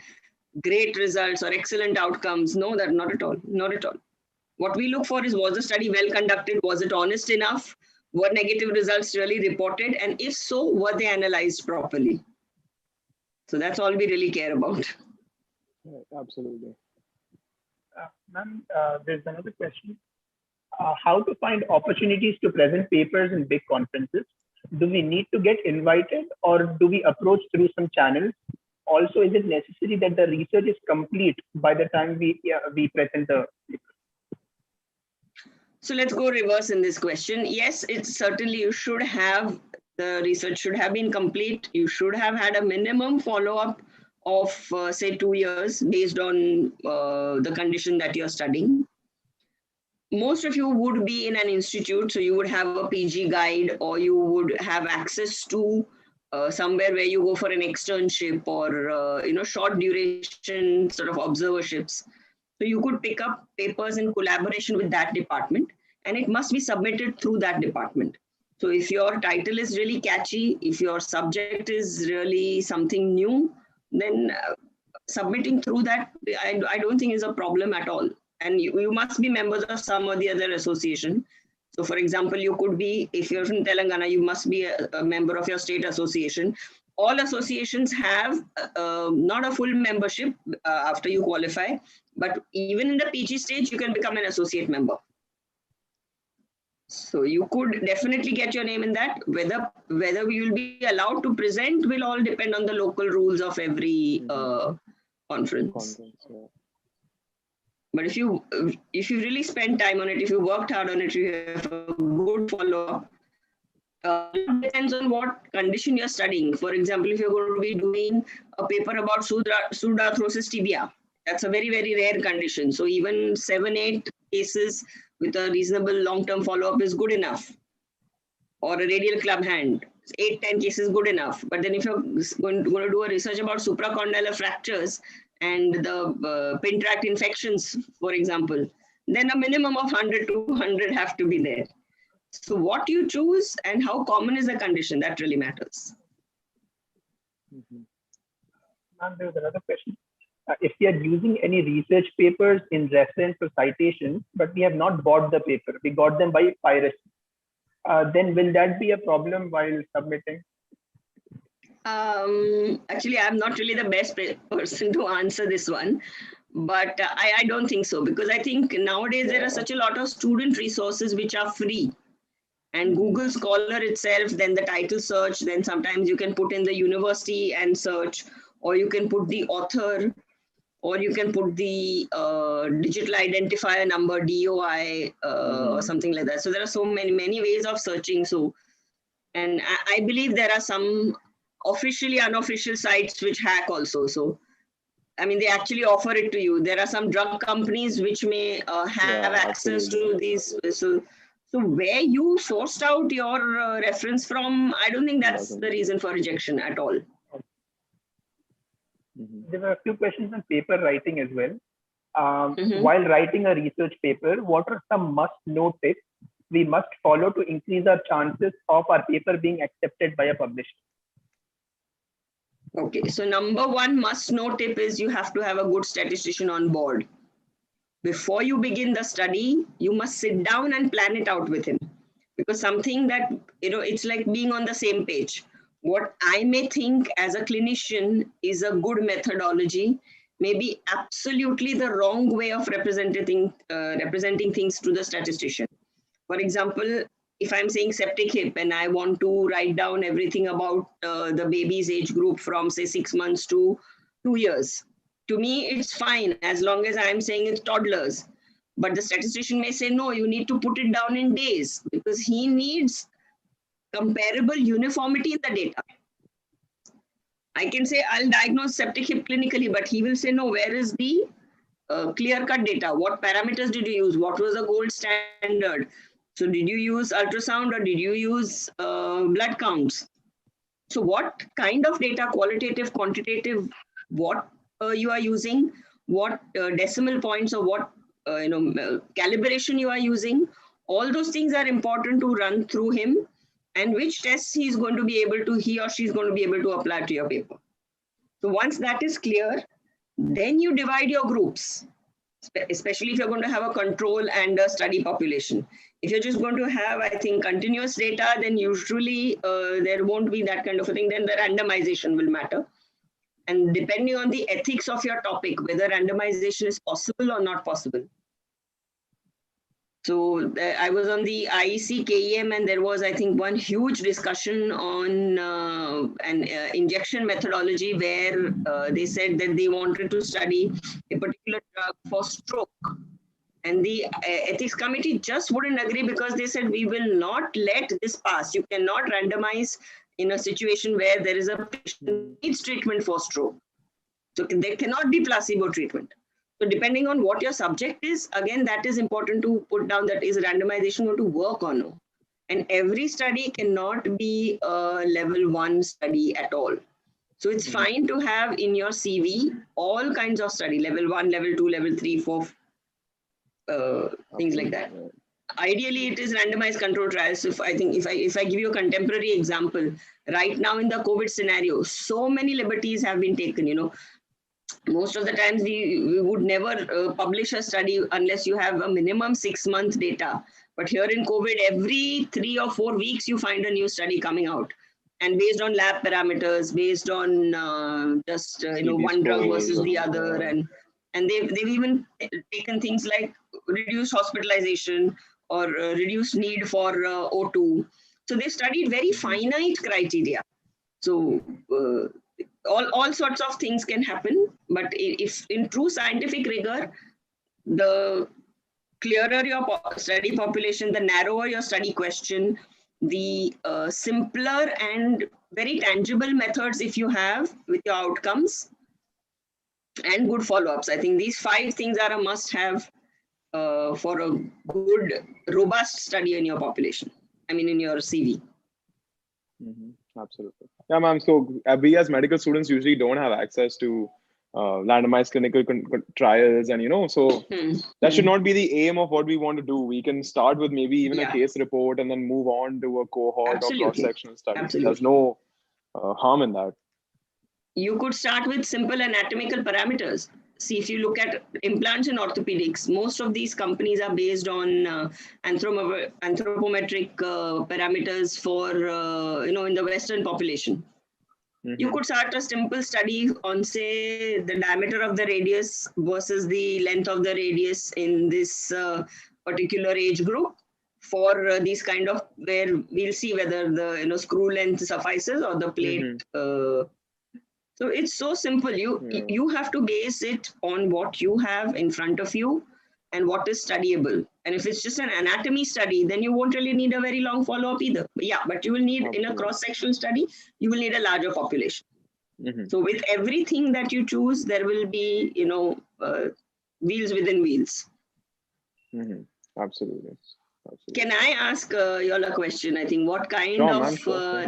great results or excellent outcomes. No, that not at all. Not at all. What we look for is, was the study well conducted? Was it honest enough? Were negative results really reported? And if so, were they analyzed properly? So that's all we really care about. Absolutely. Ma'am, there's another question. How to find opportunities to present papers in big conferences? Do we need to get invited, or do we approach through some channels? Also, is it necessary that the research is complete by the time we present the paper? So let's go reverse in this question. Yes, it's certainly you should have, the research should have been complete. You should have had a minimum follow-up of say 2 years based on the condition that you're studying. Most of you would be in an institute, so you would have a PG guide, or you would have access to somewhere where you go for an externship or short duration sort of observerships. So you could pick up papers in collaboration with that department, and it must be submitted through that department. So if your title is really catchy, if your subject is really something new, then submitting through that, I don't think is a problem at all. And you must be members of some or the other association. So for example, you could be, if you're from Telangana, you must be a member of your state association. All associations have not a full membership after you qualify, but even in the PG stage, you can become an associate member. So you could definitely get your name in that. Whether we will be allowed to present will all depend on the local rules of every conference. But if you really spend time on it, if you worked hard on it, you have a good follow-up. It depends on what condition you're studying. For example, if you're going to be doing a paper about pseudarthrosis tibia, that's a very, very rare condition. So even 7-8 cases with a reasonable long-term follow-up is good enough. Or a radial club hand, 8-10 cases good enough. But then if you're going to do a research about supracondylar fractures and the pin tract infections, for example, then a minimum of 100 to 200 have to be there. So what you choose and how common is the condition, that really matters. Ma'am, there's another question. If we are using any research papers in reference or citations, but we have not bought the paper, we got them by piracy, then will that be a problem while submitting? Actually, I'm not really the best person to answer this one, but I don't think so, because I think nowadays there are such a lot of student resources which are free. And Google Scholar itself, then the title search, then sometimes you can put in the university and search, or you can put the author. or you can put the digital identifier number, DOI, or something like that. So there are so many ways of searching. So, and I believe there are some officially unofficial sites which hack also. So, I mean, they actually offer it to you. There are some drug companies which may have access to these. So where you sourced out your reference from, I don't think that's the reason for rejection at all. There were a few questions on paper writing as well. While writing a research paper, what are some must-know tips we must follow to increase our chances of our paper being accepted by a publisher? Okay, so number one must-know tip is you have to have a good statistician on board. Before you begin the study, you must sit down and plan it out with him. Because something that, it's like being on the same page. What I may think as a clinician is a good methodology may be absolutely the wrong way of representing things to the statistician. For example, if I'm saying septic hip and I want to write down everything about the baby's age group from say 6 months to 2 years, to me it's fine as long as I'm saying it's toddlers. But the statistician may say, no, you need to put it down in days because he needs comparable uniformity in the data. I can say I'll diagnose septic hip clinically, but he will say, no, where is the clear-cut data? What parameters did you use? What was the gold standard? So did you use ultrasound or did you use blood counts? So what kind of data, qualitative, quantitative, what you are using, what decimal points or what calibration you are using, all those things are important to run through him, and which tests he or she is going to be able to apply to your paper. So once that is clear, then you divide your groups, especially if you're going to have a control and a study population. If you're just going to have, I think, continuous data, then usually there won't be that kind of a thing. Then the randomization will matter. And depending on the ethics of your topic, whether randomization is possible or not possible. So I was on the IEC KEM and there was, I think, one huge discussion on an injection methodology where they said that they wanted to study a particular drug for stroke. And the ethics committee just wouldn't agree because they said, we will not let this pass. You cannot randomize in a situation where there is a patient who needs treatment for stroke. So there cannot be placebo treatment. So depending on what your subject is, again, that is important to put down, that is randomization going to work or no. And every study cannot be a level 1 study at all. So it's fine to have in your CV all kinds of study, level 1, level 2, level 3, 4, things like that. Ideally, it is randomized control trials. If I give you a contemporary example, right now in the COVID scenario, so many liberties have been taken, Most of the times we would never publish a study unless you have a minimum 6-month data. But here in COVID, every 3 or 4 weeks, you find a new study coming out. And based on lab parameters, based on one drug versus the other. And they've even taken things like reduced hospitalization or reduced need for O2. So they studied very finite criteria. So all sorts of things can happen, but if in true scientific rigor, the clearer your study population, the narrower your study question, the simpler and very tangible methods if you have with your outcomes, and good follow-ups. I think these 5 things are a must-have for a good, robust study in your population. I mean, in your CV. Absolutely. Yeah, ma'am. So we as medical students usually don't have access to randomized clinical trials, and so that should not be the aim of what we want to do. We can start with maybe even a case report and then move on to a cohort or cross-sectional study. There's no harm in that. You could start with simple anatomical parameters. See, if you look at implants in orthopedics, most of these companies are based on anthropometric parameters for, in the Western population. You could start a simple study on, say, the diameter of the radius versus the length of the radius in this particular age group for these kind of, where we'll see whether the screw length suffices or the plate. So So it's so simple. You have to base it on what you have in front of you and what is studyable. And if it's just an anatomy study, then you won't really need a very long follow-up either. But you will need, in a cross-sectional study, you will need a larger population. So with everything that you choose, there will be, wheels within wheels. Absolutely. Can I ask you all a question? I think what kind of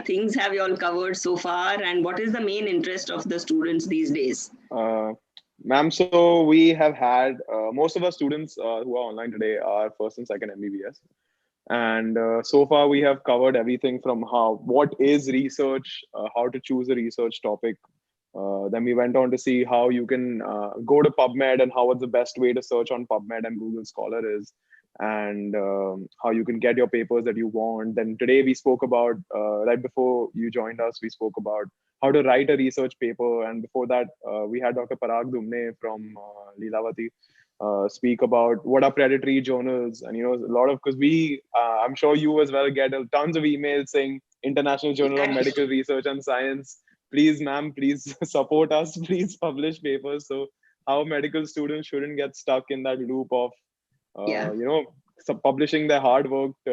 things have you all covered so far, and what is the main interest of the students these days? Ma'am, so we have had most of our students who are online today are first and second MBBS, and so far we have covered everything from what is research, how to choose a research topic. Then we went on to see how you can go to PubMed and what's the best way to search on PubMed and Google Scholar is, and how you can get your papers that you want. Then today we spoke about, right before you joined us, we spoke about how to write a research paper. And before that, we had Dr. Parag Dumne from Lilavati speak about what are predatory journals. And, a lot of, because I'm sure you as well get tons of emails saying International Journal of Medical Research and Science, please, ma'am, please support us, please publish papers. So how medical students shouldn't get stuck in that loop of, publishing their hard worked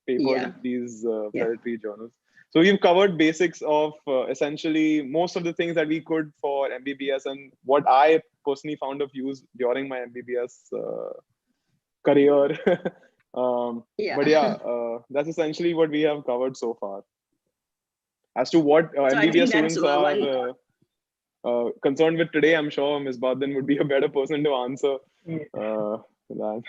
papers in these predatory journals. So we've covered basics of essentially most of the things that we could for MBBS, and what I personally found of use during my MBBS career. But that's essentially what we have covered so far. As to what MBBS students are concerned with today, I'm sure Ms. Badin would be a better person to answer that.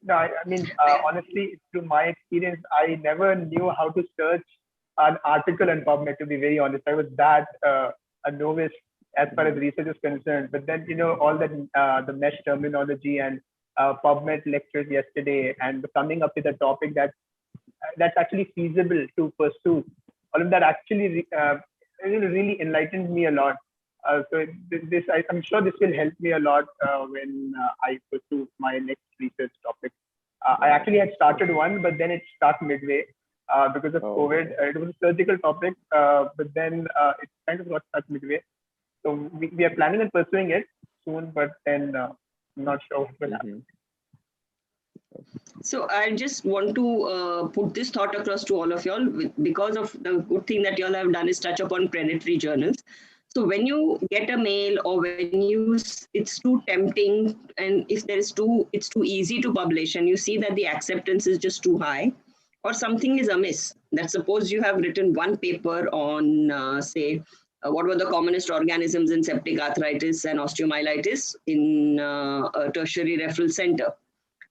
No, I mean, honestly, through my experience, I never knew how to search an article on PubMed, to be very honest. I was that a novice as far as research is concerned. But then, all that the mesh terminology and PubMed lectures yesterday, and coming up with a topic that's actually feasible to pursue. All of that actually really enlightened me a lot. So I'm sure this will help me a lot when I pursue my next research topic. I actually had started one, but then it stopped midway because of COVID. It was a surgical topic, but then it kind of got stuck midway. So we are planning on pursuing it soon, but then I'm not sure what will happen. So I just want to put this thought across to all of y'all, because of the good thing that y'all have done is touch upon predatory journals. So when you get a mail, or when it's too tempting, and if it's too easy to publish, and you see that the acceptance is just too high, or something is amiss, that suppose you have written one paper on, say, what were the commonest organisms in septic arthritis and osteomyelitis in a tertiary referral center.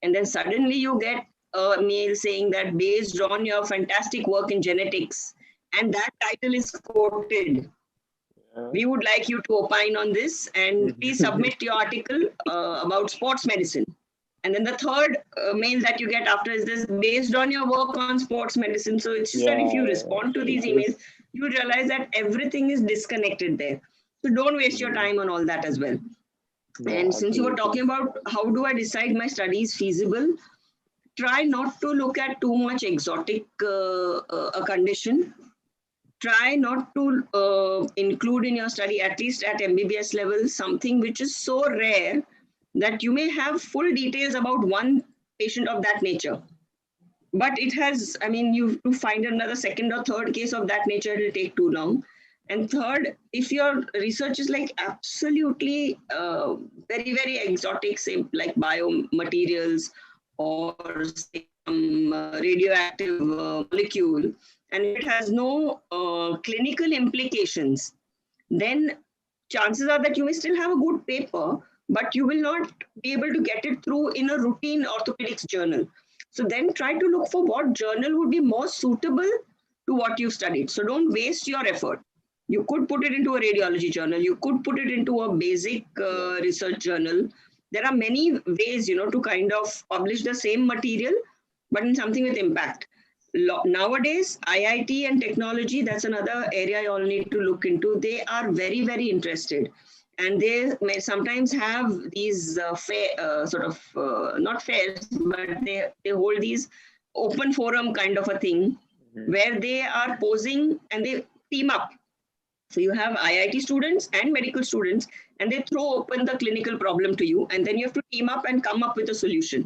And then suddenly you get a mail saying that based on your fantastic work in genetics, and that title is quoted, we would like you to opine on this, and please submit your article about sports medicine. And then the third mail that you get after is this, based on your work on sports medicine. So it's just that if you respond to these emails, you realize that everything is disconnected there. So don't waste your time on all that as well. And since you were talking about how do I decide my study is feasible, try not to look at too much exotic a condition. Try not to include in your study, at least at MBBS level, something which is so rare that you may have full details about one patient of that nature. But it has, you to find another second or third case of that nature, it will take too long. And third, if your research is like absolutely very, very exotic, say like biomaterials or say some radioactive molecule, and it has no clinical implications, then chances are that you may still have a good paper, but you will not be able to get it through in a routine orthopedics journal. So then try to look for what journal would be more suitable to what you've studied. So don't waste your effort. You could put it into a radiology journal. You could put it into a basic research journal. There are many ways, to kind of publish the same material, but in something with impact. Nowadays, IIT and technology, that's another area you all need to look into. They are very, very interested. And they may sometimes have these not fairs, but they hold these open forum kind of a thing where they are posing and they team up So you have IIT students and medical students, and they throw open the clinical problem to you, and then you have to team up and come up with a solution.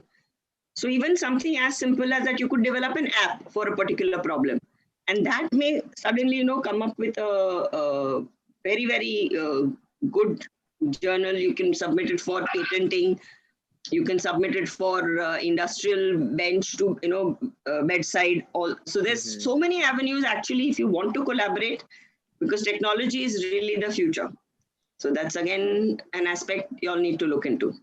So even something as simple as that, you could develop an app for a particular problem, and that may suddenly, come up with a very, very good journal. You can submit it for patenting. You can submit it for industrial bench to, bedside. All so there's so many avenues actually if you want to collaborate, because technology is really the future. So that's again an aspect you all need to look into.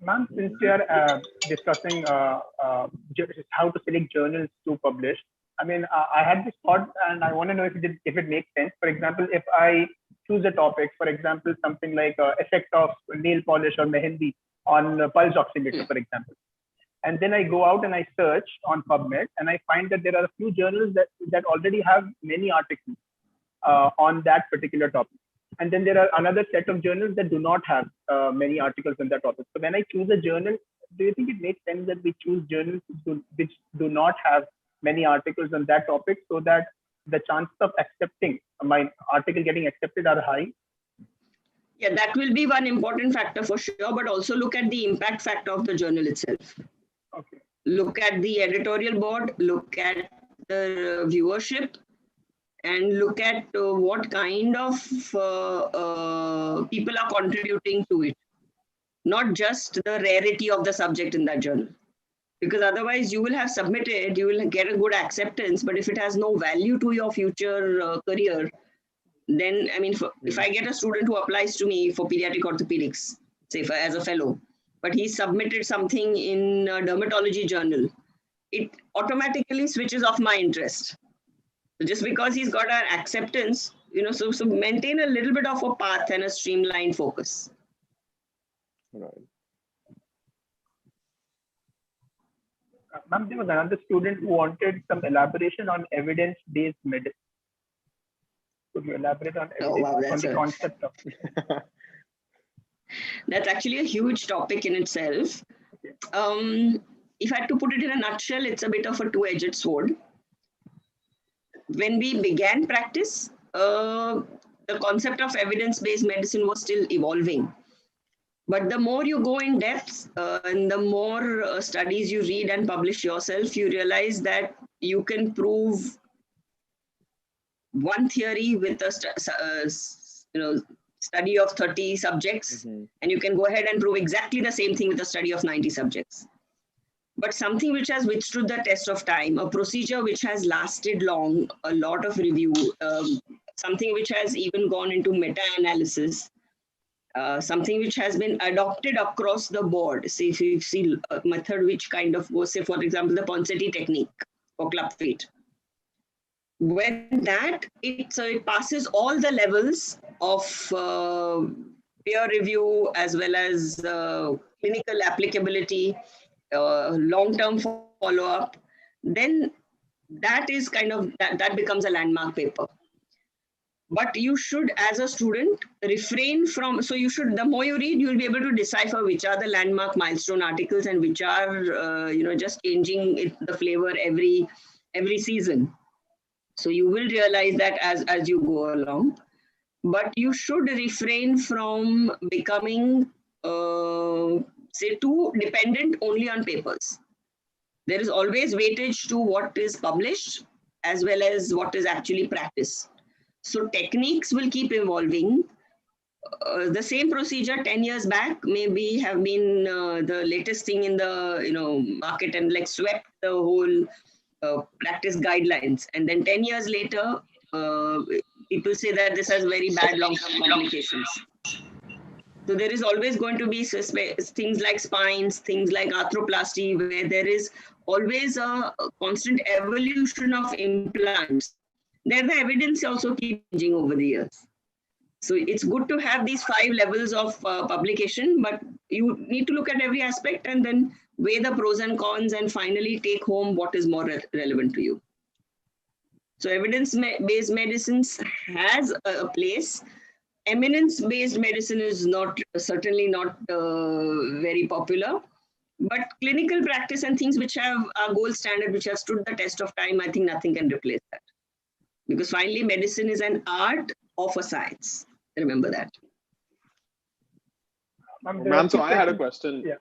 Ma'am, since we are discussing how to select journals to publish, I mean, I had this thought, and I want to know if it makes sense. For example, if I choose a topic, for example, something like effect of nail polish or mehendi on pulse oximeter, for example, and then I go out and I search on PubMed, and I find that there are a few journals that already have many articles on that particular topic. And then there are another set of journals that do not have many articles on that topic. So when I choose a journal, do you think it makes sense that we choose journals which do not have many articles on that topic, so that the chances of accepting my article getting accepted are high? Yeah, that will be one important factor for sure, but also look at the impact factor of the journal itself. Okay. Look at the editorial board, look at the viewership, and look at what kind of people are contributing to it. Not just the rarity of the subject in that journal. Because otherwise you will have submitted, you will get a good acceptance, but if it has no value to your future career, then, I mean, if I get a student who applies to me for pediatric orthopedics, say as a fellow, but he submitted something in a dermatology journal, it automatically switches off my interest. So just because he's got an acceptance, so maintain a little bit of a path and a streamlined focus. Right. Ma'am, there was another student who wanted some elaboration on evidence-based medicine. Could you elaborate on, on the concept of it? That's actually a huge topic in itself. Okay. If I had to put it in a nutshell, it's a bit of a two-edged sword. When we began practice, the concept of evidence-based medicine was still evolving. But the more you go in depth and the more studies you read and publish yourself, you realize that you can prove one theory with a study of 30 subjects, and you can go ahead and prove exactly the same thing with a study of 90 subjects. But something which has withstood the test of time, a procedure which has lasted long, a lot of review, something which has even gone into meta-analysis, something which has been adopted across the board. Say if you see a method which kind of goes, say for example, the Ponseti technique for club feet. When that, it passes all the levels of peer review as well as clinical applicability, long-term follow-up, then that is kind of, that becomes a landmark paper. But you should, as a student, refrain from, so you should, the more you read, you will be able to decipher which are the landmark milestone articles and which are, just changing the flavor every season. So you will realize that as you go along. But you should refrain from becoming, say, too dependent only on papers. There is always weightage to what is published as well as what is actually practiced. So techniques will keep evolving. The same procedure 10 years back maybe have been the latest thing in the market and like swept the whole practice guidelines. And then 10 years later, people say that this has very bad long-term complications. So there is always going to be things like spines, things like arthroplasty, where there is always a constant evolution of implants. There the evidence also keeps changing over the years. So it's good to have these 5 levels of publication, but you need to look at every aspect and then weigh the pros and cons and finally take home what is more relevant to you. So evidence-based medicines has a place. Eminence-based medicine is certainly not very popular, but clinical practice and things which have a gold standard, which have stood the test of time, I think nothing can replace that. Because finally, medicine is an art of a science. Remember that. Ma'am, so I had a question. Yeah.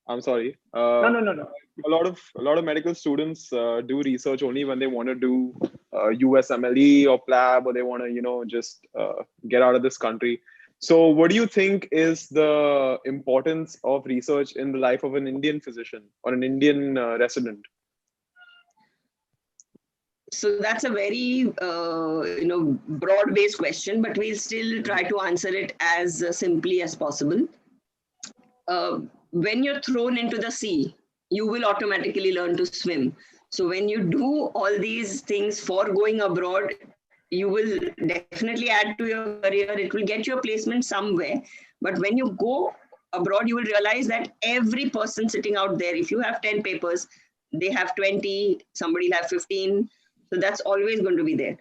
I'm sorry. No. A lot of medical students do research only when they want to do USMLE or PLAB, or they want to just get out of this country. So what do you think is the importance of research in the life of an Indian physician or an Indian resident? So that's a very broad-based question, but we'll still try to answer it as simply as possible. When you're thrown into the sea, you will automatically learn to swim. So when you do all these things for going abroad, you will definitely add to your career. It will get you a placement somewhere. But when you go abroad, you will realize that every person sitting out there, if you have 10 papers, they have 20, somebody will have 15. So that's always going to be there.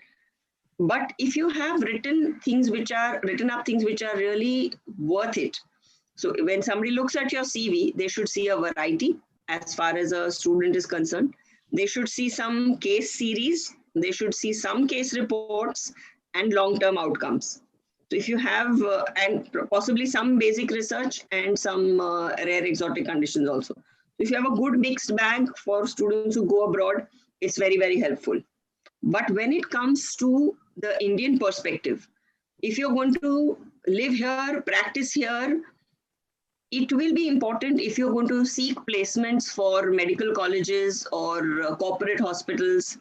But if you have written up things which are really worth it. So when somebody looks at your CV, they should see a variety as far as a student is concerned. They should see some case series. They should see some case reports and long-term outcomes. So if you have, and possibly some basic research and some rare exotic conditions also. If you have a good mixed bag for students who go abroad, it's very, very helpful. But when it comes to the Indian perspective, if you're going to live here, practice here, it will be important if you're going to seek placements for medical colleges or corporate hospitals.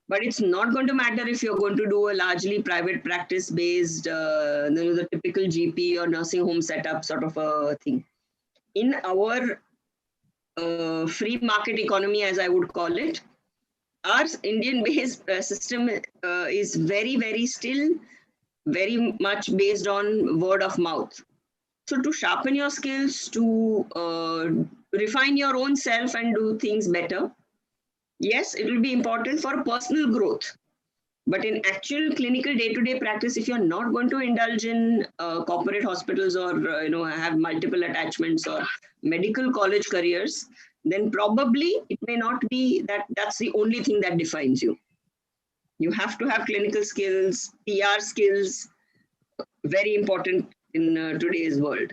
But it's not going to matter if you're going to do a largely private practice based, the typical GP or nursing home setup sort of a thing. In our free market economy, as I would call it, our Indian-based system is very, very still very much based on word of mouth. So to sharpen your skills, to refine your own self and do things better, yes, it will be important for personal growth. But in actual clinical day-to-day practice, if you're not going to indulge in corporate hospitals or have multiple attachments or medical college careers, then probably it may not be that's the only thing that defines you. You have to have clinical skills, PR skills, very important in today's world.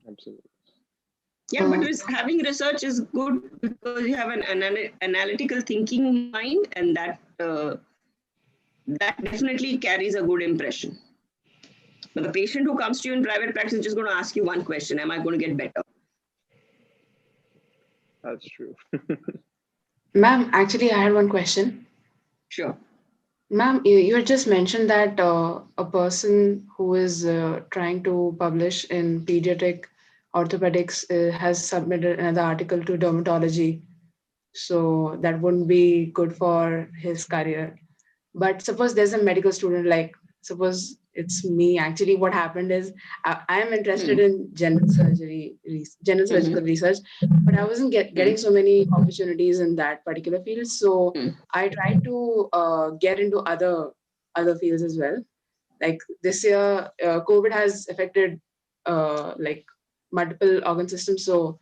Absolutely. Yeah, but having research is good because you have an analytical thinking mind, and that definitely carries a good impression. But the patient who comes to you in private practice is just going to ask you one question: am I going to get better? That's true. Ma'am, actually, I had one question. Sure. Ma'am, you had just mentioned that a person who is trying to publish in pediatric orthopedics has submitted another article to dermatology. So that wouldn't be good for his career. But suppose there's a medical student, like suppose it's me. Actually, what happened is I am interested in general surgical research, but I wasn't getting so many opportunities in that particular field. So I tried to get into other fields as well. Like this year, COVID has affected like multiple organ systems. So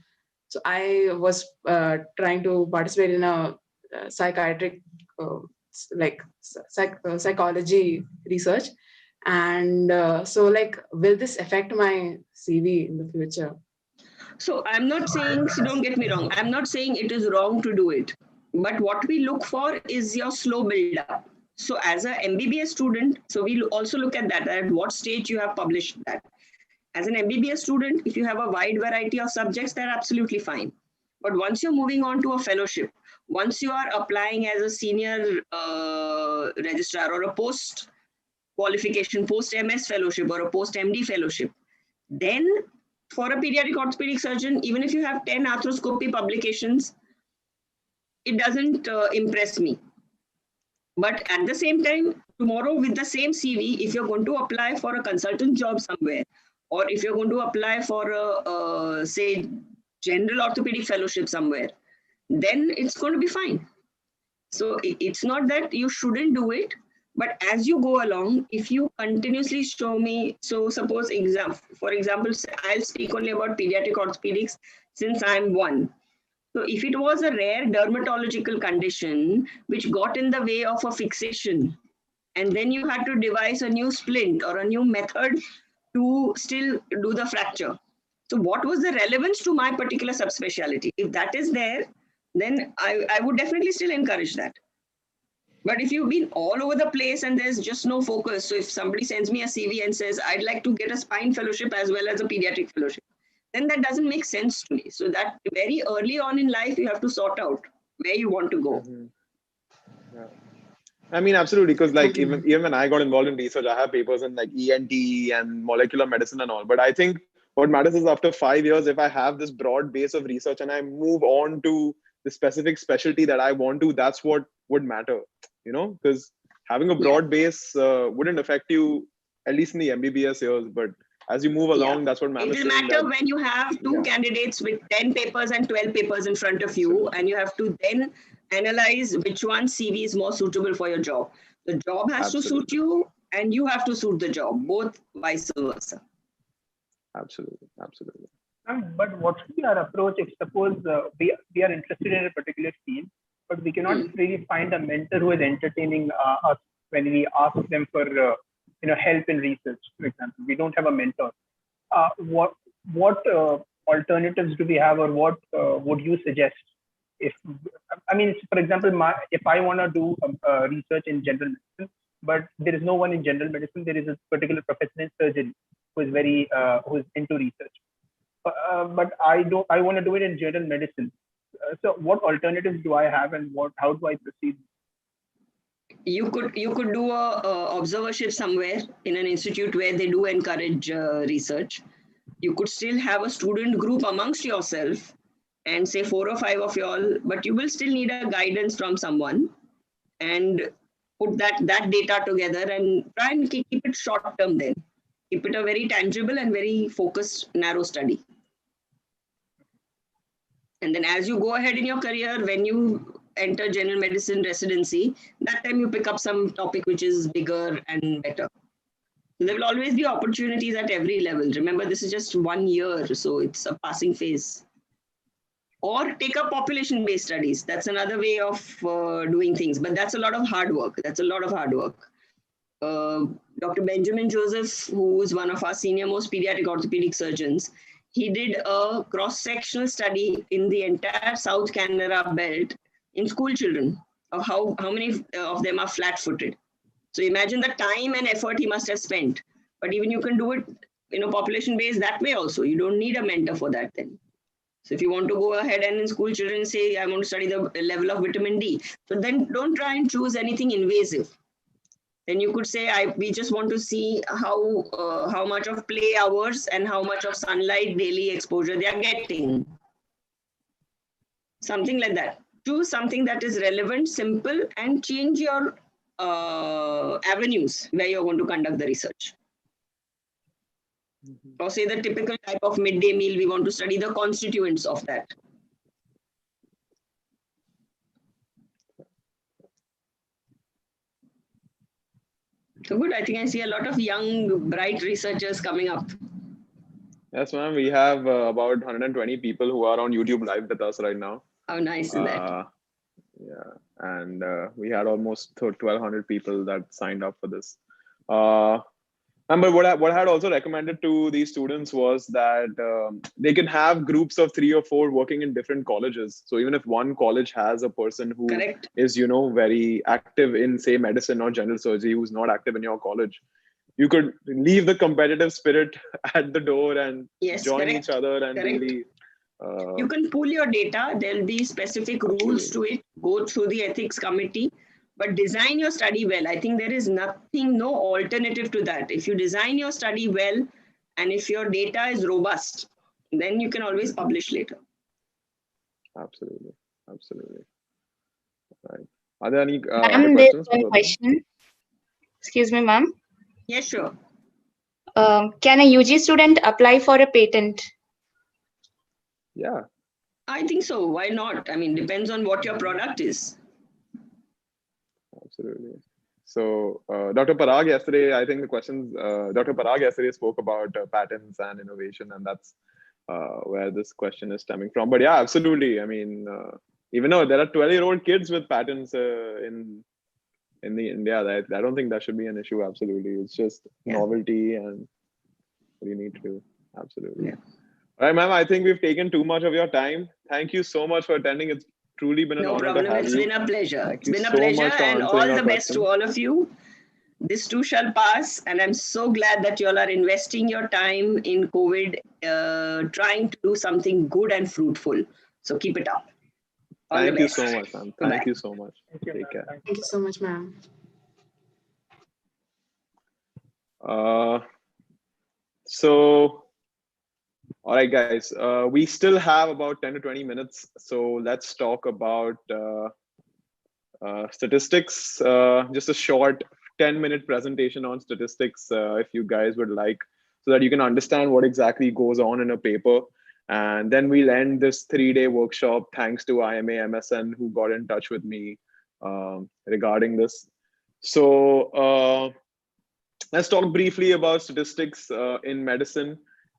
I was trying to participate in a psychiatric psychology research. And so like, will this affect my CV in the future? So I'm not saying, don't get me wrong, I'm not saying it is wrong to do it. But what we look for is your slow build up. So as an MBBS student, so we also look at that, at what stage you have published that. As an MBBS student, if you have a wide variety of subjects, they're absolutely fine. But once you're moving on to a fellowship, once you are applying as a senior registrar or a post-qualification, post-MS fellowship or a post-MD fellowship, then for a pediatric orthopedic surgeon, even if you have 10 arthroscopy publications, it doesn't impress me. But at the same time, tomorrow with the same CV, if you're going to apply for a consultant job somewhere, or if you're going to apply for a, say, general orthopedic fellowship somewhere, then it's going to be fine. So it's not that you shouldn't do it, but as you go along, if you continuously show me, so suppose, for example, I'll speak only about pediatric orthopedics since I'm one. So if it was a rare dermatological condition which got in the way of a fixation, and then you had to devise a new splint or a new method to still do the fracture. So what was the relevance to my particular subspecialty? If that is there, then I would definitely still encourage that. But if you've been all over the place and there's just no focus, so if somebody sends me a CV and says, I'd like to get a spine fellowship as well as a pediatric fellowship, then that doesn't make sense to me. So that very early on in life, you have to sort out where you want to go. Yeah. I mean, absolutely, because like Okay. even when I got involved in research, I have papers in like ENT and molecular medicine and all. But I think what matters is after 5 years, if I have this broad base of research and I move on to the specific specialty that I want to, that's what would matter, you know, because having a broad base wouldn't affect you, at least in the MBBS years. But as you move along, that's what It matters. will matter when you have two candidates with 10 papers and 12 papers in front of you, and you have to then analyze which one CV is more suitable for your job. The job has to suit you, and you have to suit the job, both vice versa. Absolutely. But what should be our approach if suppose we are interested in a particular field, but we cannot really find a mentor who is entertaining us when we ask them for help in research, for example. We don't have a mentor. What alternatives do we have, or what would you suggest? If I mean, for example, if I want to do research in general medicine, but there is no one in general medicine, there is a particular professor in surgery who is who is into research. But I want to do it in general medicine. So what alternatives do I have, and how do I proceed? You could do a observership somewhere in an institute where they do encourage research. You could still have a student group amongst yourself and say 4 or 5 of y'all, but you will still need a guidance from someone, and put that data together and try and keep it short term then. Keep it a very tangible and very focused, narrow study. And then as you go ahead in your career, when you enter general medicine residency, that time you pick up some topic which is bigger and better. So there will always be opportunities at every level. Remember, this is just 1 year, so it's a passing phase. Or take up population-based studies. That's another way of doing things, but that's a lot of hard work. Dr. Benjamin Joseph, who is one of our senior most pediatric orthopedic surgeons, he did a cross-sectional study in the entire South Canara belt in school children of how many of them are flat-footed. So imagine the time and effort he must have spent. But even you can do it, population-based that way also. You don't need a mentor for that then. So if you want to go ahead and in school children say, I want to study the level of vitamin D, so then don't try and choose anything invasive. Then you could say, we just want to see how much of play hours and how much of sunlight daily exposure they are getting. Something like that. Choose something that is relevant, simple, and change your avenues where you're going to conduct the research. Or say the typical type of midday meal, we want to study the constituents of that. So good. I think I see a lot of young, bright researchers coming up. Yes, ma'am. We have about 120 people who are on YouTube Live with us right now. How nice is that? Yeah, and we had almost 1,200 people that signed up for this. But what I had also recommended to these students was that they can have groups of 3 or 4 working in different colleges. So even if one college has a person who is, very active in, say, medicine or general surgery, who's not active in your college, you could leave the competitive spirit at the door and join each other and really. You can pull your data. There'll be specific rules to it. Go through the ethics committee. But design your study well. I think there is no alternative to that. If you design your study well, and if your data is robust, then you can always publish later. Absolutely. Right. Are there any Ma'am, questions? there's one question. Excuse me, ma'am. Yes, sure. Can a UG student apply for a patent? Yeah. I think so. Why not? I mean, depends on what your product is. Absolutely. So Dr. Parag yesterday, I think the questions, Dr. Parag yesterday spoke about patents and innovation, and that's where this question is stemming from. But yeah, absolutely. I mean, even though there are 12-year-old kids with patents in the India, I don't think that should be an issue. Absolutely, it's just novelty and what you need to do. Absolutely. Yeah. All right, ma'am. I think we've taken too much of your time. Thank you so much for attending. It's truly been an No honor to problem. have It's you. been a pleasure. Thank It's you been a so pleasure, much for and answering all our the best to questions. all of you. This too shall pass, and I'm so glad that you all are investing your time in COVID, trying to do something good and fruitful. So keep it up. All the Thank you best. so much, ma'am. Bye-bye. Thank you so much. Thank you, Take ma'am. care. Thank you so much, ma'am. So, all right, guys, we still have about 10 to 20 minutes. So let's talk about statistics. Just a short 10-minute presentation on statistics, if you guys would like, so that you can understand what exactly goes on in a paper. And then we'll end this 3-day workshop thanks to IMA-MSN who got in touch with me regarding this. So let's talk briefly about statistics in medicine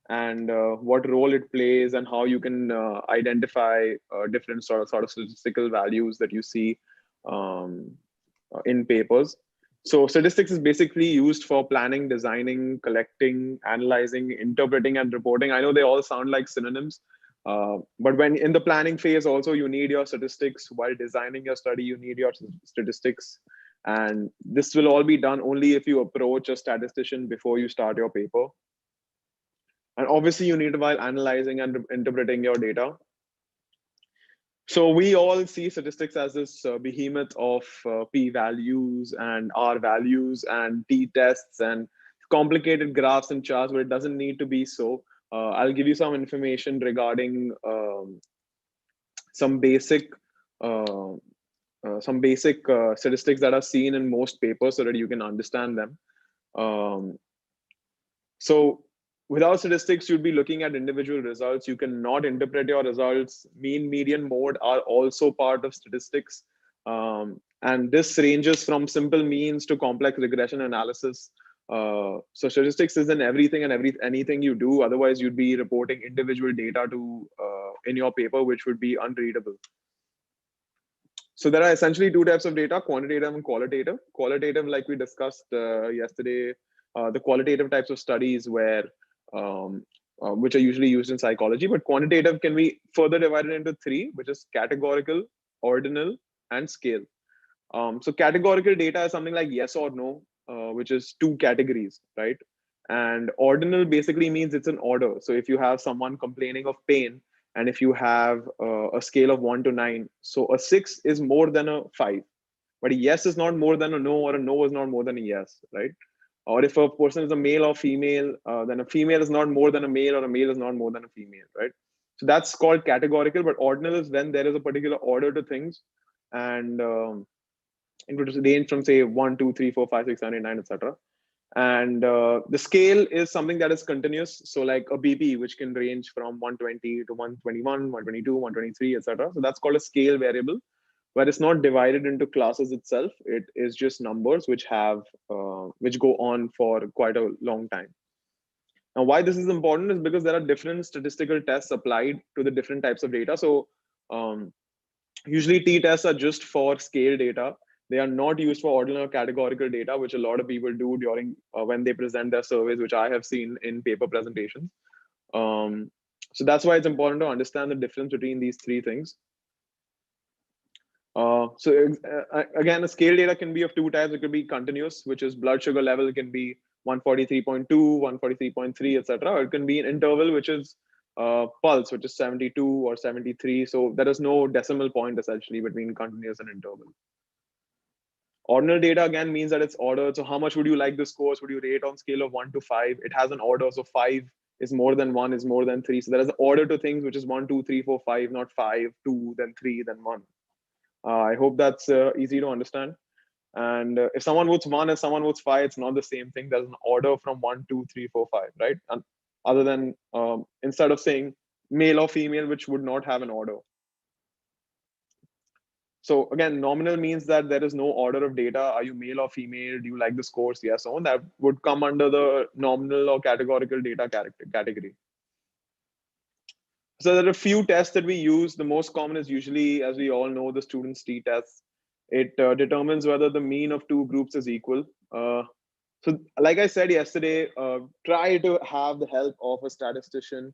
and what role it plays and how you can identify different sort of statistical values that you see in papers. So statistics is basically used for planning, designing, collecting, analyzing, interpreting, and reporting. I know they all sound like synonyms, but when in the planning phase also, you need your statistics. While designing your study, you need your statistics. And this will all be done only if you approach a statistician before you start your paper. And obviously you need it while analyzing and interpreting your data. So we all see statistics as this behemoth of p-values and r-values and t-tests and complicated graphs and charts, but it doesn't need to be so. I'll give you some information regarding some basic statistics that are seen in most papers so that you can understand them. So without statistics, you'd be looking at individual results. You cannot interpret your results. Mean, median, mode are also part of statistics. And this ranges from simple means to complex regression analysis. So statistics is in everything and anything you do. Otherwise, you'd be reporting individual data to in your paper, which would be unreadable. So there are essentially two types of data, quantitative and qualitative. Qualitative, like we discussed yesterday, the qualitative types of studies where which are usually used in psychology, but quantitative can be further divided into three, which is categorical, ordinal, and scale. So categorical data is something like yes or no, which is two categories, right? And ordinal basically means it's an order. So if you have someone complaining of pain, and if you have a scale of 1 to 9, so a 6 is more than a 5, but a yes is not more than a no, or a no is not more than a yes, right? Or if a person is a male or female, then a female is not more than a male, or a male is not more than a female, right? So that's called categorical. But ordinal is when there is a particular order to things, and it would range from say 1, 2, 3, 4, 5, 6, 7, 8, 9, etc. And the scale is something that is continuous. So like a BP, which can range from 120 to 121, 122, 123, etc. So that's called a scale variable, where it's not divided into classes itself. It is just numbers which have which go on for quite a long time. Now, why this is important is because there are different statistical tests applied to the different types of data. So usually t-tests are just for scale data. They are not used for ordinal or categorical data, which a lot of people do during when they present their surveys, which I have seen in paper presentations. So that's why it's important to understand the difference between these three things. Again, the scale data can be of two types. It could be continuous, which is blood sugar level can be 143.2, 143.3, etc. Or it can be an interval, which is pulse, which is 72 or 73. So there is no decimal point essentially between continuous and interval. Ordinal data again means that it's ordered. So how much would you like this course? Would you rate on scale of 1 to 5? It has an order. So 5 is more than 1, is more than 3. So there is an order to things, which is 1, 2, 3, 4, 5, not 5, 2, then 3, then 1. I hope that's easy to understand. And if someone votes 1 and someone votes 5, it's not the same thing. There's an order from 1, 2, 3, 4, 5, right? And other than instead of saying male or female, which would not have an order. So again, nominal means that there is no order of data. Are you male or female? Do you like this course? Yes or no? That would come under the nominal or categorical data category. So there are a few tests that we use. The most common is usually, as we all know, the student's t-test. It determines whether the mean of two groups is equal. So like I said yesterday, try to have the help of a statistician.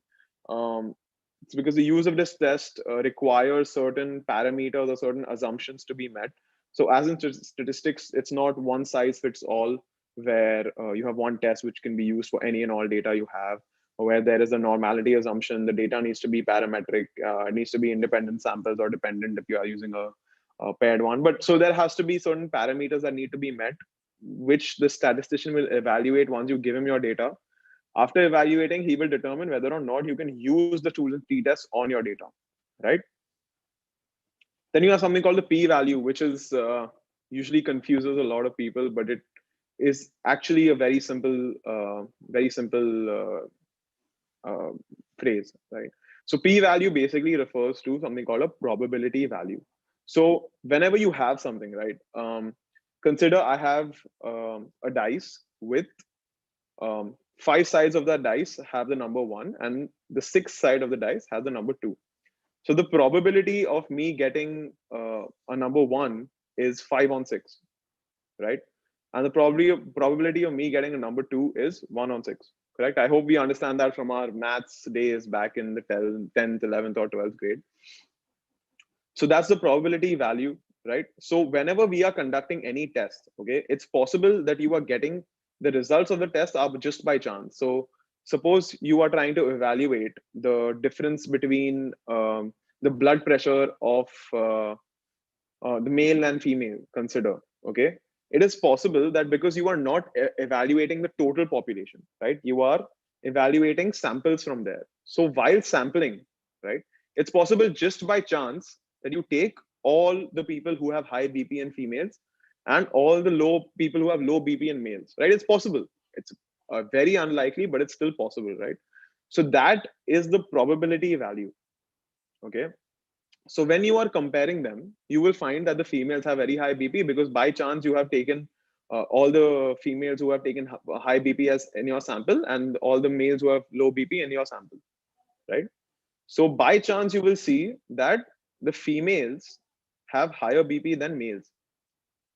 It's because the use of this test requires certain parameters or certain assumptions to be met. So as in statistics, it's not one size fits all, where you have one test which can be used for any and all data you have, or where there is a normality assumption. The data needs to be parametric. It needs to be independent samples or dependent if you are using a paired one. But so there has to be certain parameters that need to be met, which the statistician will evaluate once you give him your data. After evaluating, he will determine whether or not you can use the student t-test on your data, right? Then you have something called the p-value, which is usually confuses a lot of people, but it is actually a very simple phrase, right? So p-value basically refers to something called a probability value. So whenever you have something, right? Consider I have a dice with 5 sides of that dice have the number 1, and the 6th side of the dice has the number 2. So the probability of me getting a number 1 is 5 on 6, right? And the probability of me getting a number 2 is 1 on 6, correct? I hope we understand that from our maths days back in the 10th, 11th or 12th grade. So that's the probability value, right? So whenever we are conducting any test, okay, it's possible that you are getting the results of the test are just by chance. So suppose you are trying to evaluate the difference between the blood pressure of the male and female, consider, okay? It is possible that because you are not evaluating the total population, right? You are evaluating samples from there. So while sampling, right, it's possible just by chance that you take all the people who have high BP in females and all the low people who have low BP in males, right? It's possible. It's very unlikely, but it's still possible, right? So that is the probability value, okay? So when you are comparing them, you will find that the females have very high BP because by chance you have taken all the females who have taken high BP as in your sample and all the males who have low BP in your sample, right? So by chance you will see that the females have higher BP than males,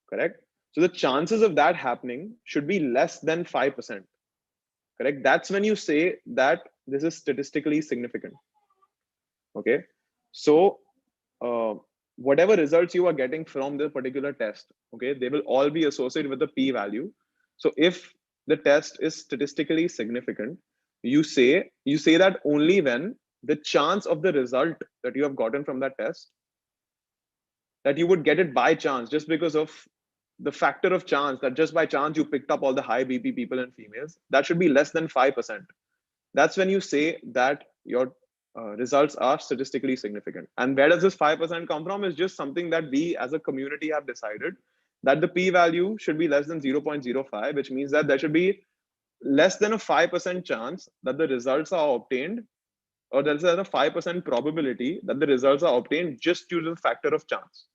correct? So the chances of that happening should be less than 5%, correct? That's when you say that this is statistically significant, okay? So whatever results you are getting from the particular test, okay, they will all be associated with the p-value. So if the test is statistically significant, you say that only when the chance of the result that you have gotten from that test, that you would get it by chance, just because of the factor of chance, that just by chance you picked up all the high BP people and females, that should be less than 5%. That's when you say that your results are statistically significant. And where does this 5% come from? Is just something that we as a community have decided, that the p-value should be less than 0.05, which means that there should be less than a 5% chance that the results are obtained, or there's a 5% probability that the results are obtained just due to the factor of chance,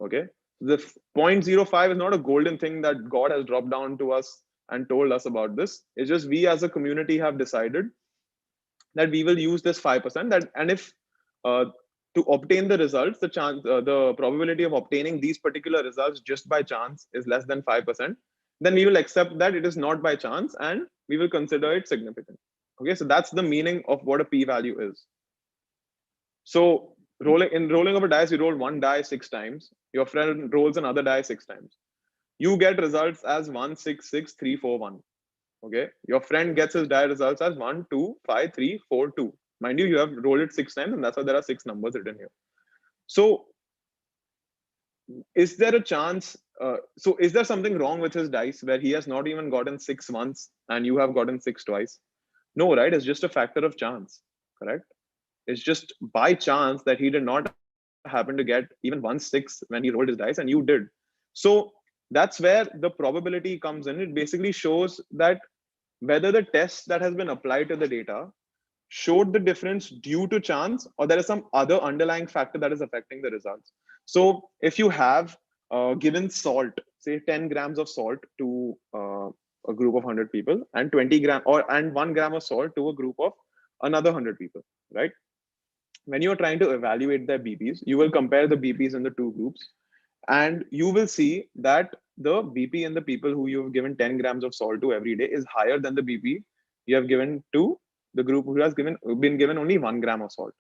okay? The 0.05 is not a golden thing that God has dropped down to us and told us about this. It's just we as a community have decided that we will use this 5%, that, and if to obtain the results, the probability of obtaining these particular results just by chance is less than 5%, then we will accept that it is not by chance and we will consider it significant. Okay, so that's the meaning of what a p-value is. So rolling of a dice, you roll one die 6 times, your friend rolls another die 6 times, you get results as 1, 6, 6, 3, 4, 1. Okay, your friend gets his die results as 1, 2, 5, 3, 4, 2. Mind you, you have rolled it 6 times, and that's why there are 6 numbers written here. So is there a chance, so is there something wrong with his dice where he has not even gotten 6 once and you have gotten 6 twice? No, right? It's just a factor of chance, correct? It's just by chance that he did not happen to get even 1 6 when he rolled his dice and you did. So that's where the probability comes in. It basically shows that whether the test that has been applied to the data showed the difference due to chance, or there is some other underlying factor that is affecting the results. So if you have given salt, say 10 grams of salt to a group of 100 people, and 20 gram and 1 gram of salt to a group of another 100 people, right? when you're trying to evaluate their BPs, you will compare the BPs in the two groups, and you will see that the BP in the people who you've given 10 grams of salt to every day is higher than the BP you have given to the group who has been given only 1 gram of salt,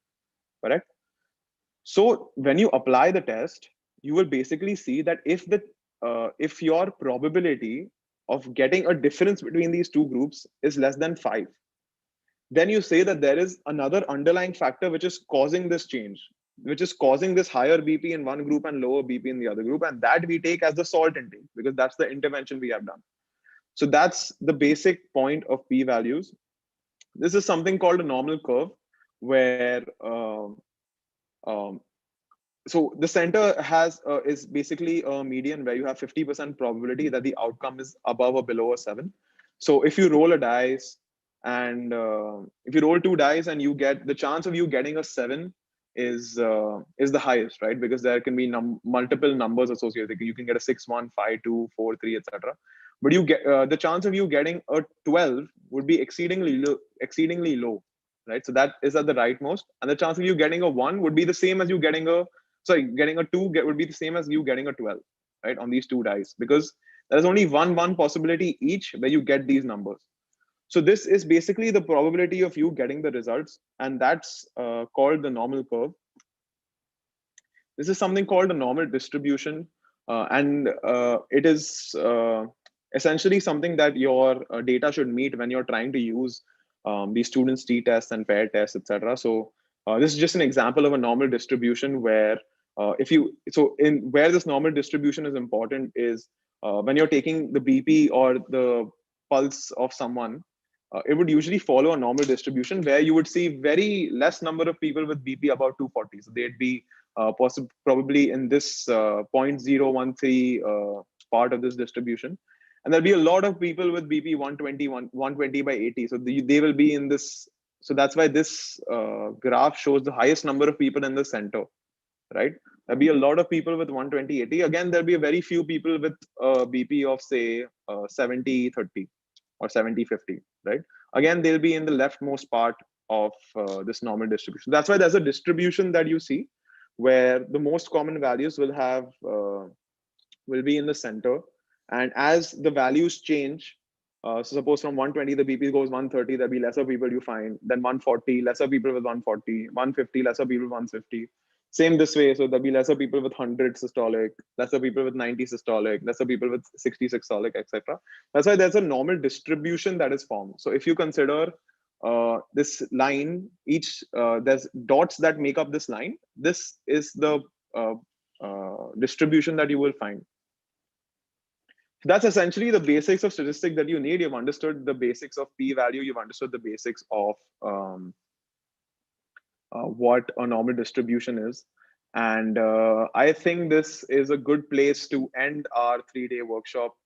correct? So when you apply the test, you will basically see that if your probability of getting a difference between these two groups is less than 5, then you say that there is another underlying factor which is causing this change, which is causing this higher BP in one group and lower BP in the other group, and that we take as the salt intake because that's the intervention we have done. So that's the basic point of p values. This is something called a normal curve, where um, so the center is basically a median where you have 50% probability that the outcome is above or below a 7. So if you roll a dice, and if you roll 2 dice and you get, the chance of you getting a 7 is the highest, right? Because there can be multiple numbers associated. You can get a 6, 1, 5, 2, 4, 3, etc. But you get the chance of you getting a 12 would be exceedingly low, right? So that is at the rightmost, and the chance of you getting a 1 would be the same as you getting a getting a 2 would be the same as you getting a 12, right, on these 2 dice, because there is only one possibility each where you get these numbers. So this is basically the probability of you getting the results, and that's called the normal curve. This is something called a normal distribution, and it is essentially something that your data should meet when you're trying to use these students' t-tests and pair tests, etc. So this is just an example of a normal distribution where where this normal distribution is important is when you're taking the BP or the pulse of someone, it would usually follow a normal distribution where you would see very less number of people with BP above 240. So they'd be probably in this 0.013 part of this distribution. And there'll be a lot of people with BP 120 by 80. So they will be in this. So that's why this graph shows the highest number of people in the center, right? There'll be a lot of people with 120, 80. Again, there'll be a very few people with BP of say 70, 30 or 70, 50, right? Again, they'll be in the leftmost part of this normal distribution. That's why there's a distribution that you see where the most common values will be in the center. And as the values change, so suppose from 120, the BP goes 130, there'll be lesser people you find. Then 140, lesser people with 140, 150, lesser people with 150. Same this way, so there'll be lesser people with 100 systolic, lesser people with 90 systolic, lesser people with 60 systolic, etc. That's why there's a normal distribution that is formed. So if you consider this line, there's dots that make up this line. This is the distribution that you will find. That's essentially the basics of statistics that you need. You've understood the basics of p-value. You've understood the basics of what a normal distribution is. And I think this is a good place to end our 3-day workshop.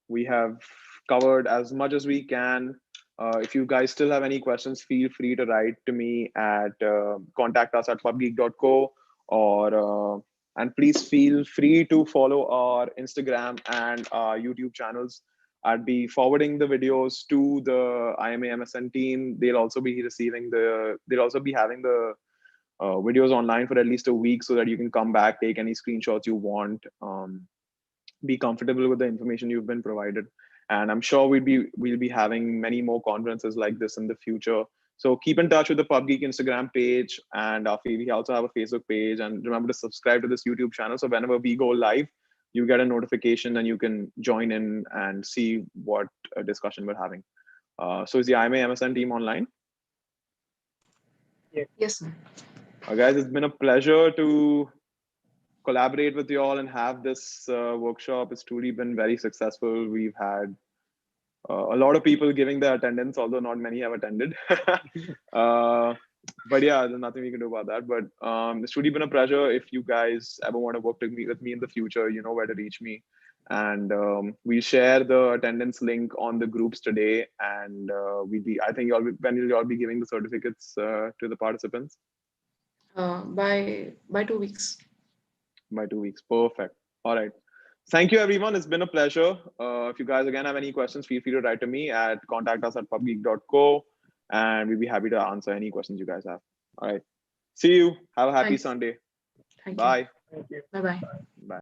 We have covered as much as we can. If you guys still have any questions, feel free to write to me at contact us at pubgeek.co, or and please feel free to follow our Instagram and our YouTube channels. I'd be forwarding the videos to the IMA-MSN team. They'll also be having the videos online for at least a week so that you can come back, take any screenshots you want, be comfortable with the information you've been provided. And I'm sure we'll be having many more conferences like this in the future. So keep in touch with the PubGeek Instagram page, and we also have a Facebook page. And remember to subscribe to this YouTube channel, so whenever we go live, you get a notification and you can join in and see what discussion we're having. So is the IMA-MSN team online? Yes, sir. Guys, it's been a pleasure to collaborate with you all and have this workshop. It's truly been very successful. We've had a lot of people giving their attendance, although not many have attended. But yeah, there's nothing we can do about that. But it's truly been a pleasure. If you guys ever want to work with me in the future, you know where to reach me. And we'll share the attendance link on the groups today. And I think when you'll all be giving the certificates to the participants? By 2 weeks. By 2 weeks. Perfect. All right. Thank you, everyone. It's been a pleasure. If you guys again have any questions, feel free to write to me at contact us at pubgeek.co, and we'll be happy to answer any questions you guys have. All right. See you. Have a happy Thanks. Sunday. Thank Bye. Thank you. you. Bye-bye. Bye.